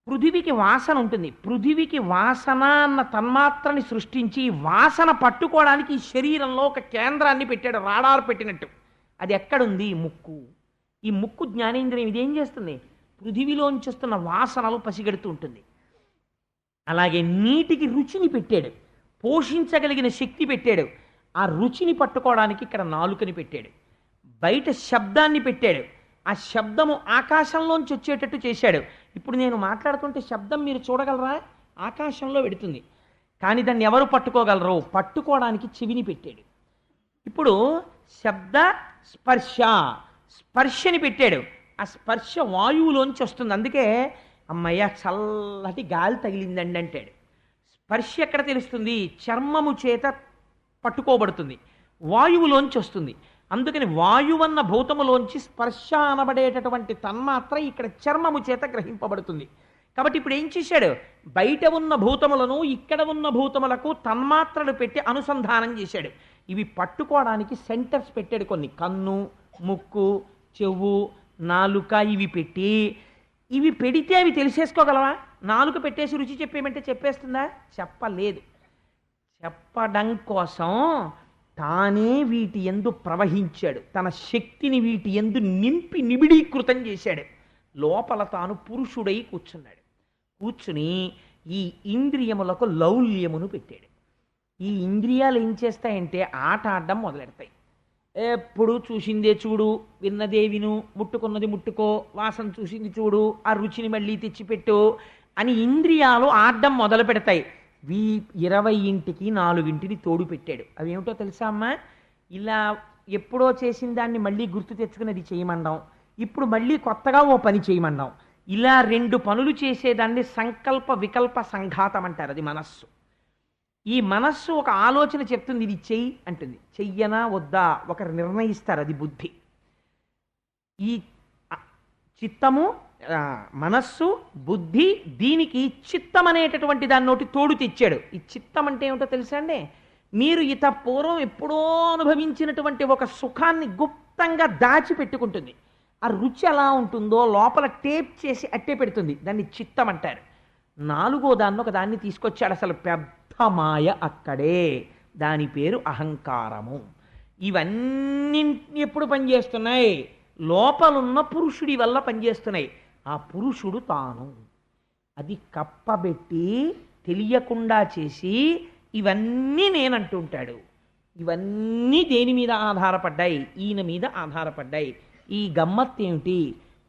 పృథివికి వాసన ఉంటుంది. పృథివికి వాసన అన్న తన్మాత్రని సృష్టించి వాసన పట్టుకోవడానికి ఈ శరీరంలో ఒక కేంద్రాన్ని పెట్టాడు, రాడార్ పెట్టినట్టు. అది ఎక్కడుంది? ముక్కు. ఈ ముక్కు జ్ఞానేంద్రియం ఇదేం చేస్తుంది? పృథివిలోంచి వస్తున్న వాసనలు పసిగడుతూ ఉంటుంది. అలాగే నీటికి రుచిని పెట్టాడు, పోషించగలిగిన శక్తి పెట్టాడు. ఆ రుచిని పట్టుకోవడానికి ఇక్కడ నాలుకని పెట్టాడు. బయట శబ్దాన్ని పెట్టాడు, ఆ శబ్దము ఆకాశంలోంచి వచ్చేటట్టు చేశాడు. ఇప్పుడు నేను మాట్లాడుతుంటే శబ్దం మీరు చూడగలరా? ఆకాశంలో వెడుతుంది, కానీ దాన్ని ఎవరు పట్టుకోగలరు? పట్టుకోవడానికి చెవిని పెట్టాడు. ఇప్పుడు శబ్ద స్పర్శ, స్పర్శని పెట్టాడు. ఆ స్పర్శ వాయువులోంచి వస్తుంది. అందుకే అమ్మయ్య చల్లటి గాలి తగిలిందండి అంటాడు. స్పర్శ ఎక్కడ తెలుస్తుంది? చర్మము చేత పట్టుకోబడుతుంది, వాయువులోంచి వస్తుంది. అందుకని వాయువన్న భూతములోంచి స్పర్శ అనబడేటటువంటి తన్మాత్ర ఇక్కడ చర్మము చేత గ్రహింపబడుతుంది. కాబట్టి ఇప్పుడు ఏం చేశాడు? బయట ఉన్న భూతములను ఇక్కడ ఉన్న భూతములకు తన్మాత్రలు పెట్టి అనుసంధానం చేశాడు. ఇవి పట్టుకోవడానికి సెంటర్స్ పెట్టాడు కొన్ని. కన్ను, ముక్కు, చెవు, నాలుక ఇవి పెట్టి, ఇవి పెడితే అవి తెలిసేసుకోగలవా? నాలుక పెట్టేసి రుచి చెప్పేయమంటే చెప్పేస్తుందా? చెప్పలేదు. చెప్పడం కోసం తానే వీటి యందు ప్రవహించాడు, తన శక్తిని వీటి యందు నింపి నిబిడీకృతం చేశాడు. లోపల తాను పురుషుడై కూర్చున్నాడు. కూర్చుని ఈ ఇంద్రియములకు లౌల్యమును పెట్టాడు. ఈ ఇంద్రియాలు ఏం చేస్తాయంటే ఆట ఆడడం మొదలెడతాయి. ఎప్పుడు చూసిందే చూడు, విన్నదే విను, ముట్టుకున్నది ముట్టుకో, వాసన చూసింది చూడు, ఆ రుచిని మళ్ళీ తెచ్చిపెట్టు అని ఇంద్రియాలు ఆడడం మొదలు పెడతాయి. 20ంటికి 4ంటిని తోడు పెట్టాడు. అవి ఏమిటో తెలుసా అమ్మా? ఇలా ఎప్పుడో చేసిన దాన్ని మళ్ళీ గుర్తు తెచ్చుకునేది చేయమండం, ఇప్పుడు మళ్ళీ కొత్తగా ఓ పని చేయమండం. ఇలా 2 పనులు చేసేదాన్ని సంకల్ప వికల్ప సంఘాతం అంటారు. అది మనస్సు. ఈ మనస్సు ఒక ఆలోచన చెప్తుంది, ఇది చెయ్యి అంటుంది. చెయ్యనా వద్దా ఒకరు నిర్ణయిస్తారు, అది బుద్ధి. ఈ చిత్తము, మనస్సు, బుద్ధి, దీనికి చిత్తం అనేటటువంటి దాని నోటి తోడు తెచ్చాడు. ఈ చిత్తం అంటే ఏమిటో తెలుసా అండి? మీరు పూర్వం ఎప్పుడో అనుభవించినటువంటి ఒక సుఖాన్ని గుప్తంగా దాచిపెట్టుకుంటుంది. ఆ రుచి ఎలా ఉంటుందో లోపల టేప్ చేసి అట్టే పెడుతుంది. దాన్ని చిత్తం అంటారు. 4వ దాన్ని ఒక దాన్ని తీసుకొచ్చాడు. అసలు పెద్ద మాయ అక్కడే. దాని పేరు అహంకారము. ఇవన్నీ ఎప్పుడు పనిచేస్తున్నాయి? లోపలున్న పురుషుడి వల్ల పనిచేస్తున్నాయి. ఆ పురుషుడు తాను. అది కప్పబెట్టి తెలియకుండా చేసి ఇవన్నీ నేనంటుంటాడు. ఇవన్నీ దేని మీద ఆధారపడ్డాయి? ఈయన మీద ఆధారపడ్డాయి. ఈ గమ్మత్తు ఏమిటి?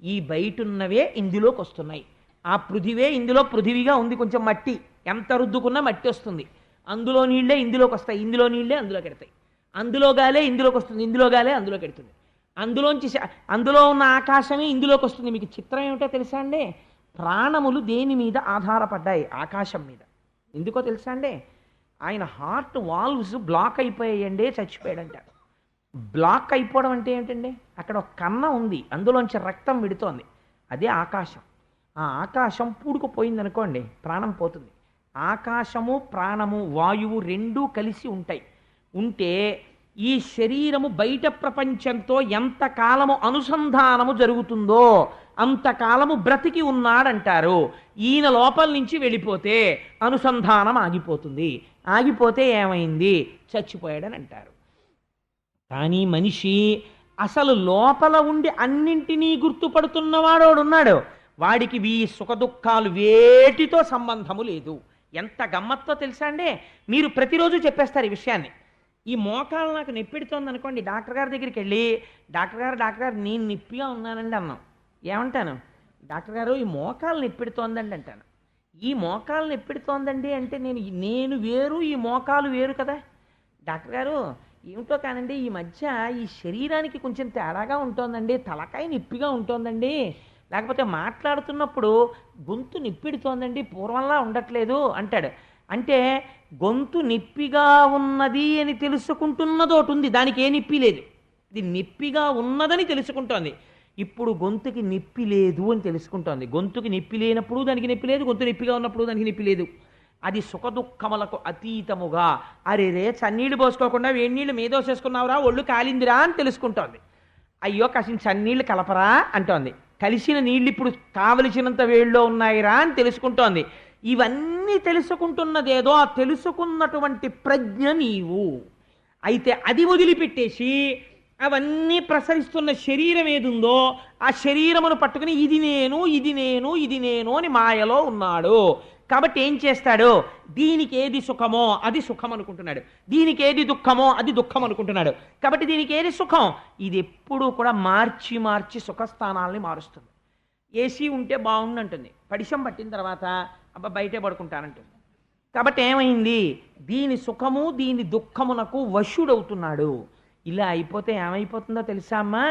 ఈ బయటున్నవే ఇందులోకి వస్తున్నాయి. ఆ పృథివే ఇందులో పృథివిగా ఉంది. కొంచెం మట్టి ఎంత రుద్దుకున్నా మట్టి వస్తుంది. అందులో నీళ్లే ఇందులోకి వస్తాయి, ఇందులో నీళ్లే అందులోకి ఎడతాయి. అందులో గాలే ఇందులోకి వస్తుంది, ఇందులో గాలే అందులోకి ఎడుతుంది. అందులో ఉన్న ఆకాశమే ఇందులోకి వస్తుంది. మీకు చిత్రం ఏమిటో తెలుసా అండి? ప్రాణములు దేని మీద ఆధారపడ్డాయి? ఆకాశం మీద. ఎందుకో తెలుసా అండి? ఆయన హార్ట్ వాల్వ్స్ బ్లాక్ అయిపోయాయండి, చచ్చిపోయాడంట. బ్లాక్ అయిపోవడం అంటే ఏమిటండి? అక్కడ ఒక కన్న ఉంది, అందులోంచి రక్తం విడుతోంది. అదే ఆకాశం. ఆ ఆకాశం పూడుకుపోయిందనుకోండి, ప్రాణం పోతుంది. ఆకాశము, ప్రాణము, వాయువు రెండూ కలిసి ఉంటాయి. ఉంటే ఈ శరీరము బయట ప్రపంచంతో ఎంతకాలము అనుసంధానము జరుగుతుందో అంతకాలము బ్రతికి ఉన్నాడంటారు. ఈయన లోపల నుంచి వెళ్ళిపోతే అనుసంధానం ఆగిపోతుంది. ఆగిపోతే ఏమైంది? చచ్చిపోయాడని అంటారు. కానీ మనిషి అసలు లోపల ఉండి అన్నింటినీ గుర్తుపడుతున్నవాడోడున్నాడు. వాడికి ఈ సుఖదుఖాలు వేటితో సంబంధము లేదు. ఎంత గమ్మత్తో తెలుసా అండి? మీరు ప్రతిరోజు చెప్పేస్తారు ఈ విషయాన్ని. ఈ మోకాలు నాకు నొప్పిడుతోంది అనుకోండి, డాక్టర్ గారి దగ్గరికి వెళ్ళి, డాక్టర్ గారు నేను నొప్పిగా ఉన్నానండి అన్నాం. ఏమంటాను? డాక్టర్ గారు ఈ మోకాలు నొప్పిడుతోందండి అంటాను. ఈ మోకాలు నొప్పిడుతోందండి అంటే నేను వేరు, ఈ మోకాలు వేరు కదా. డాక్టర్ గారు ఏమిటో కానండి, ఈ మధ్య ఈ శరీరానికి కొంచెం తేడాగా ఉంటుందండి, తలకాయ నొప్పిగా ఉంటుందండి, లేకపోతే మాట్లాడుతున్నప్పుడు గొంతు నొప్పిడుతోందండి, పూర్వంలా ఉండట్లేదు అంటాడు. అంటే గొంతు నొప్పిగా ఉన్నది అని తెలుసుకుంటున్నది ఒకటి ఉంది, దానికి ఏ నొప్పి లేదు. ఇది నొప్పిగా ఉన్నదని తెలుసుకుంటోంది. ఇప్పుడు గొంతుకి నొప్పి లేదు అని తెలుసుకుంటోంది. గొంతుకి నొప్పి లేనప్పుడు దానికి నొప్పి లేదు, గొంతు నొప్పిగా ఉన్నప్పుడు దానికి నొప్పి లేదు. అది సుఖదుఖములకు అతీతముగా, అరేరే చన్నీళ్ళు పోసుకోకుండా వేడి నీళ్ళు మీదోసేసుకున్నావురా, ఒళ్ళు కాలిందిరా అని తెలుసుకుంటోంది. అయ్యో కాసిన చన్నీళ్ళు కలపరా అంటోంది. కలిసిన నీళ్ళు ఇప్పుడు కావలసినంత వేడిలో ఉన్నాయిరా అని తెలుసుకుంటోంది. ఇవన్నీ తెలుసుకుంటున్నదేదో ఆ తెలుసుకున్నటువంటి ప్రజ్ఞ నీవు. అయితే అది వదిలిపెట్టేసి అవన్నీ ప్రసరిస్తున్న శరీరం ఏదుందో ఆ శరీరమును పట్టుకుని ఇది నేను ఇది నేను ఇది నేను అని మాయలో ఉన్నాడు. కాబట్టి ఏం చేస్తాడు? దీనికి ఏది సుఖమో అది సుఖం అనుకుంటున్నాడు, దీనికి ఏది దుఃఖమో అది దుఃఖం అనుకుంటున్నాడు. కాబట్టి దీనికి ఏది సుఖం? ఇది ఎప్పుడూ కూడా మార్చి మార్చి సుఖస్థానాల్ని మారుస్తుంది. ఏసీ ఉంటే బాగుండంటుంది, పడిశం పట్టిన తర్వాత అబ్బా బయటే పడుకుంటానంటుంది. కాబట్టి ఏమైంది? దీని సుఖము దీని దుఃఖమునకు వశుడవుతున్నాడు. ఇలా అయిపోతే ఏమైపోతుందో తెలుసా అమ్మా?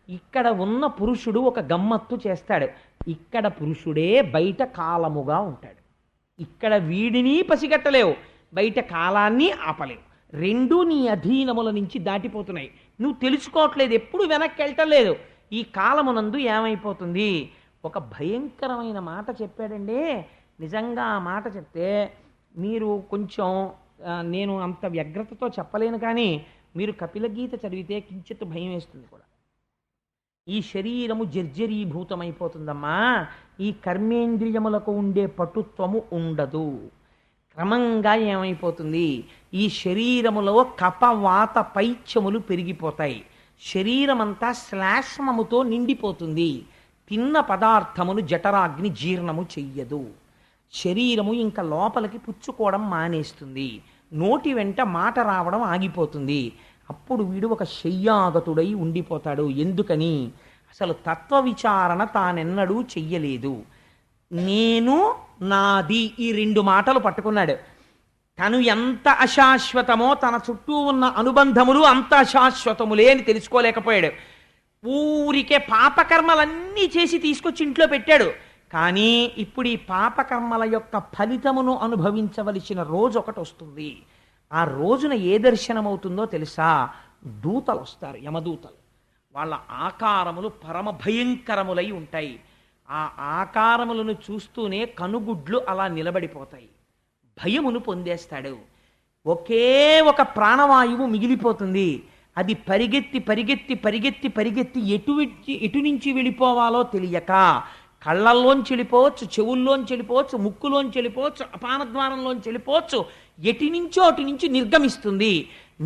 ఇక్కడ ఉన్న పురుషుడు ఒక గమ్మత్తు చేస్తాడు. ఇక్కడ పురుషుడే బయట కాలముగా ఉంటాడు. ఇక్కడ వీడిని పసిగట్టలేవు, బయట కాలాన్ని ఆపలేవు. రెండూ నీ అధీనముల నుంచి దాటిపోతున్నాయి. నువ్వు తెలుసుకోవట్లేదు, ఎప్పుడు వెనక్కి వెళ్ళటలేదు. ఈ కాలమునందు ఏమైపోతుంది? ఒక భయంకరమైన మాట చెప్పాడండి. నిజంగా ఆ మాట చెప్తే మీరు కొంచెం, నేను అంత వ్యగ్రతతో చెప్పలేను, కానీ మీరు కపిలగీత చదివితే కించిత్ భయం వేస్తుంది కూడా. ఈ శరీరము జర్జరీభూతమైపోతుందమ్మా. ఈ కర్మేంద్రియములకు ఉండే పటుత్వము ఉండదు. క్రమంగా ఏమైపోతుంది? ఈ శరీరములో కపవాత పైత్యములు పెరిగిపోతాయి. శరీరమంతా శ్లాష్మముతో నిండిపోతుంది. తిన్న పదార్థమును జఠరాగ్ని జీర్ణము చెయ్యదు. శరీరము ఇంకా లోపలికి పుచ్చుకోవడం మానేస్తుంది. నోటి వెంట మాట రావడం ఆగిపోతుంది. అప్పుడు వీడు ఒక శయ్యాగతుడై ఉండిపోతాడు. ఎందుకని? అసలు తత్వ విచారణ తానెన్నడూ చెయ్యలేదు. నేను నాది ఈ రెండు మాటలు పట్టుకున్నాడు. తను ఎంత అశాశ్వతమో తన చుట్టూ ఉన్న అనుబంధములు అంత అశాశ్వతములే అని తెలుసుకోలేకపోయాడు. ఊరికే పాపకర్మలన్నీ చేసి తీసుకొచ్చి ఇంట్లో పెట్టాడు. కానీ ఇప్పుడు ఈ పాపకర్మల యొక్క ఫలితమును అనుభవించవలసిన రోజు ఒకటి వస్తుంది. ఆ రోజున ఏ దర్శనమవుతుందో తెలుసా? దూతలు వస్తారు, యమదూతలు. వాళ్ళ ఆకారములు పరమ భయంకరములై ఉంటాయి. ఆ ఆకారములను చూస్తూనే కనుగుడ్లు అలా నిలబడిపోతాయి. భయమును పొందేస్తాడు. ఒకే ఒక ప్రాణవాయువు మిగిలిపోతుంది. అది పరిగెత్తి పరిగెత్తి పరిగెత్తి పరిగెత్తి ఎటు నుంచి వెళ్ళిపోవాలో తెలియక కళ్ళల్లోంచి వెళ్ళిపోవచ్చు, చెవుల్లోంచి వెళ్ళిపోవచ్చు, ముక్కులోంచి వెళ్ళిపోవచ్చు, అపానద్వారంలోంచి వెళ్ళిపోవచ్చు, ఎటి నుంచో అటు నుంచి నిర్గమిస్తుంది.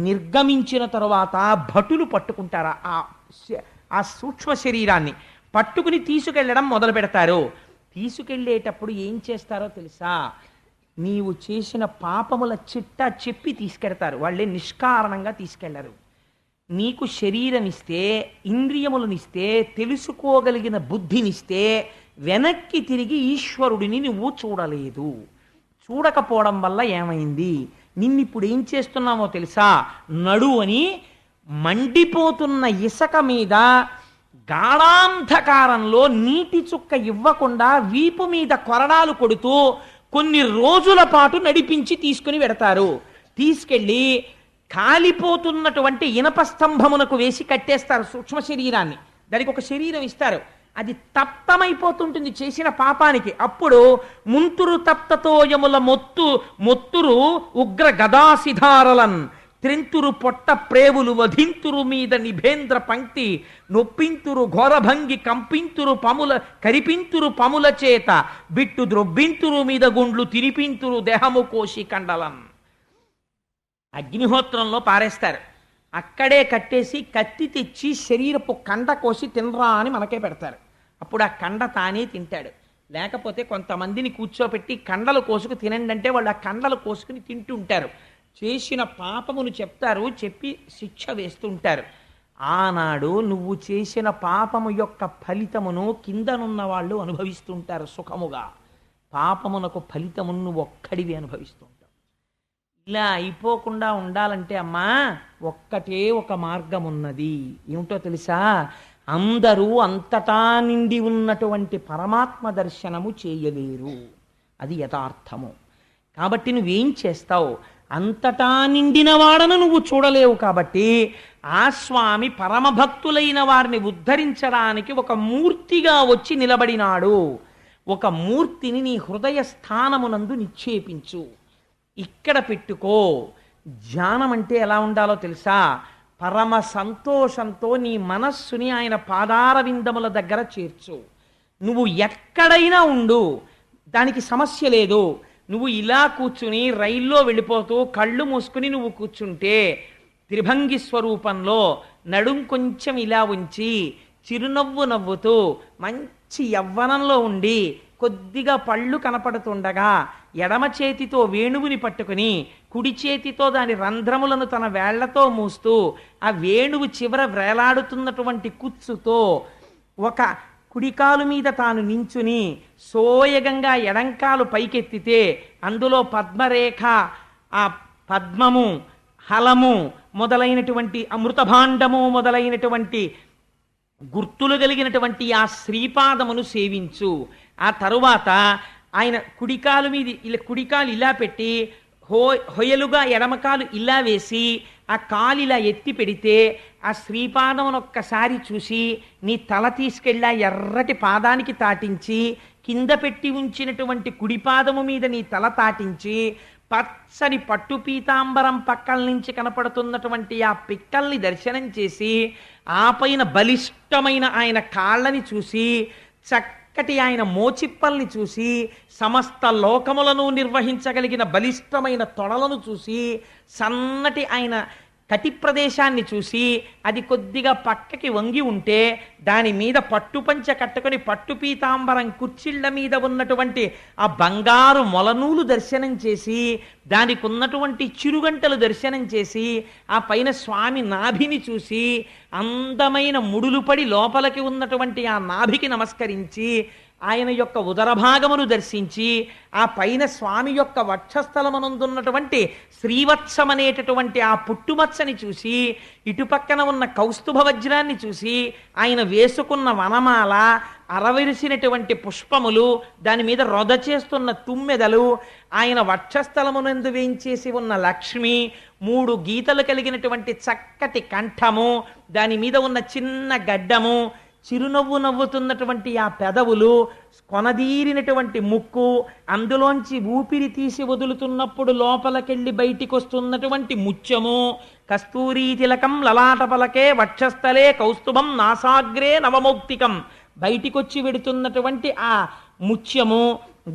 నిర్గమించిన తరువాత భటులు పట్టుకుంటారు ఆ సూక్ష్మ శరీరాన్ని. పట్టుకుని తీసుకెళ్ళడం మొదలు పెడతారు. తీసుకెళ్ళేటప్పుడు ఏం చేస్తారో తెలుసా? నీవు చేసిన పాపముల చిట్టా చెప్పి తీసుకెడతారు. వాళ్ళే నిష్కారణంగా తీసుకెళ్లరు. నీకు శరీరమిస్తే, ఇంద్రియములనిస్తే, తెలుసుకోగలిగిన బుద్ధినిస్తే, వెనక్కి తిరిగి ఈశ్వరుడిని నువ్వు చూడలేదు. చూడకపోవడం వల్ల ఏమైంది? నిన్నిప్పుడు ఏం చేస్తున్నామో తెలుసా? నడు అని మండిపోతున్న ఇసక మీద గాఢాంధకారంలో నీటి చుక్క ఇవ్వకుండా వీపు మీద కొరడాలు కొడుతూ కొన్ని రోజుల పాటు నడిపించి తీసుకుని వెడతారు. తీసుకెళ్ళి కాలిపోతున్నటువంటి ఇనప స్తంభమునకు వేసి కట్టేస్తారు సూక్ష్మ శరీరాన్ని. దానికి ఒక శరీరం ఇస్తారు. అది తప్తమైపోతుంటుంది చేసిన పాపానికి. అప్పుడు ముంతురు తప్తతోయముల మొత్తురు ఉగ్ర గదాసిధారలన్ త్రింతురు పొట్ట ప్రేవులు వధింతురు మీద నిభేంద్ర పంక్తి నొప్పింతురు ఘోరభంగి కంపింతురు పముల కరిపింతురు పముల చేత బిట్టు ద్రొబ్బింతురు మీద గుండ్లు తిరిపింతురు దేహము కోసి కండలన్. అగ్నిహోత్రంలో పారేస్తారు. అక్కడే కట్టేసి కత్తి తెచ్చి శరీరపు కండ కోసి తినరా అని మనకే పెడతారు. అప్పుడు ఆ కండ తానే తింటాడు. లేకపోతే కొంతమందిని కూర్చోపెట్టి కండలు కోసుకు తినండి అంటే వాళ్ళు ఆ కండలు కోసుకుని తింటుంటారు. చేసిన పాపమును చెప్తారు, చెప్పి శిక్ష వేస్తుంటారు. ఆనాడు నువ్వు చేసిన పాపము యొక్క ఫలితమును కిందనున్న వాళ్ళు అనుభవిస్తుంటారు సుఖముగా. పాపమునకు ఫలితమును నువ్వు ఒక్కడివి అనుభవిస్తుంటావు. ఇలా అయిపోకుండా ఉండాలంటే అమ్మా ఒక్కటే ఒక మార్గం ఉన్నది. ఏమిటో తెలుసా? అందరూ అంతటా నిండి ఉన్నటువంటి పరమాత్మ దర్శనము చేయలేరు. అది యథార్థము. కాబట్టి నువ్వేం చేస్తావు? అంతటా నిండిన వాడను నువ్వు చూడలేవు. కాబట్టి ఆ స్వామి పరమభక్తులైన వారిని ఉద్ధరించడానికి ఒక మూర్తిగా వచ్చి నిలబడినాడు. ఒక మూర్తిని నీ హృదయ స్థానమునందు నిక్షేపించు, ఇక్కడ పెట్టుకో. ధ్యానం అంటే ఎలా ఉండాలో తెలుసా? పరమ సంతోషంతో నీ మనస్సుని ఆయన పాదార విందముల దగ్గర చేర్చు. నువ్వు ఎక్కడైనా ఉండు, దానికి సమస్య లేదు. నువ్వు ఇలా కూర్చుని రైల్లో వెళ్ళిపోతూ కళ్ళు మూసుకుని నువ్వు కూర్చుంటే త్రిభంగి స్వరూపంలో నడుం కొంచెం ఇలా ఉంచి చిరునవ్వు నవ్వుతూ మంచి యవ్వనంలో ఉండి కొద్దిగా పళ్ళు కనపడుతుండగా ఎడమ చేతితో వేణువుని పట్టుకుని కుడి చేతితో దాని రంధ్రములను తన వేళ్లతో మూస్తూ ఆ వేణువు చివర వ్రేలాడుతున్నటువంటి కుచ్చుతో ఒక కుడికాలు మీద తాను నించుని సోయగంగా ఎడంకాలు పైకెత్తితే అందులో పద్మరేఖ, ఆ పద్మము, హలము మొదలైనటువంటి అమృతభాండము మొదలైనటువంటి గుర్తులు కలిగినటువంటి ఆ శ్రీపాదమును సేవించు. ఆ తరువాత ఆయన కుడికాలు మీద కుడికాలు ఇలా పెట్టి హొయలుగా ఎడమకాలు ఇలా వేసి ఆ కాలు ఇలా ఎత్తి పెడితే ఆ శ్రీపాదమును ఒక్కసారి చూసి నీ తల తీసుకెళ్ళా ఎర్రటి పాదానికి తాటించి కింద పెట్టి ఉంచినటువంటి కుడిపాదము మీద నీ తల తాటించి పచ్చని పట్టు పీతాంబరం పక్కల నుంచి కనపడుతున్నటువంటి ఆ పిక్కల్ని దర్శనం చేసి ఆ పైన బలిష్టమైన ఆయన కాళ్ళని చూసి చక్కటి ఆయన మోచిప్పల్ని చూసి సమస్త లోకములను నిర్వహించగలిగిన బలిష్టమైన తొడలను చూసి సన్నటి ఆయన కటి ప్రదేశాన్ని చూసి అది కొద్దిగా పక్కకి వంగి ఉంటే దాని మీద పట్టుపంచ కట్టుకొని పట్టు పీతాంబరం కుర్చీళ్ల మీద ఉన్నటువంటి ఆ బంగారు మొలనూలు దర్శనం చేసి దానికి ఉన్నటువంటి చిరుగంటలు దర్శనం చేసి ఆ పైన స్వామి నాభిని చూసి అందమైన ముడులు పడి లోపలికి ఉన్నటువంటి ఆ నాభికి నమస్కరించి ఆయన యొక్క ఉదరభాగమును దర్శించి ఆ పైన స్వామి యొక్క వక్షస్థలమనందున్నటువంటి శ్రీవత్సమనేటటువంటి ఆ పుట్టుమచ్చని చూసి ఇటుపక్కన ఉన్న కౌస్తుభ వజ్రాన్ని చూసి ఆయన వేసుకున్న వనమాల, అరవిరిసినటువంటి పుష్పములు, దాని మీద రొద చేస్తున్న తుమ్మెదలు, ఆయన వక్షస్థలమునందు వేయించేసి ఉన్న లక్ష్మి, 3 గీతలు కలిగినటువంటి చక్కటి కంఠము, దాని మీద ఉన్న చిన్న గడ్డము, చిరునవ్వు నవ్వుతున్నటువంటి ఆ పెదవులు, కొనదీరినటువంటి ముక్కు, అందులోంచి ఊపిరి తీసి వదులుతున్నప్పుడు లోపలికెళ్ళి బయటికి వస్తున్నటువంటి ముత్యము, కస్తూరీ తిలకం లలాట పలకే వక్షస్థలే కౌస్తుభం నాసాగ్రే నవమౌక్తికం, బయటికొచ్చి వెడుతున్నటువంటి ఆ ముత్యము,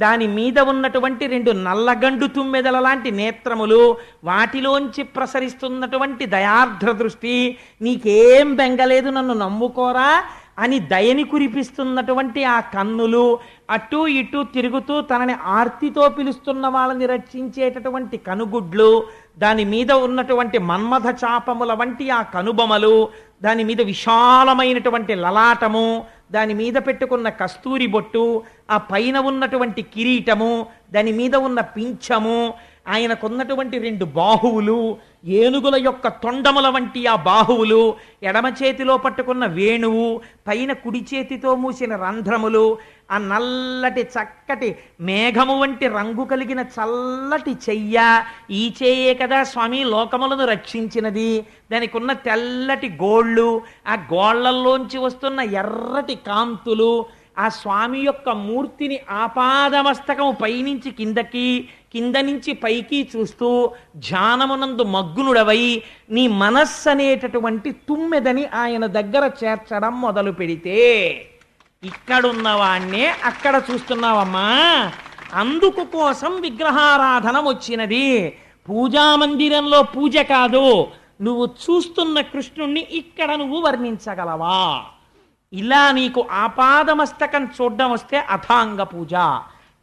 దాని మీద ఉన్నటువంటి 2 నల్లగండు తుమ్మెదల లాంటి నేత్రములు, వాటిలోంచి ప్రసరిస్తున్నటువంటి దయార్ద్ర దృష్టి, నీకేం బెంగలేదు నన్ను నమ్ముకోరా అని దయని కురిపిస్తున్నటువంటి ఆ కన్నులు, అటు ఇటు తిరుగుతూ తనని ఆర్తితో పిలుస్తున్న వాళ్ళని రక్షించేటటువంటి కనుగుడ్లు, దాని మీద ఉన్నటువంటి మన్మథ చాపముల వంటి ఆ కనుబొమలు, దాని మీద విశాలమైనటువంటి లలాటము, దాని మీద పెట్టుకున్న కస్తూరి బొట్టు, ఆ పైన ఉన్నటువంటి కిరీటము, దాని మీద ఉన్న పింఛము, ఆయనకున్నటువంటి 2 బాహువులు, ఏనుగుల యొక్క తొండముల వంటి ఆ బాహువులు, ఎడమ చేతిలో పట్టుకున్న వేణువు, పైన కుడి చేతితో మూసిన రంధ్రములు, ఆ నల్లటి చక్కటి మేఘము వంటి రంగు కలిగిన చల్లటి చెయ్య, ఈ చెయ్యే కదా స్వామి లోకములను రక్షించినది, దానికి ఉన్న తెల్లటి గోళ్ళు, ఆ గోళ్లల్లోంచి వస్తున్న ఎర్రటి కాంతులు, ఆ స్వామి యొక్క మూర్తిని ఆపాదమస్తకము పైనుంచి కిందకి, కింద నుంచి పైకి చూస్తూ ధ్యానమునందు మగ్నుడవై నీ మనస్సు అనేటటువంటి తుమ్మెదని ఆయన దగ్గర చేర్చడం మొదలు పెడితే, ఇక్కడున్నవాణ్ణే అక్కడ చూస్తున్నావమ్మా, అందుకు కోసం విగ్రహారాధన వచ్చినది. పూజామందిరంలో పూజ కాదు, నువ్వు చూస్తున్న కృష్ణుణ్ణి ఇక్కడ నువ్వు వర్ణించగలవా? ఇలా నీకు ఆపాదమస్తకం చూడడం వస్తే అథాంగ పూజ.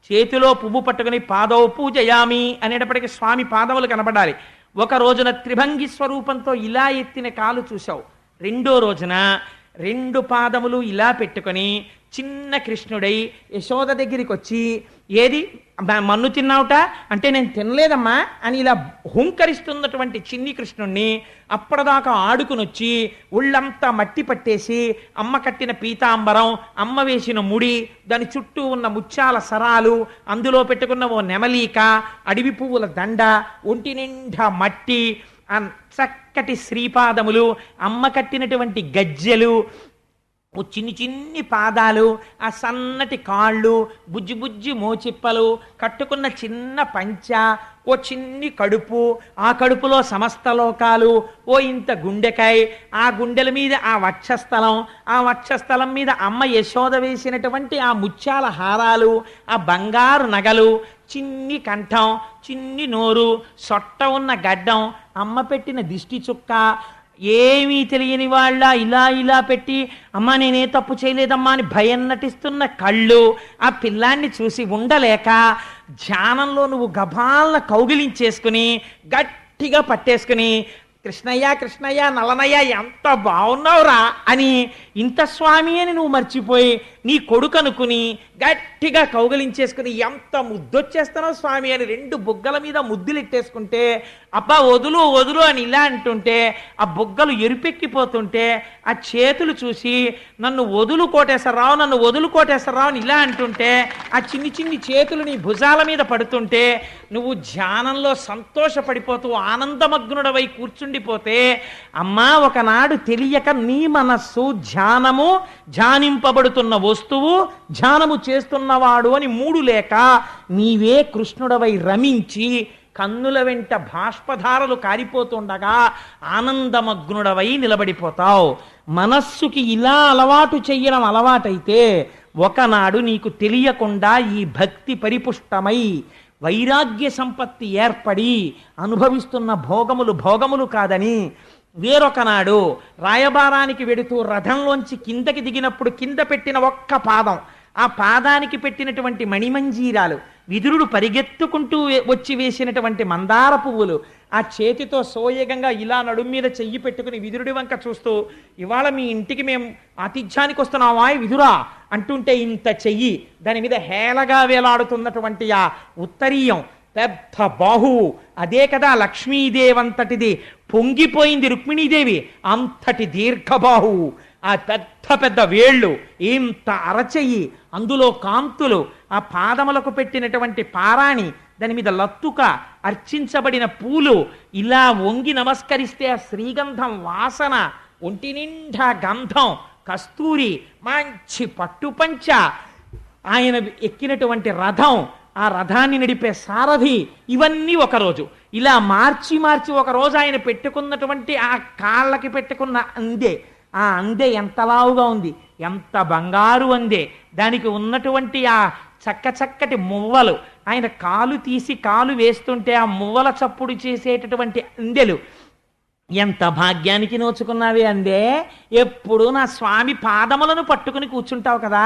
చేతిలో పువ్వు పట్టుకుని పాదౌ పూజయామి అనేటప్పటికీ స్వామి పాదములు కనబడాలి. ఒక రోజున త్రిభంగి స్వరూపంతో ఇలా ఎత్తిన కాలు చూశావు, 2వ రోజున 2 పాదములు ఇలా పెట్టుకొని చిన్న కృష్ణుడై యశోద దగ్గరికి వచ్చి, ఏది మన్ను తిన్నావుట అంటే నేను తినలేదమ్మా అని ఇలా హుంకరిస్తున్నటువంటి చిన్ని కృష్ణుణ్ణి అప్పటిదాకా ఆడుకునొచ్చి ఒళ్ళంతా మట్టి పట్టేసి అమ్మ కట్టిన పీతాంబరం, అమ్మ వేసిన ముడి, దాని చుట్టూ ఉన్న ముత్యాల సరాలు, అందులో పెట్టుకున్న ఓ నెమలీక, అడవి పువ్వుల దండ, ఒంటి నిండా మట్టి, ఆ చక్కటి శ్రీపాదములు, అమ్మ కట్టినటువంటి గజ్జెలు, ఓ చిన్ని పాదాలు, ఆ సన్నటి కాళ్ళు, బుజ్జి బుజ్జి మోచిప్పలు, కట్టుకున్న చిన్న పంచ, ఓ చిన్ని కడుపు, ఆ కడుపులో సమస్త లోకాలు, ఓ ఇంత గుండెకాయ, ఆ గుండెల మీద ఆ వక్షస్థలం, ఆ వక్షస్థలం మీద అమ్మ యశోద వేసినటువంటి ఆ ముత్యాల హారాలు, ఆ బంగారు నగలు, చిన్ని కంఠం, చిన్ని నోరు, సొట్ట ఉన్న గడ్డం, అమ్మ పెట్టిన దిష్టి చుక్క, ఏమీ తెలియని వాళ్ళ ఇలా ఇలా పెట్టి అమ్మా నేనే తప్పు చేయలేదమ్మా అని భయం నటిస్తున్న కళ్ళు ఆ పిల్లాన్ని చూసి ఉండలేక ధ్యానంలో నువ్వు గభాలను కౌగిలించేసుకుని గట్టిగా పట్టేసుకుని కృష్ణయ్య కృష్ణయ్య నలనయ్య ఎంత బాగున్నావురా అని ఇంత స్వామి అని నువ్వు మర్చిపోయి నీ కొడుకు అనుకుని గట్టిగా కౌగలించేసుకుని ఎంత ముద్దొచ్చేస్తున్నావు స్వామి అని రెండు బుగ్గల మీద ముద్దులెట్టేసుకుంటే అబ్బా వదులు వదులు అని ఇలా అంటుంటే ఆ బుగ్గలు ఎరుపెక్కిపోతుంటే ఆ చేతులు చూసి నన్ను వదులు కోటేశ్వరరావు నన్ను వదులు కోటేశ్వరరావు అని ఇలా అంటుంటే ఆ చిన్ని చిన్ని చేతులు నీ భుజాల మీద పడుతుంటే నువ్వు ధ్యానంలో సంతోషపడిపోతూ ఆనందమగ్నుడవై కూర్చుండిపోతే అమ్మా ఒకనాడు తెలియక నీ మనస్సు ధ్యానము ధ్యానింపబడుతున్న వస్తువు ధ్యానము చేస్తున్నవాడు అని మూడు లేక నీవే కృష్ణుడవై రమించి కన్నుల వెంట బాష్పధారలు కారిపోతుండగా ఆనందమగ్నుడవై నిలబడిపోతావు. మనస్సుకి ఇలా అలవాటు చెయ్యడం అలవాటైతే ఒకనాడు నీకు తెలియకుండా ఈ భక్తి పరిపుష్టమై వైరాగ్య సంపత్తి ఏర్పడి అనుభవిస్తున్న భోగములు భోగములు కాదని వేరొకనాడు రాయబారానికి వెడుతూ రథంలోంచి కిందకి దిగినప్పుడు కింద పెట్టిన ఒక్క పాదం ఆ పాదానికి పెట్టినటువంటి మణిమంజీరాలు విదురుడు పరిగెత్తుకుంటూ వచ్చి వేసినటువంటి మందార పువ్వులు ఆ చేతితో సోయగంగా ఇలా నడుం మీద చెయ్యి పెట్టుకుని విదురుడి వంక చూస్తూ ఇవాళ మీ ఇంటికి మేము ఆతిథ్యానికి వస్తున్నావా విదురా అంటుంటే ఇంత చెయ్యి దాని మీద హేళగా వేలాడుతున్నటువంటి ఆ ఉత్తరీయం పెద్ద బాహువు అదే కదా లక్ష్మీదేవంతటిది పొంగిపోయింది రుక్మిణీదేవి అంతటి దీర్ఘబాహువు ఆ పెద్ద పెద్ద వేళ్ళు ఇంత అరచెయ్యి అందులో కాంతులు ఆ పాదములకు పెట్టినటువంటి పారాణి దాని మీద లత్తుక అర్చించబడిన పూలు ఇలా వంగి నమస్కరిస్తే ఆ శ్రీగంధం వాసన ఒంటి నిండా గంధం కస్తూరి మంచి పట్టుపంచ ఆయన ఎక్కినటువంటి రథం ఆ రథాన్ని నడిపే సారథి ఇవన్నీ ఒకరోజు ఇలా మార్చి మార్చి ఒకరోజు ఆయన పెట్టుకున్నటువంటి ఆ కాళ్ళకి పెట్టుకున్న అందే ఆ అందే ఎంత లావుగా ఉంది ఎంత బంగారు అందే దానికి ఉన్నటువంటి ఆ చక్కటి మువ్వలు ఆయన కాలు తీసి కాలు వేస్తుంటే ఆ మువ్వల చప్పుడు చేసేటటువంటి అందెలు ఎంత భాగ్యానికి నోచుకున్నావే అందే ఎప్పుడు నా స్వామి పాదములను పట్టుకుని కూర్చుంటావు కదా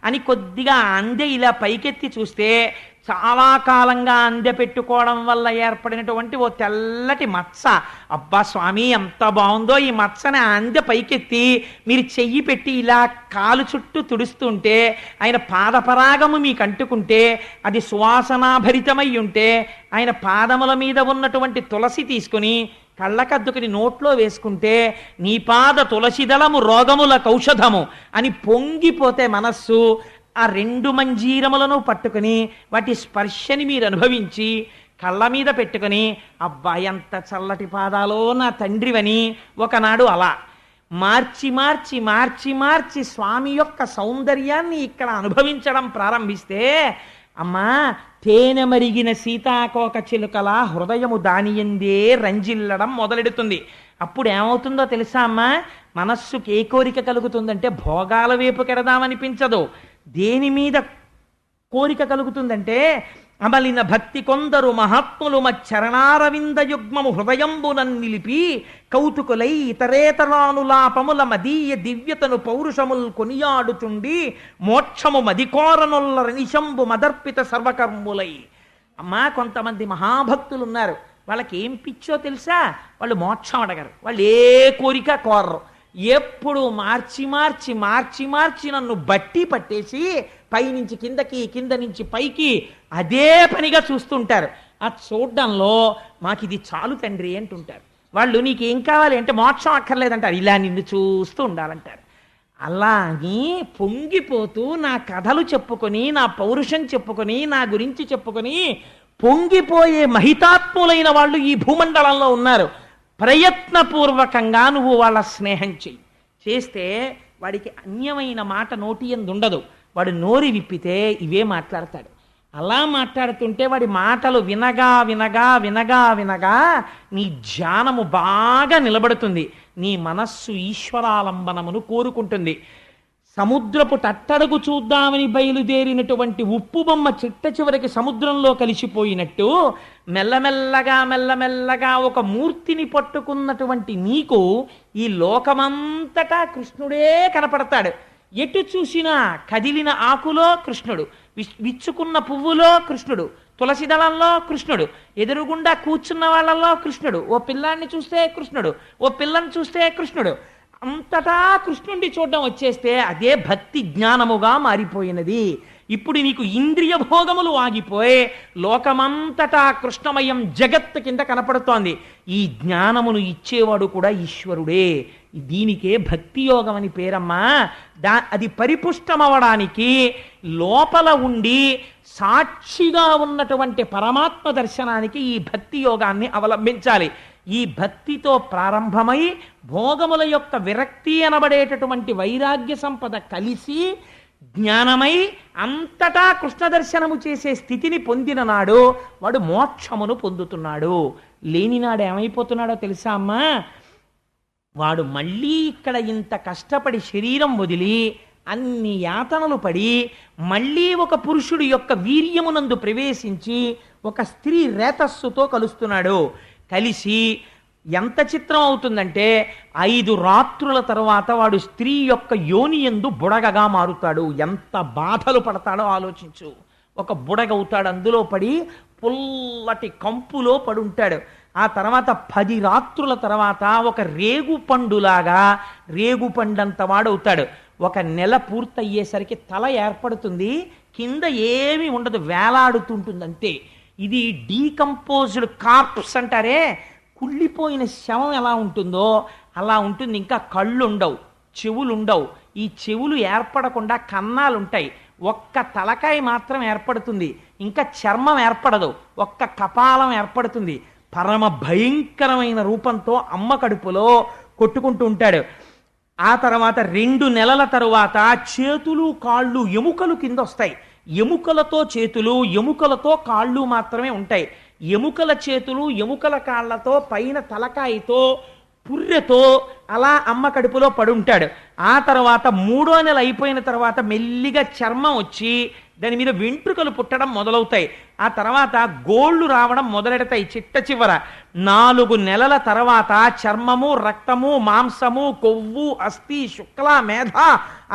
అని కొద్దిగా అందె ఇలా పైకెత్తి చూస్తే చాలా కాలంగా అందె పెట్టుకోవడం వల్ల ఏర్పడినటువంటి ఓ తెల్లటి మచ్చ అబ్బా స్వామి ఎంత బాగుందో ఈ మచ్చని అందె పైకెత్తి మీరు చెయ్యి పెట్టి ఇలా కాలు చుట్టూ తుడుస్తుంటే ఆయన పాదపరాగము మీకు అంటుకుంటే అది సువాసనాభరితమై ఉంటే ఆయన పాదముల మీద ఉన్నటువంటి తులసి తీసుకుని కళ్ళకద్దుకుని నోట్లో వేసుకుంటే నీ పాద తులసిదళము రోగముల కౌషధము అని పొంగిపోతే మనస్సు ఆ రెండు మంజీరములను పట్టుకుని వాటి స్పర్శని మీరు అనుభవించి కళ్ళ మీద పెట్టుకుని అబ్బా ఎంత చల్లటి పాదాలో నా తండ్రివని ఒకనాడు అలా మార్చి మార్చి మార్చి మార్చి స్వామి యొక్క సౌందర్యాన్ని ఇక్కడ అనుభవించడం ప్రారంభిస్తే అమ్మా తేనె మరిగిన సీతాకోక చిలుకల హృదయము దానియందే రంజిల్లడం మొదలెడుతుంది. అప్పుడు ఏమవుతుందో తెలుసా అమ్మా, మనస్సుకి ఏ కోరిక కలుగుతుందంటే భోగాల వైపు కెడదామనిపించదు. దేని మీద కోరిక కలుగుతుందంటే అమలిన భక్తి కొందరు మహాత్ములు మచ్చరణారవింద యుగ్మము హృదయంబునన్ నిలిపి కౌతుకులై ఇతరేతరానులాపముల మదీయ దివ్యతను పౌరుషముల్ కొనియాడుచుండి మోక్షము మదికోరనుల్ల రణిశంబు మదర్పిత సర్వకర్ములై. అమ్మా కొంతమంది మహాభక్తులు ఉన్నారు, వాళ్ళకి ఏం పిచ్చో తెలుసా, వాళ్ళు మోక్షం అడగరు, వాళ్ళు ఏ కోరిక కోరరు, ఎప్పుడు మార్చి మార్చి మార్చి మార్చి నన్ను బట్టి పట్టేసి పైనుంచి కిందకి కింద నుంచి పైకి అదే పనిగా చూస్తుంటారు. ఆ చూడ్డంలో మాకు ఇది చాలు తండ్రి అంటుంటారు. వాళ్ళు నీకేం కావాలి అంటే మోక్షం అక్కర్లేదంటారు, ఇలా నిన్ను చూస్తూ ఉండాలంటారు. అలాగే పొంగిపోతూ నా కథలు చెప్పుకొని నా పౌరుషం చెప్పుకొని నా గురించి చెప్పుకొని పొంగిపోయే మహితాత్ములైన వాళ్ళు ఈ భూమండలంలో ఉన్నారు. ప్రయత్నపూర్వకంగా నువ్వు వాళ్ళ స్నేహం చెయ్యి. చేస్తే వాడికి అన్యమైన మాట నోటి యందు ఉండదు. వాడు నోరి విప్పితే ఇవే మాట్లాడతాడు. అలా మాట్లాడుతుంటే వాడి మాటలు వినగా వినగా వినగా వినగా నీ ధ్యానము బాగా నిలబడుతుంది. నీ మనస్సు ఈశ్వరాలంబనమును కోరుకుంటుంది. సముద్రపు టట్టడకు చూద్దామని బయలుదేరినటువంటి ఉప్పు బొమ్మ చిట్ట చివరికి సముద్రంలో కలిసిపోయినట్టు మెల్లమెల్లగా మెల్లమెల్లగా ఒక మూర్తిని పట్టుకున్నటువంటి నీకు ఈ లోకమంతటా కృష్ణుడే కనపడతాడు. ఎటు చూసినా కదిలిన ఆకులో కృష్ణుడు, విచ్చుకున్న పువ్వులో కృష్ణుడు, తులసి దళంలో కృష్ణుడు, ఎదురుగుండా కూర్చున్న వాళ్ళలో కృష్ణుడు, ఓ పిల్లాన్ని చూస్తే కృష్ణుడు, ఓ పిల్లని చూస్తే కృష్ణుడు, అంతటా కృష్ణుడిని చూడడం వచ్చేస్తే అదే భక్తి జ్ఞానముగా మారిపోయినది. ఇప్పుడు నీకు ఇంద్రియ భోగములు ఆగిపోయి లోకమంతటా కృష్ణమయం జగత్తు కింద కనపడుతోంది. ఈ జ్ఞానమును ఇచ్చేవాడు కూడా ఈశ్వరుడే. దీనికే భక్తి యోగం అని పేరమ్మా. అది పరిపుష్టమవడానికి లోపల ఉండి సాక్షిగా ఉన్నటువంటి పరమాత్మ దర్శనానికి ఈ భక్తి యోగాన్ని అవలంబించాలి. ఈ భక్తితో ప్రారంభమై భోగముల యొక్క విరక్తి అనబడేటటువంటి వైరాగ్య సంపద కలిసి జ్ఞానమై అంతటా కృష్ణ దర్శనము చేసే స్థితిని పొందిన నాడు వాడు మోక్షమును పొందుతున్నాడు. లేనినాడు ఏమైపోతున్నాడో తెలుసా అమ్మా? వాడు మళ్ళీ ఇక్కడ ఇంత కష్టపడి శరీరం వదిలి అన్ని యాతనలు పడి మళ్ళీ ఒక పురుషుడి యొక్క వీర్యమునందు ప్రవేశించి ఒక స్త్రీ రేతస్సుతో కలుస్తున్నాడు. కలిసి ఎంత చిత్రం అవుతుందంటే 5 రాత్రుల తర్వాత వాడు స్త్రీ యొక్క యోనియందు బుడగగా మారుతాడు. ఎంత బాధలు పడతాడో ఆలోచించు. ఒక బుడగవుతాడు, అందులో పడి పుల్లటి కంపులో పడుంటాడు. ఆ తర్వాత 10 రాత్రుల తర్వాత ఒక రేగుపండులాగా రేగుపండంత వాడవుతాడు. 1 నెల పూర్తయ్యేసరికి తల ఏర్పడుతుంది, కింద ఏమీ ఉండదు, వేలాడుతుంటుంది అంతే. ఇది డీకంపోజ్డ్ కార్ప్స్ అంటారే, కుళ్ళిపోయిన శవం ఎలా ఉంటుందో అలా ఉంటుంది. ఇంకా కళ్ళు ఉండవు, చెవులు ఉండవు. ఈ చెవులు ఏర్పడకుండా కన్నాలు ఉంటాయి. ఒక్క తలకాయ మాత్రం ఏర్పడుతుంది, ఇంకా చర్మం ఏర్పడదు, ఒక్క కపాలం ఏర్పడుతుంది. పరమ భయంకరమైన రూపంతో అమ్మ కడుపులో కొట్టుకుంటూ ఉంటాడు. ఆ తర్వాత 2 నెలల తరువాత చేతులు కాళ్ళు ఎముకలు కింద వస్తాయి. ఎముకలతో చేతులు, ఎముకలతో కాళ్ళు మాత్రమే ఉంటాయి. ఎముకల చేతులు, ఎముకల కాళ్ళతో, పైన తలకాయతో, పుర్రెతో అలా అమ్మ కడుపులో పడుంటాడు. ఆ తర్వాత 3వ నెల అయిపోయిన తర్వాత మెల్లిగా చర్మం వచ్చి దాని మీద వెంట్రుకలు పుట్టడం మొదలవుతాయి. ఆ తర్వాత గోళ్ళు రావడం మొదలెడతాయి. చిట్ట చివర 4 నెలల తర్వాత చర్మము, రక్తము, మాంసము, కొవ్వు, అస్థి, శుక్ల, మేధ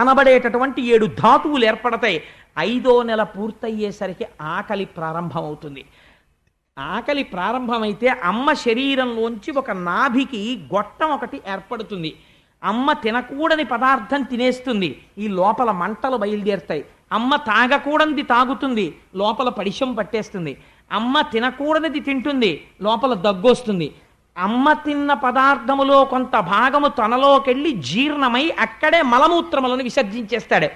అనబడేటటువంటి 7 ధాతువులు ఏర్పడతాయి. 5వ నెల పూర్తయ్యేసరికి ఆకలి ప్రారంభమవుతుంది. ఆకలి ప్రారంభమైతే అమ్మ శరీరంలోంచి ఒక నాభికి గొట్టం ఒకటి ఏర్పడుతుంది. అమ్మ తినకూడని పదార్థం తినేస్తుంది, ఈ లోపల మంటలు బయలుదేరుతాయి. అమ్మ తాగకూడనిది తాగుతుంది, లోపల పడిశం పట్టేస్తుంది. అమ్మ తినకూడనిది తింటుంది, లోపల దగ్గొస్తుంది. అమ్మ తిన్న పదార్థములో కొంత భాగము తనలోకెళ్ళి జీర్ణమై అక్కడే మలమూత్రములను విసర్జించేస్తాడు.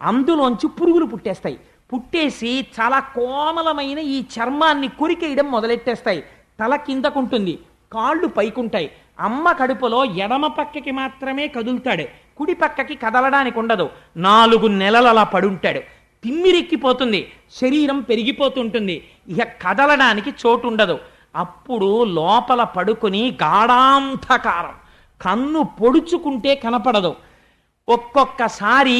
అందులోంచి పురుగులు పుట్టేస్తాయి. పుట్టేసి చాలా కోమలమైన ఈ చర్మాన్ని కొరికేయడం మొదలెట్టేస్తాయి. తల కిందకుంటుంది, కాళ్ళు పైకుంటాయి. అమ్మ కడుపులో ఎడమ పక్కకి మాత్రమే కదులుతాడు, కుడి పక్కకి కదలడానికి ఉండదు. 4 నెలలు అలా పడుంటాడు. తిమ్మిరెక్కిపోతుంది, శరీరం పెరిగిపోతుంటుంది, ఇక కదలడానికి చోటు ఉండదు. అప్పుడు లోపల పడుకుని గాఢాంధకారం, కన్ను పొడుచుకుంటే కనపడదు. ఒక్కొక్కసారి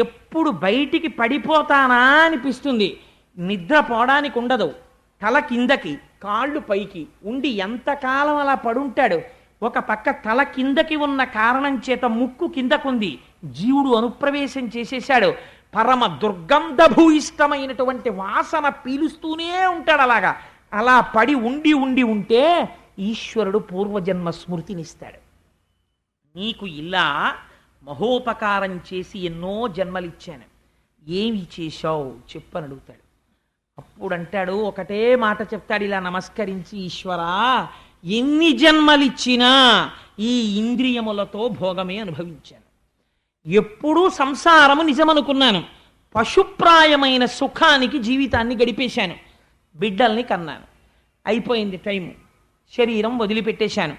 ఎప్పుడు బయటికి పడిపోతానా అనిపిస్తుంది. నిద్రపోవడానికి ఉండదు. తల కిందకి, కాళ్ళు పైకి ఉండి ఎంతకాలం అలా పడుంటాడు. ఒక పక్క తల కిందకి ఉన్న కారణం చేత ముక్కు కిందకుంది, జీవుడు అనుప్రవేశం చేసేశాడు. పరమ దుర్గంధభూయిష్టమైనటువంటి వాసన పీలుస్తూనే ఉంటాడు. అలాగా అలా పడి ఉండి ఉండి ఉంటే ఈశ్వరుడు పూర్వజన్మ స్మృతినిస్తాడు. నీకు ఇలా మహోపకారం చేసి ఎన్నో జన్మలిచ్చాను, ఏమి చేశావు చెప్పని అడుగుతాడు. అప్పుడు అంటాడు, ఒకటే మాట చెప్తాడు ఇలా నమస్కరించి, ఈశ్వరా ఎన్ని జన్మలిచ్చినా ఈ ఇంద్రియములతో భోగమే అనుభవించాను. ఎప్పుడూ సంసారము నిజమనుకున్నాను. పశుప్రాయమైన సుఖానికి జీవితాన్ని గడిపేశాను. బిడ్డల్ని కన్నాను, అయిపోయింది టైము, శరీరం వదిలిపెట్టేశాను,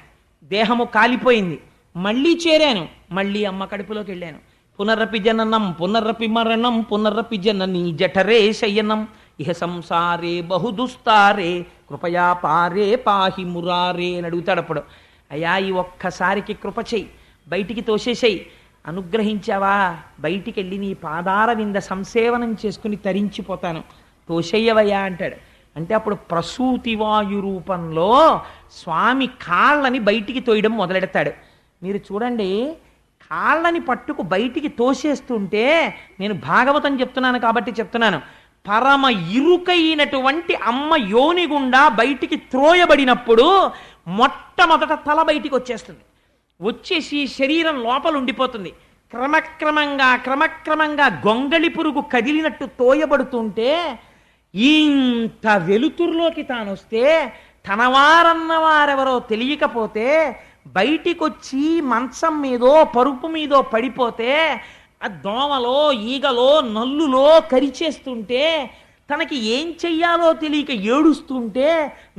దేహము కాలిపోయింది, మళ్ళీ చేరాను, మళ్ళీ అమ్మ కడుపులోకి వెళ్ళాను. పునరపి జననం పునరపి మరణం పునరపి జనని జఠరే శయనం ఇహ సంసారే బహుదుస్తారే కృపయా పారే పాహి మురారే అని అడుగుతాడు. అప్పుడు అయ్యా ఈ ఒక్కసారికి కృప చెయ్యి, బయటికి తోసేసేయి. అనుగ్రహించావా, బయటికి వెళ్ళి నీ పాదార వింద సంసేవనం చేసుకుని తరించిపోతాను, తోషయ్యవయ్యా అంటాడు. అంటే అప్పుడు ప్రసూతివాయు రూపంలో స్వామి కాళ్ళని బయటికి తోయడం మొదలెడతాడు. మీరు చూడండి, కాళ్ళని పట్టుకు బయటికి తోసేస్తుంటే, నేను భాగవతం చెప్తున్నాను కాబట్టి చెప్తున్నాను, పరమ ఇరుకైనటువంటి అమ్మ యోని గుండా బయటికి త్రోయబడినప్పుడు మొట్టమొదట తల బయటికి వచ్చేస్తుంది. వచ్చేసి శరీరం లోపల ఉండిపోతుంది. క్రమక్రమంగా గొంగళి పురుగు కదిలినట్టు తోయబడుతుంటే, ఇంత వెలుతురులోకి తాను వస్తే, తనవారన్న వారెవరో తెలియకపోతే బయటికొచ్చి మంచం మీదో పరుపు మీదో పడిపోతే, ఆ దోమలో ఈగలో నల్లులో కరిచేస్తుంటే, తనకి ఏం చెయ్యాలో తెలియక ఏడుస్తుంటే,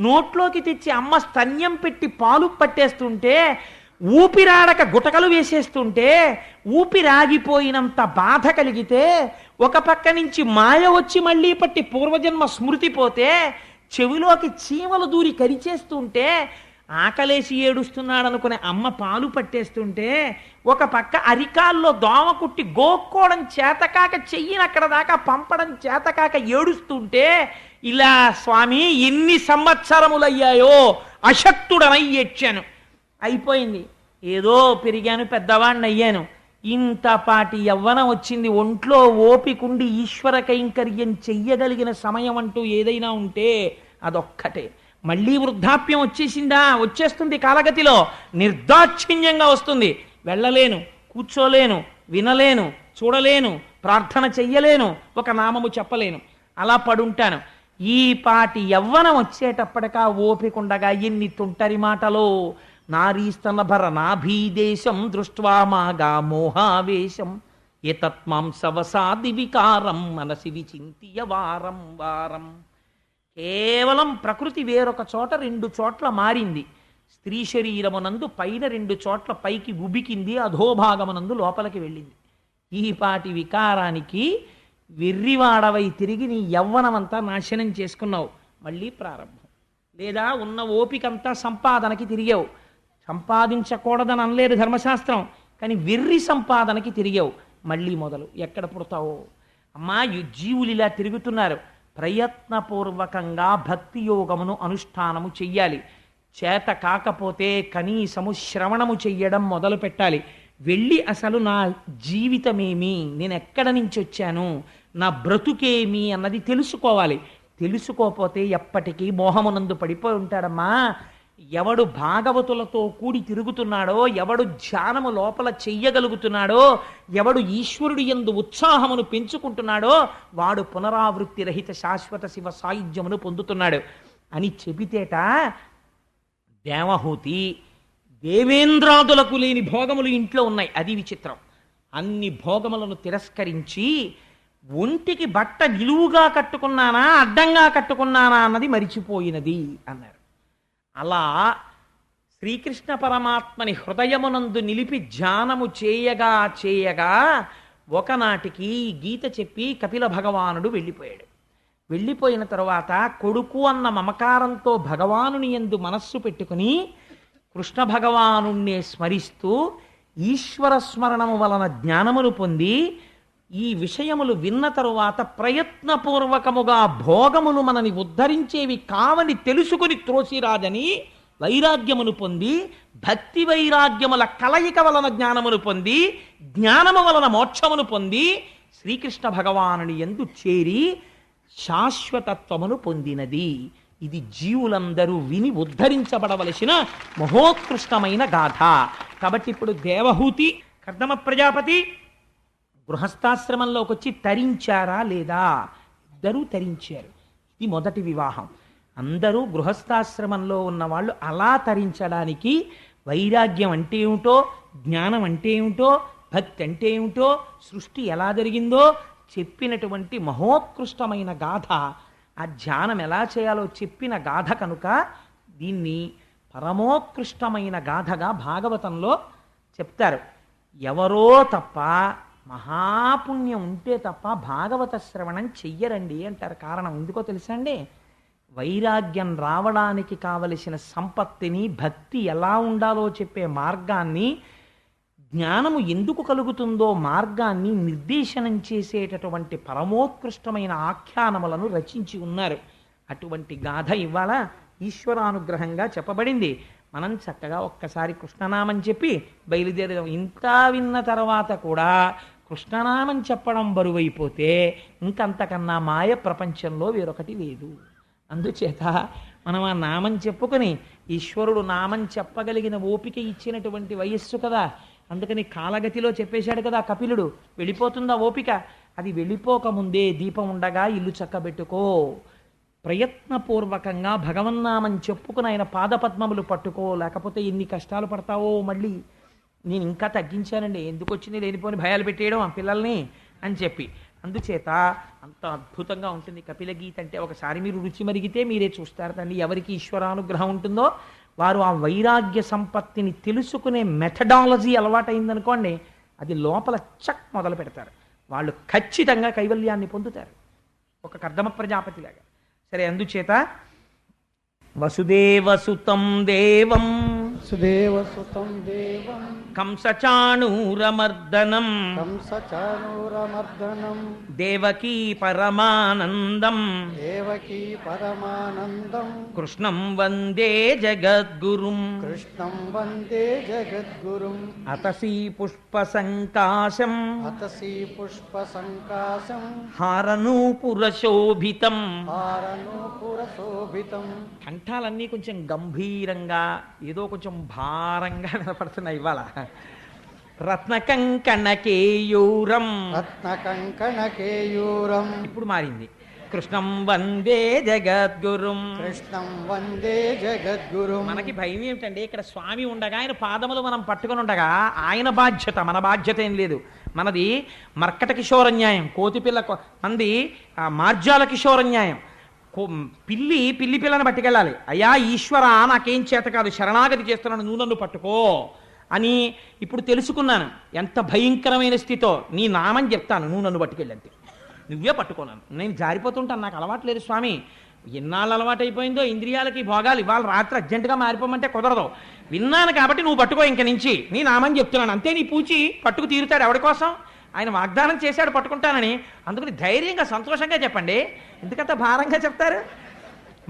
నోట్లోకి తెచ్చి అమ్మ స్తన్యం పెట్టి పాలు పట్టేస్తుంటే, ఊపిరాడక గుటకలు వేసేస్తుంటే, ఊపిరాగిపోయినంత బాధ కలిగితే, ఒక పక్క నుంచి మాయ వచ్చి మళ్ళీ పట్టి పూర్వజన్మ స్మృతి పోతే, చెవిలోకి చీమలు దూరి కరిచేస్తుంటే, ఆకలేసి ఏడుస్తున్నాడు అనుకునే అమ్మ పాలు పట్టేస్తుంటే, ఒక పక్క అరికాల్లో దోమ కుట్టి గోక్కోవడం చేతకాక చెయ్యిని అక్కడ దాకా పంపడం చేతకాక ఏడుస్తుంటే, ఇలా స్వామి ఎన్ని సంవత్సరములయ్యాయో అశక్తుడనై ఏడ్చాను, అయిపోయింది, ఏదో పెరిగాను, పెద్దవాడిని అయ్యాను, ఇంతపాటి యవ్వనం వచ్చింది, ఒంట్లో ఓపికండి ఈశ్వర కైంకర్యం చెయ్యగలిగిన సమయం అంటూ ఏదైనా ఉంటే అదొక్కటే. మళ్ళీ వృద్ధాప్యం వచ్చేసిందా, వచ్చేస్తుంది కాలగతిలో, నిర్దాక్షిణ్యంగా వస్తుంది. వెళ్ళలేను, కూర్చోలేను, వినలేను, చూడలేను, ప్రార్థన చెయ్యలేను, ఒక నామము చెప్పలేను, అలా పడుంటాను. ఈ పాటి యవ్వనం వచ్చేటప్పటికా ఓపికండగా ఎన్ని తుంటరి మాటలో, నారీస్తనభర నాభీదేశం దృష్ట్వా మాగా మోహావేశం ఏతత్మాంసవసాది వికారం మనసి విచింత్య వారం వారం. కేవలం ప్రకృతి వేరొక చోట 2 చోట్ల మారింది. స్త్రీ శరీరమునందు పైన 2 చోట్ల పైకి ఉబికింది, అధోభాగమునందు లోపలికి వెళ్ళింది. ఈ పాటి వికారానికి వెర్రివాడవై తిరిగి నీ యవ్వనమంతా నాశనం చేసుకున్నావు, మళ్ళీ ప్రారంభం. లేదా ఉన్న ఓపికంతా సంపాదనకి తిరిగావు, సంపాదించకూడదని అనలేదు ధర్మశాస్త్రం, కానీ వెర్రి సంపాదనకి తిరిగావు, మళ్ళీ మొదలు. ఎక్కడ పుడతావో అమ్మా. జీవులు ఇలా తిరుగుతున్నారు. ప్రయత్నపూర్వకంగా భక్తి యోగమును అనుష్ఠానము చెయ్యాలి. చేత కాకపోతే కనీసము శ్రవణము చెయ్యడం మొదలు పెట్టాలి. వెళ్ళి అసలు నా జీవితమేమి, నేను ఎక్కడ నుంచి వచ్చాను, నా బ్రతుకేమి అన్నది తెలుసుకోవాలి. తెలుసుకోకపోతే ఎప్పటికీ మోహమునందు పడిపోయి ఉంటాడమ్మా. ఎవడు భాగవతులతో కూడి తిరుగుతున్నాడో, ఎవడు ధ్యానము లోపల చెయ్యగలుగుతున్నాడో, ఎవడు ఈశ్వరుడి యందు ఉత్సాహమును పెంచుకుంటున్నాడో, వాడు పునరావృత్తి రహిత శాశ్వత శివ సాయుధ్యమును పొందుతున్నాడు అని చెబితేట దేవహూతి, దేవేంద్రాదులకు లేని భోగములు ఇంట్లో ఉన్నాయి, అది విచిత్రం. అన్ని భోగములను తిరస్కరించి ఒంటికి బట్ట నిలువుగా కట్టుకున్నానా అడ్డంగా కట్టుకున్నానా అన్నది మరిచిపోయినది అన్నారు. అలా శ్రీకృష్ణ పరమాత్మని హృదయమునందు నిలిపి ధ్యానము చేయగా చేయగా ఒకనాటికి గీత చెప్పి కపిల భగవానుడు వెళ్ళిపోయాడు. వెళ్ళిపోయిన తరువాత కొడుకు అన్న మమకారంతో భగవానుని యందు మనస్సు పెట్టుకుని కృష్ణ భగవానుణ్ణే స్మరిస్తూ ఈశ్వర స్మరణము వలన జ్ఞానమును పొంది, ఈ విషయములు విన్న తరువాత ప్రయత్నపూర్వకముగా భోగములు మనని ఉద్ధరించేవి కావని తెలుసుకుని త్రోసిరాదని వైరాగ్యమును పొంది, భక్తి వైరాగ్యముల కలయిక వలన జ్ఞానమును పొంది, జ్ఞానము వలన మోక్షమును పొంది, శ్రీకృష్ణ భగవానుని యందు చేరి శాశ్వతత్వమును పొందినది. ఇది జీవులందరూ విని ఉద్ధరించబడవలసిన మహోత్కృష్టమైన గాథ. కాబట్టి ఇప్పుడు దేవహూతి, కర్దమ ప్రజాపతి గృహస్థాశ్రమంలోకి వచ్చి తరించారా లేదా? ఇద్దరూ తరించారు. ఇది మొదటి వివాహం. అందరూ గృహస్థాశ్రమంలో ఉన్నవాళ్ళు అలా తరించడానికి వైరాగ్యం అంటే ఏమిటో, జ్ఞానం అంటే ఏమిటో, భక్తి అంటే ఏమిటో, సృష్టి ఎలా జరిగిందో చెప్పినటువంటి మహోత్కృష్టమైన గాథ. ఆ ధ్యానం ఎలా చేయాలో చెప్పిన గాథ కనుక దీన్ని పరమోత్కృష్టమైన గాథగా భాగవతంలో చెప్తారు. ఎవరో తప్ప, మహాపుణ్యం ఉంటే తప్ప భాగవత శ్రవణం చెయ్యరండి అంటారు. కారణం ఎందుకో తెలుసా అండి? వైరాగ్యం రావడానికి కావలసిన సంపత్తిని, భక్తి ఎలా ఉండాలో చెప్పే మార్గాన్ని జ్ఞానము ఎందుకు కలుగుతుందో మార్గాన్ని నిర్దేశనం చేసేటటువంటి పరమోత్కృష్టమైన ఆఖ్యానములను రచించి ఉన్నారు. అటువంటి గాథ ఇవాళ ఈశ్వరానుగ్రహంగా చెప్పబడింది. మనం చక్కగా ఒక్కసారి కృష్ణనామం చెప్పి బయలుదేరదాం. ఇంత విన్న తర్వాత కూడా కృష్ణనామం చెప్పడం బరువైపోతే ఇంకంతకన్నా మాయ ప్రపంచంలో వేరొకటి లేదు. అందుచేత మనం ఆ నామం చెప్పుకొని, ఈశ్వరుడు నామం చెప్పగలిగిన ఓపిక ఇచ్చినటువంటి వయస్సు కదా, అందుకని కాలగతిలో చెప్పేశాడు కదా కపిలుడు. వెళ్ళిపోతుందా ఓపిక? అది వెళ్ళిపోకముందే దీపం ఉండగా ఇల్లు చక్కబెట్టుకో, ప్రయత్నపూర్వకంగా భగవన్నామం చెప్పుకుని ఆయన పాదపద్మములు పట్టుకో, లేకపోతే ఎన్ని కష్టాలు పడతావో. మళ్ళీ నేను ఇంకా తగ్గించానండి, ఎందుకు వచ్చింది లేనిపోని భయాలు పెట్టేయడం ఆ పిల్లల్ని అని చెప్పి. అందుచేత అంత అద్భుతంగా ఉంటుంది కపిల గీత అంటే. ఒకసారి మీరు రుచి మరిగితే మీరే చూస్తారు దాన్ని. ఎవరికి ఈశ్వరానుగ్రహం ఉంటుందో వారు ఆ వైరాగ్య సంపత్తిని తెలుసుకునే మెథడాలజీ అలవాటైందనుకోండి, అది లోపల చక్ మొదలు పెడతారు. వాళ్ళు ఖచ్చితంగా కైవల్యాన్ని పొందుతారు, ఒక కర్దమ ప్రజాపతిలాగా. సరే, అందుచేత వసుదేవసుతం దేవం సుదేవసుతం దేవం కంసచాణూరమర్దనం కంసచాణూరమర్దనం దేవకీ పరమానందం దేవకీ పరమానందం కృష్ణం వందే జగద్గురుం కృష్ణం వందే జగద్గురుం అతసీ పుష్పసంకాశం అతసీ పుష్పసంకాశం హారనూపురశోభితం. హారనూపురశోభితం. కంఠాలన్నీ కొంచెం గంభీరంగా, ఏదో కొంచెం భారంగా నిలబడుతున్నాయి ఇవాళ. రత్నకంకణకేయూరం, రత్నకంకణకేయూరం. ఇప్పుడు మారింది. కృష్ణం వందే జగద్గురుం. కృష్ణం వందే జగద్గురుం. మనకి భయం ఏమిటండి, ఇక్కడ స్వామి ఉండగా ఆయన పాదములు మనం పట్టుకొని ఉండగా ఆయన బాధ్యత, మన బాధ్యత ఏం లేదు. మనది మర్కట కిషోర న్యాయం, కోతిపిల్ల మంది మార్జాల కిషోర న్యాయం. పిల్లి పిల్లని పట్టుకెళ్ళాలి. అయ్యా ఈశ్వర, నాకేం చేత కాదు, శరణాగతి చేస్తున్నాను, నువ్వు నన్ను పట్టుకో అని ఇప్పుడు తెలుసుకున్నాను. ఎంత భయంకరమైన స్థితితో నీ నామం చెప్తాను, నువ్వు నన్ను పట్టుకెళ్ళంతే, నువ్వే పట్టుకోనాను. నేను జారిపోతుంటాను, నాకు అలవాట్లేదు స్వామి. ఎన్నాళ్ళు అలవాటు అయిపోయిందో ఇంద్రియాలకి భోగాలు. ఇవాళ రాత్రి అర్జెంటుగా మారిపోమంటే కుదరదు. విన్నాను కాబట్టి నువ్వు పట్టుకో, ఇంక నుంచి నీ నామని చెప్తున్నాను అంతే. నీ పూచి పట్టుకు తీరుతాడు. ఎవరి కోసం? ఆయన వాగ్దానం చేశాడు పట్టుకుంటానని. అందుకని ధైర్యంగా సంతోషంగా చెప్పండి, ఎందుకంత భారంగా చెప్తారు.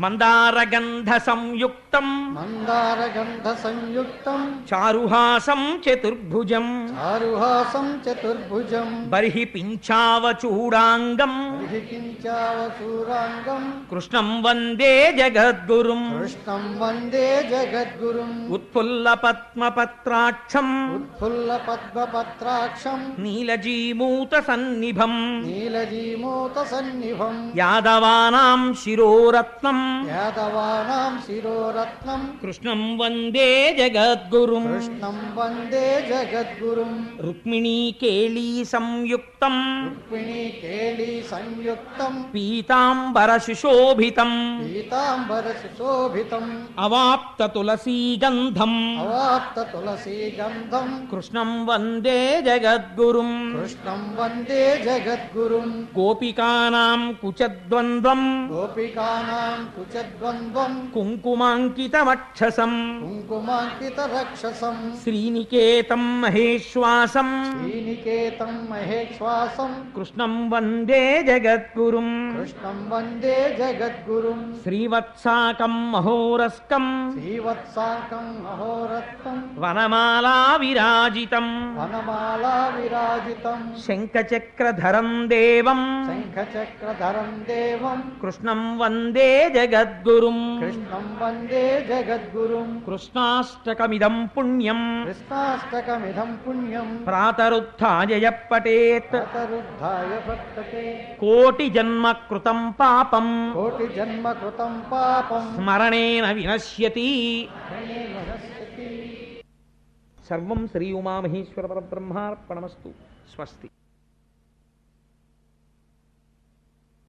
మందారగంధ సంయుక్తం మందారగంధ సంయుక్తం చారుహాసం చతుర్భుజం చారుహాసం చతుర్భుజం బర్హి పింఛావచూడాంగం విహికించావచూరాంగం కృష్ణం వందే జగద్గురుం. కృష్ణం వందే జగద్గురుం. ఉత్ఫుల్ల పద్మపత్రాక్షం ఉత్ఫుల్ల పద్మపత్రాక్షం నీలజీమూత సన్నిభం నీలజీమూత సన్నిభం యాదవానాం శిరోరత్నం యాదవానాం శిరోరత్నం కృష్ణం వందే జగద్గురుం. కృష్ణం వందే జగద్గురుం. రుక్మిణీ కేళీ సంయుక్తం రుక్మిణీ కేళీ సంయుక్తం పీతాంబర సుశోభితం పీతాంబర సుశోభితం అవాప్త తులసీగంధం అవాప్త తులసీ గంధం కృష్ణం వందే జగద్గురుం. కృష్ణం వందే జగద్గురుం. గోపికానాం కుచద్వంద్వం గోపికానాం కుచద్వంద్వం కుంకుమాంకితమక్షసం కుంకుమాంకిత రక్షసం శ్రీనికేతం మహేశ్వాసం శ్రీనికేతం మహేశ్వాసం కృష్ణం వందే జగద్గురుం. కృష్ణం వందే జగద్గురుం. శ్రీవత్సాకం మహోరస్కం శ్రీవత్సాకం అహోరత్నం వనమాలా విరాజితం వనమాలా విరాజితం శంఖచక్రధరం దేవం శంఖచక్రధరం దేవం కృష్ణం వందే జగద్గురుం. కృష్ణం వందే జగద్గురుం. కృష్ణాష్టకమిదం పుణ్యం కృష్ణాష్టకమిదం పుణ్యం ప్రాతరుత్థాయ పఠేత్ తరుద్ధాయ వర్తతే కోటి జన్మ కృతం పాపం కోటి జన్మ కృతం పాపం స్మరణేన వినశ్యతి. నశ్యతి. సర్వం శ్రీ ఉమామహేశ్వర పరబ్రహ్మార్పణమస్తు. స్వస్తి.